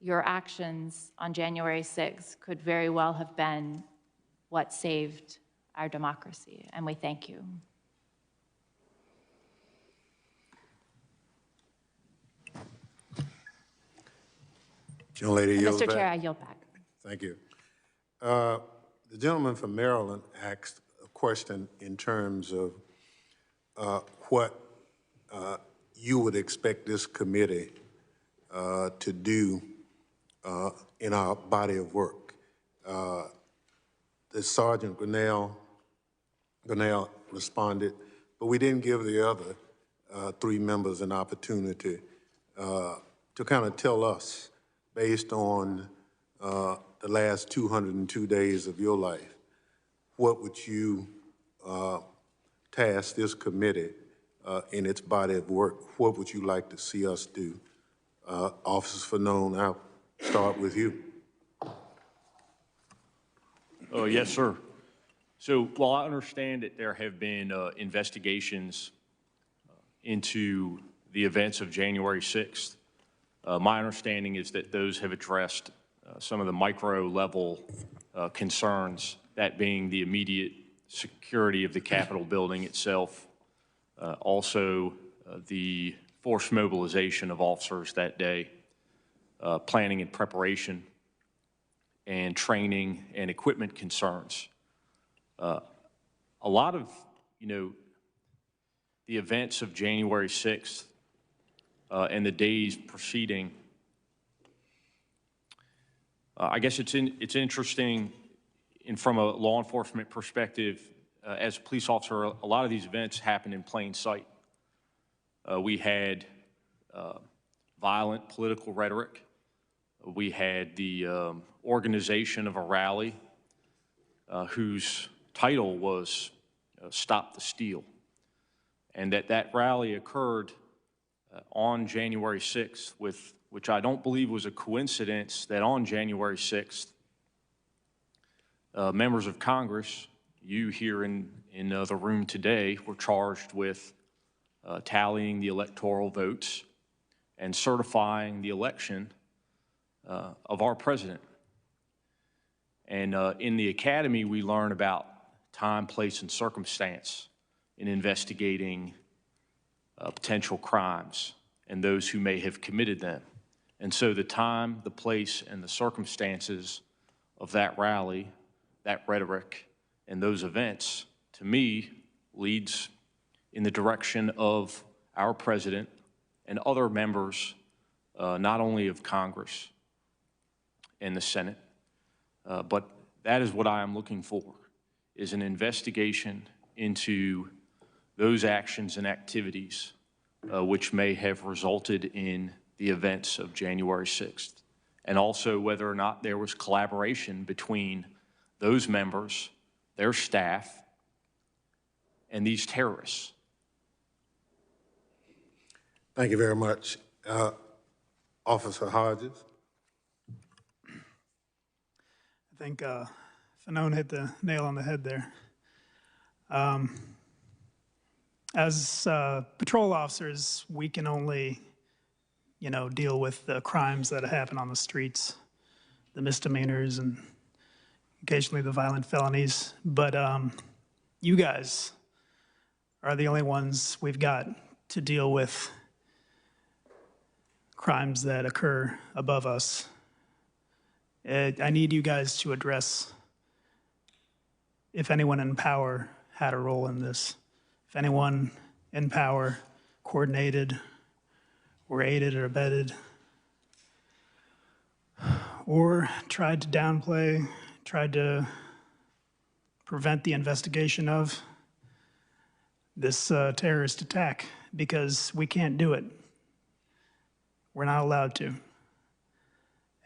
Your actions on January 6th could very well have been what saved our democracy, and we thank you. Gentlelady yields Mr. back. Chair, I yield back. Thank you. The gentleman from Maryland asked a question in terms of what you would expect this committee to do in our body of work. The Sergeant Gunnell responded, but we didn't give the other 3 members an opportunity to kind of tell us, based on the last 202 days of your life, what would you task this committee in its body of work? What would you like to see us do? Officer Fanone, I'll start with you. Yes, sir. So while I understand that there have been investigations into the events of January 6th, my understanding is that those have addressed some of the micro level concerns, that being the immediate security of the Capitol building itself, also the forced mobilization of officers that day, planning and preparation, and training and equipment concerns. A lot of, the events of January 6th and the days preceding, I guess it's interesting, and from a law enforcement perspective, as a police officer, a lot of these events happen in plain sight. We had violent political rhetoric. We had the organization of a rally whose title was Stop the Steal. And that rally occurred on January 6th, which I don't believe was a coincidence that on January 6th, members of Congress, you here in the room today, were charged with tallying the electoral votes and certifying the election of our president. And in the academy, we learn about time, place, and circumstance in investigating potential crimes and those who may have committed them. And so the time, the place, and the circumstances of that rally, that rhetoric, and those events, to me, leads in the direction of our president and other members, not only of Congress and the Senate, but that is what I am looking for, is an investigation into those actions and activities which may have resulted in the events of January 6th, and also whether or not there was collaboration between those members, their staff, and these terrorists. Thank you very much. Officer Hodges. I think Fanone hit the nail on the head there. As patrol officers, we can only, deal with the crimes that happen on the streets, the misdemeanors, and occasionally the violent felonies. But you guys are the only ones we've got to deal with crimes that occur above us. I need you guys to address if anyone in power had a role in this. If anyone in power coordinated or aided or abetted or tried to downplay, tried to prevent the investigation of this terrorist attack, because we can't do it. We're not allowed to.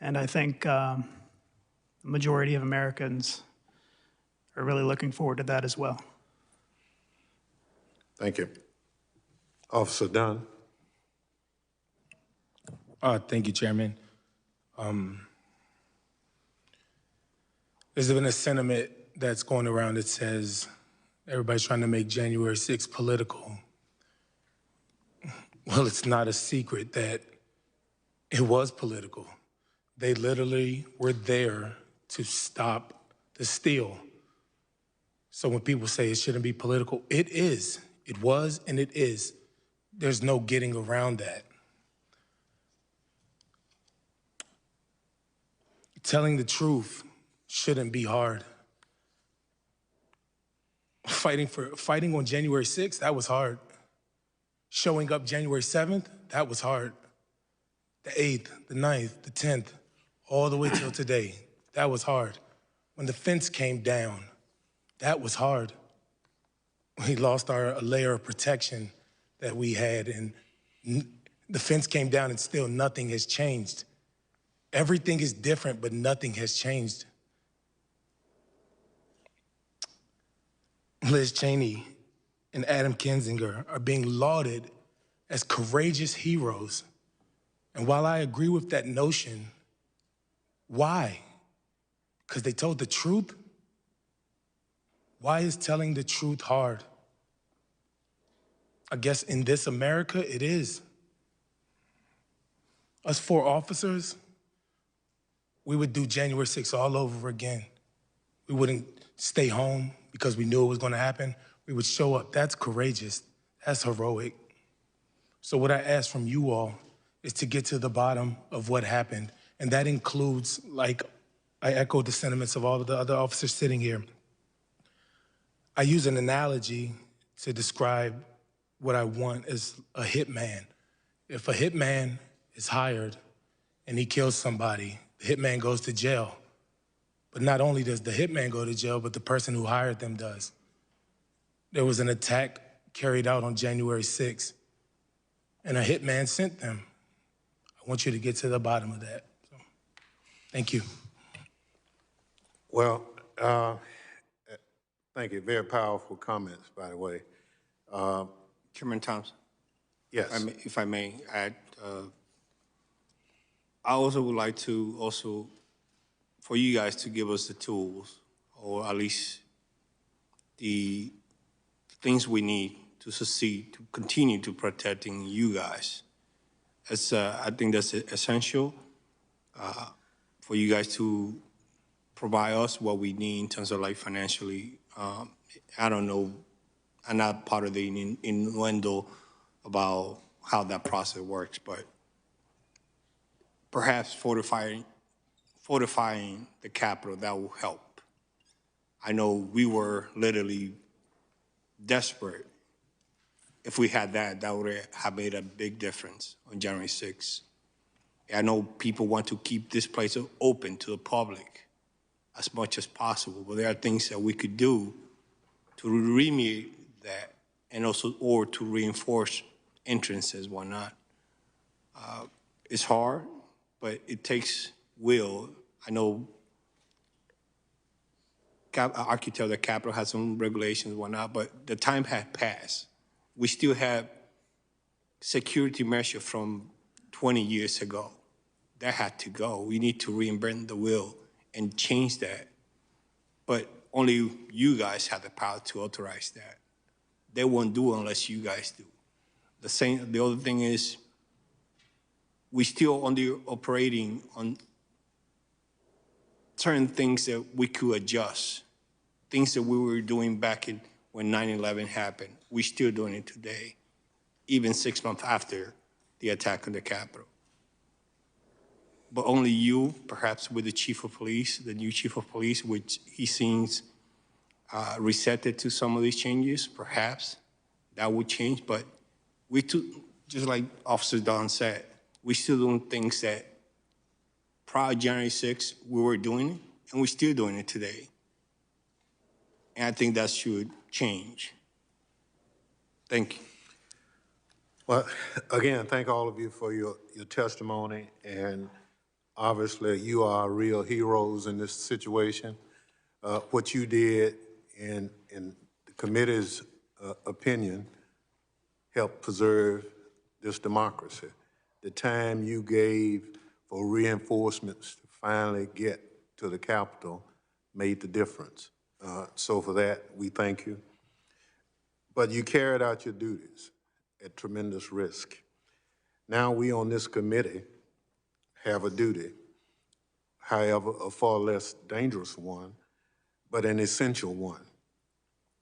And I think the majority of Americans are really looking forward to that as well. Thank you. Officer Dunn. Thank you, Chairman. There's been a sentiment that's going around that says everybody's trying to make January 6th political. Well, it's not a secret that it was political. They literally were there to stop the steal. So when people say it shouldn't be political, it is. It was and it is. There's no getting around that. Telling the truth shouldn't be hard. Fighting on January 6th, that was hard. Showing up January 7th, that was hard. The 8th, the 9th, the 10th, all the way till today, that was hard. When the fence came down, that was hard. We lost a layer of protection that we had, and the fence came down and still nothing has changed. Everything is different, but nothing has changed. Liz Cheney and Adam Kinzinger are being lauded as courageous heroes. And while I agree with that notion, why? Because they told the truth? Why is telling the truth hard? I guess in this America, it is. Us 4 officers, we would do January 6th all over again. We wouldn't stay home because we knew it was going to happen. We would show up. That's courageous. That's heroic. So what I ask from you all is to get to the bottom of what happened. And that includes, like, I echo the sentiments of all of the other officers sitting here. I use an analogy to describe what I want as a hitman. If a hitman is hired and he kills somebody, the hitman goes to jail. But not only does the hitman go to jail, but the person who hired them does. There was an attack carried out on January 6th, and a hitman sent them. I want you to get to the bottom of that. So, thank you. Well, thank you. Very powerful comments, by the way. Chairman Thompson? Yes. If I may add, I also would like to for you guys to give us the tools, or at least the things we need to succeed, to continue to protecting you guys. I think that's essential for you guys to provide us what we need in terms of like financially. I don't know, I'm not part of the innuendo about how that process works, but perhaps fortifying the Capitol, that will help. I know we were literally desperate. If we had that, that would have made a big difference on January 6th. I know people want to keep this place open to the public as much as possible, but there are things that we could do to remediate that, and also, or to reinforce entrances, whatnot. It's hard, but it takes will. I know architect of the Capitol has some regulations, whatnot, but the time had passed. We still have security measure from 20 years ago. That had to go. We need to reinvent the wheel and change that. But only you guys have the power to authorize that. They won't do it unless you guys do. The other thing is, we still only operating on certain things that we could adjust, things that we were doing back when 9/11 happened. We're still doing it today, even 6 months after the attack on the Capitol. But only you, perhaps with the chief of police, the new chief of police, which he seems receptive to some of these changes, perhaps that would change. But we too, just like Officer Don said, we're still doing things that prior to January 6th, we were doing it, and we're still doing it today. And I think that should change. Thank you. Well, again, thank all of you for your testimony, and obviously you are real heroes in this situation. What you did in the committee's opinion helped preserve this democracy. The time you gave for reinforcements to finally get to the Capitol made the difference. So for that, we thank you. But you carried out your duties at tremendous risk. Now we on this committee have a duty, however, a far less dangerous one, but an essential one,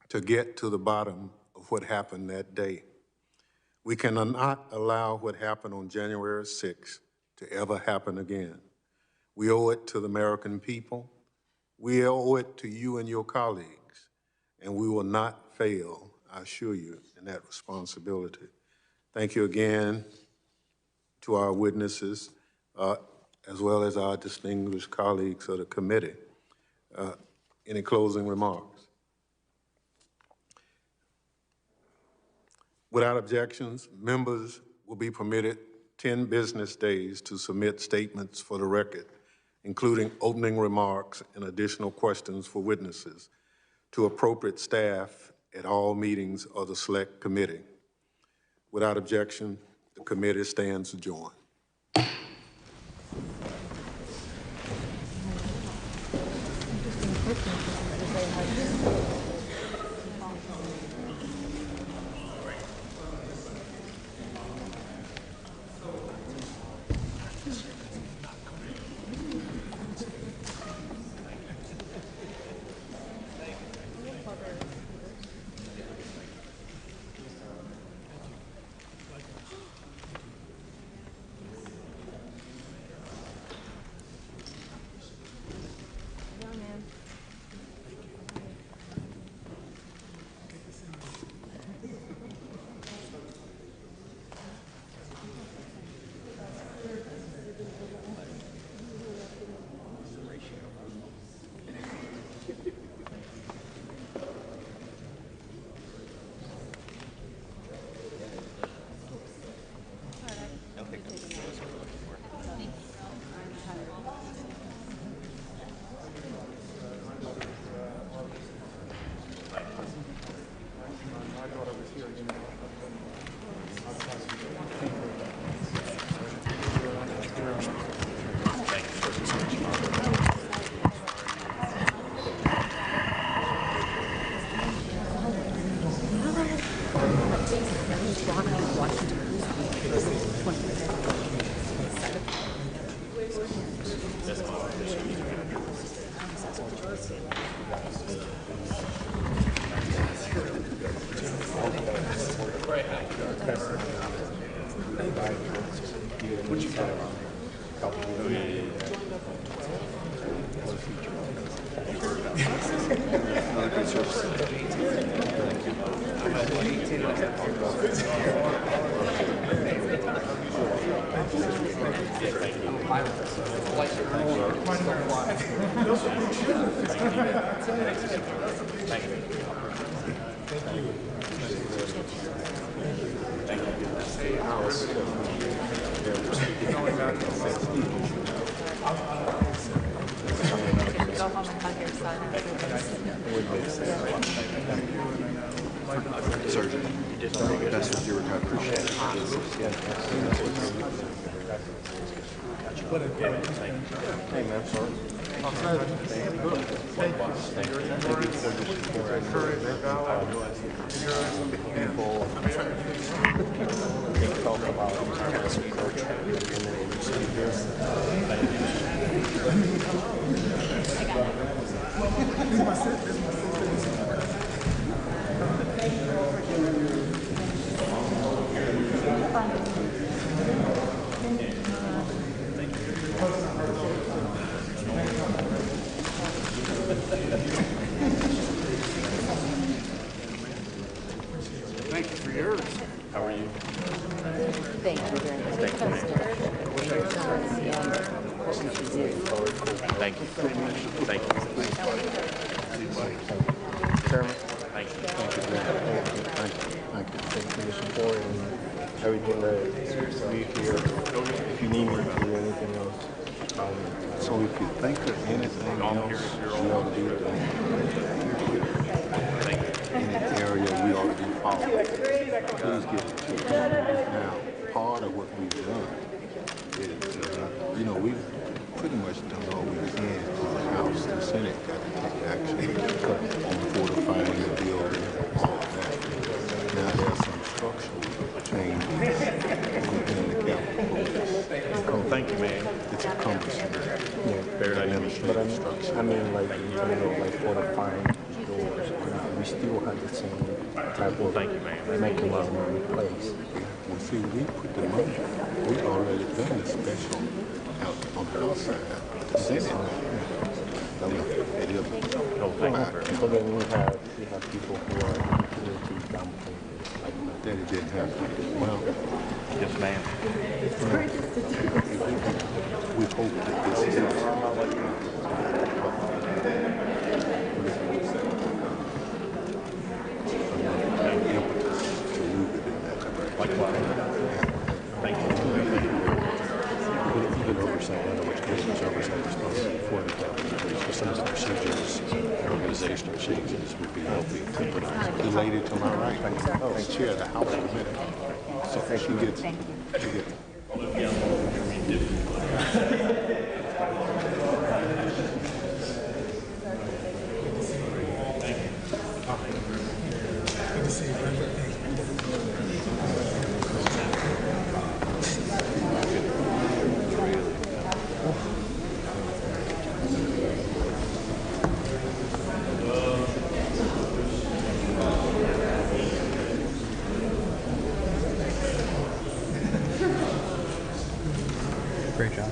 to get to the bottom of what happened that day. We cannot allow what happened on January 6th to ever happen again. We owe it to the American people. We owe it to you and your colleagues, and we will not fail, I assure you, in that responsibility. Thank you again to our witnesses, as well as our distinguished colleagues of the committee. Any closing remarks? Without objections, members will be permitted 10 business days to submit statements for the record, including opening remarks and additional questions for witnesses, to appropriate staff at all meetings of the Select Committee. Without objection, the committee stands adjourned. Another good service. Go home and hug your son after. Sergeant, you did very good. Best with your work. I appreciate it. Hey, man, sorry. They talk about cancel culture and then you see this. Thank you for yours. How are you? Thank you very much. Thank you. Thank you. Thank you. Chairman. Thank you. Thank you. Thank you for your support and everything that we here. If you need me to do anything else. So if you think of anything else we ought to be doing, any area we ought to be following, please get it to me. Now, part of what we've done is, we've pretty much done all we can to the House and Senate got to take action on fortifying the building and all of that. Now there's some structural changes within the Capitol. Thank you, man. It's a cumbersome. But I mean, like fortifying doors. We still have the same type of mechanism in place. Well, see, we put the money. We already done the special out on the House side. The Senate. But then we have people who are here to downplay this. That it didn't happen. Well, yes, ma'am. We hope that this is Thank you. Good oversight, which business oversight responsibility for the Capitol. So some of the procedures and organizational changes would be healthy to put on. The lady to my right, chair of the House Committee. So she gets. Good to see you, brother. Great job.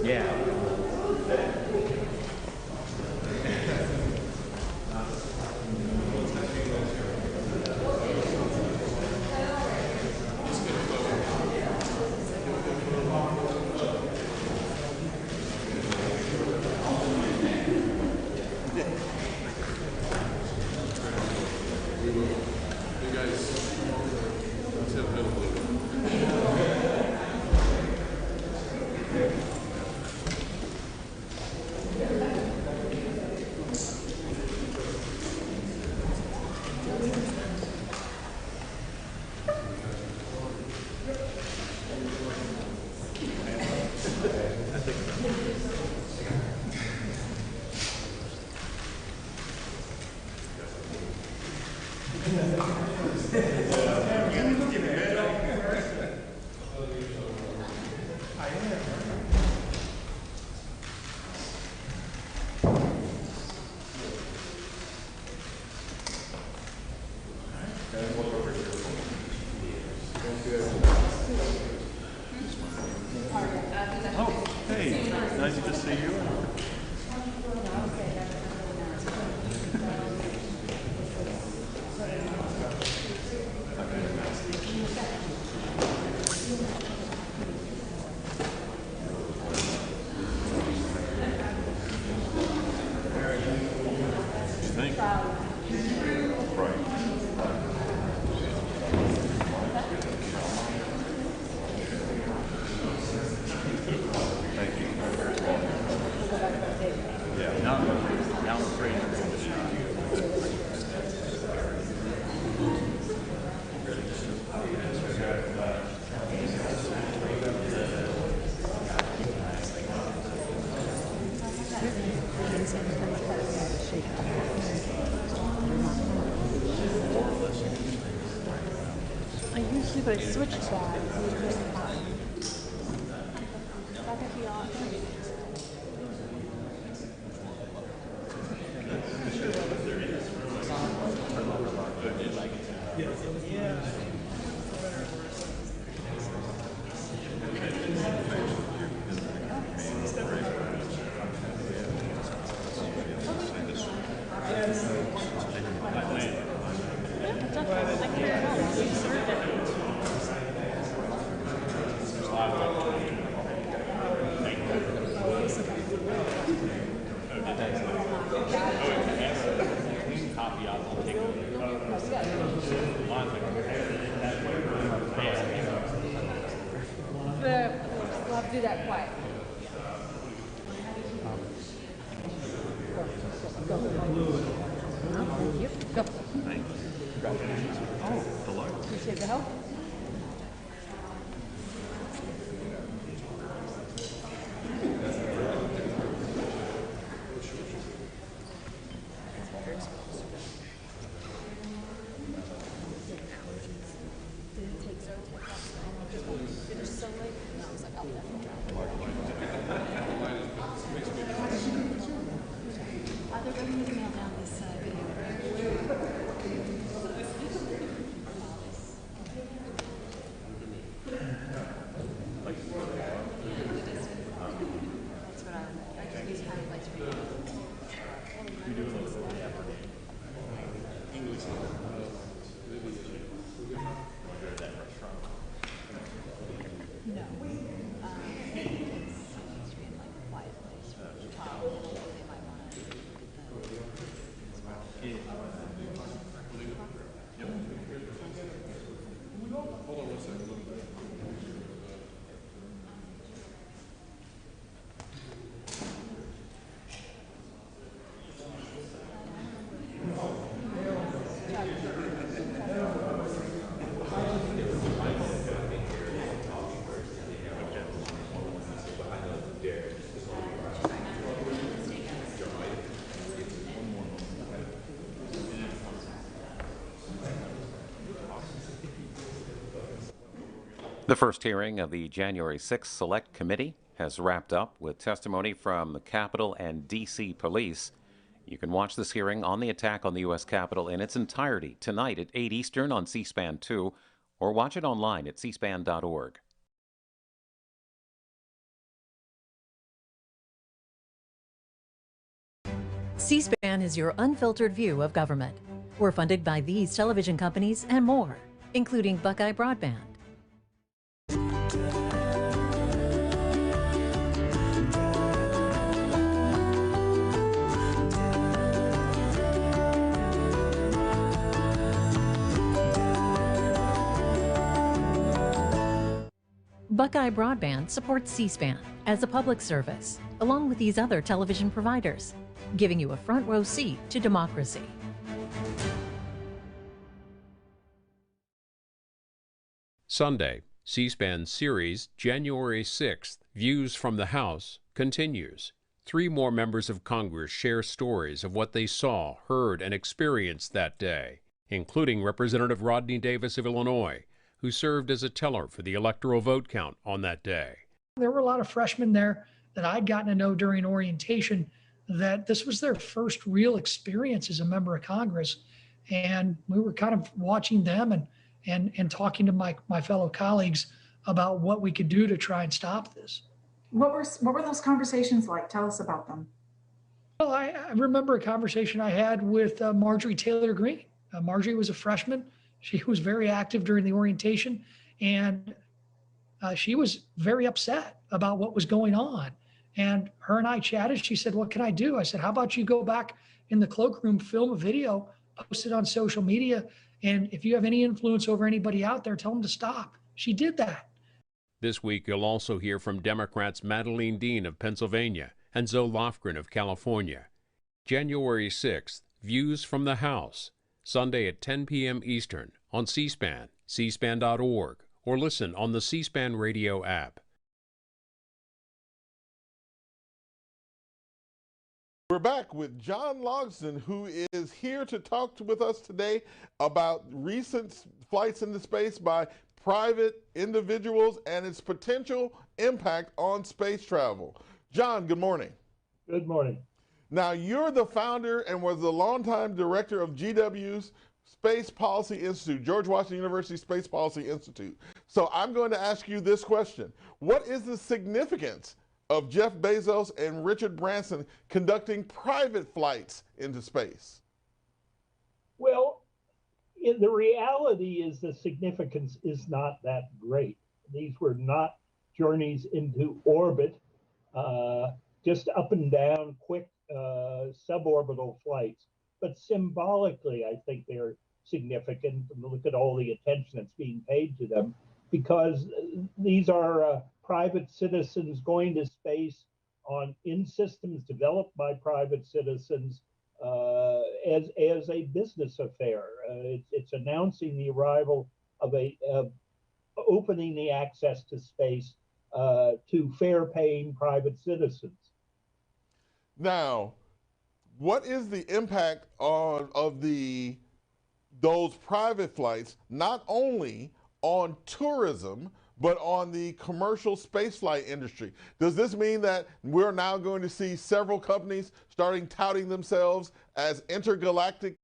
Yeah. Oh, hey, nice to see you. Thank you. Right. Thank you. Yeah, now I'm afraid. I usually, but I switched that. We'll have to do that quiet. Go. Go. Thank you. Congratulations. Oh, hello. Appreciate the help. The first hearing of the January 6th Select Committee has wrapped up with testimony from the Capitol and D.C. Police. You can watch this hearing on the attack on the U.S. Capitol in its entirety tonight at 8 Eastern on C-SPAN 2, or watch it online at cspan.org. C-SPAN is your unfiltered view of government. We're funded by these television companies and more, including Buckeye Broadband. Buckeye Broadband supports C-SPAN as a public service, along with these other television providers, giving you a front row seat to democracy. Sunday, C-SPAN series, January 6th, Views from the House, continues. 3 more members of Congress share stories of what they saw, heard, and experienced that day, including Representative Rodney Davis of Illinois, who served as a teller for the electoral vote count on that day. There were a lot of freshmen there that I'd gotten to know during orientation that this was their first real experience as a member of Congress. And we were kind of watching them and talking to my fellow colleagues about what we could do to try and stop this. What were those conversations like? Tell us about them. Well, I remember a conversation I had with Marjorie Taylor Greene. Marjorie was a freshman. She was very active during the orientation, and she was very upset about what was going on. And her and I chatted. She said, "What can I do?" I said, "How about you go back in the cloakroom, film a video, post it on social media, and if you have any influence over anybody out there, tell them to stop." She did that. This week, you'll also hear from Democrats Madeleine Dean of Pennsylvania and Zoe Lofgren of California. January 6th, Views from the House, Sunday at 10 p.m. Eastern on C-SPAN, cspan.org, or listen on the C-SPAN radio app. We're back with John Logsdon, who is here to talk with us today about recent flights into space by private individuals and its potential impact on space travel. John, good morning. Good morning. Now, you're the founder and was the longtime director of GW's Space Policy Institute, George Washington University Space Policy Institute. So I'm going to ask you this question. What is the significance of Jeff Bezos and Richard Branson conducting private flights into space? Well, the reality is the significance is not that great. These were not journeys into orbit, just up and down, quick suborbital flights. But symbolically, I think they're significant. Look at all the attention that's being paid to them, because these are private citizens going to space in systems developed by private citizens as a business affair. It's announcing the arrival of opening the access to space to fare-paying private citizens. Now, what is the impact of those private flights, not only on tourism, but on the commercial spaceflight industry? Does this mean that we're now going to see several companies starting touting themselves as intergalactic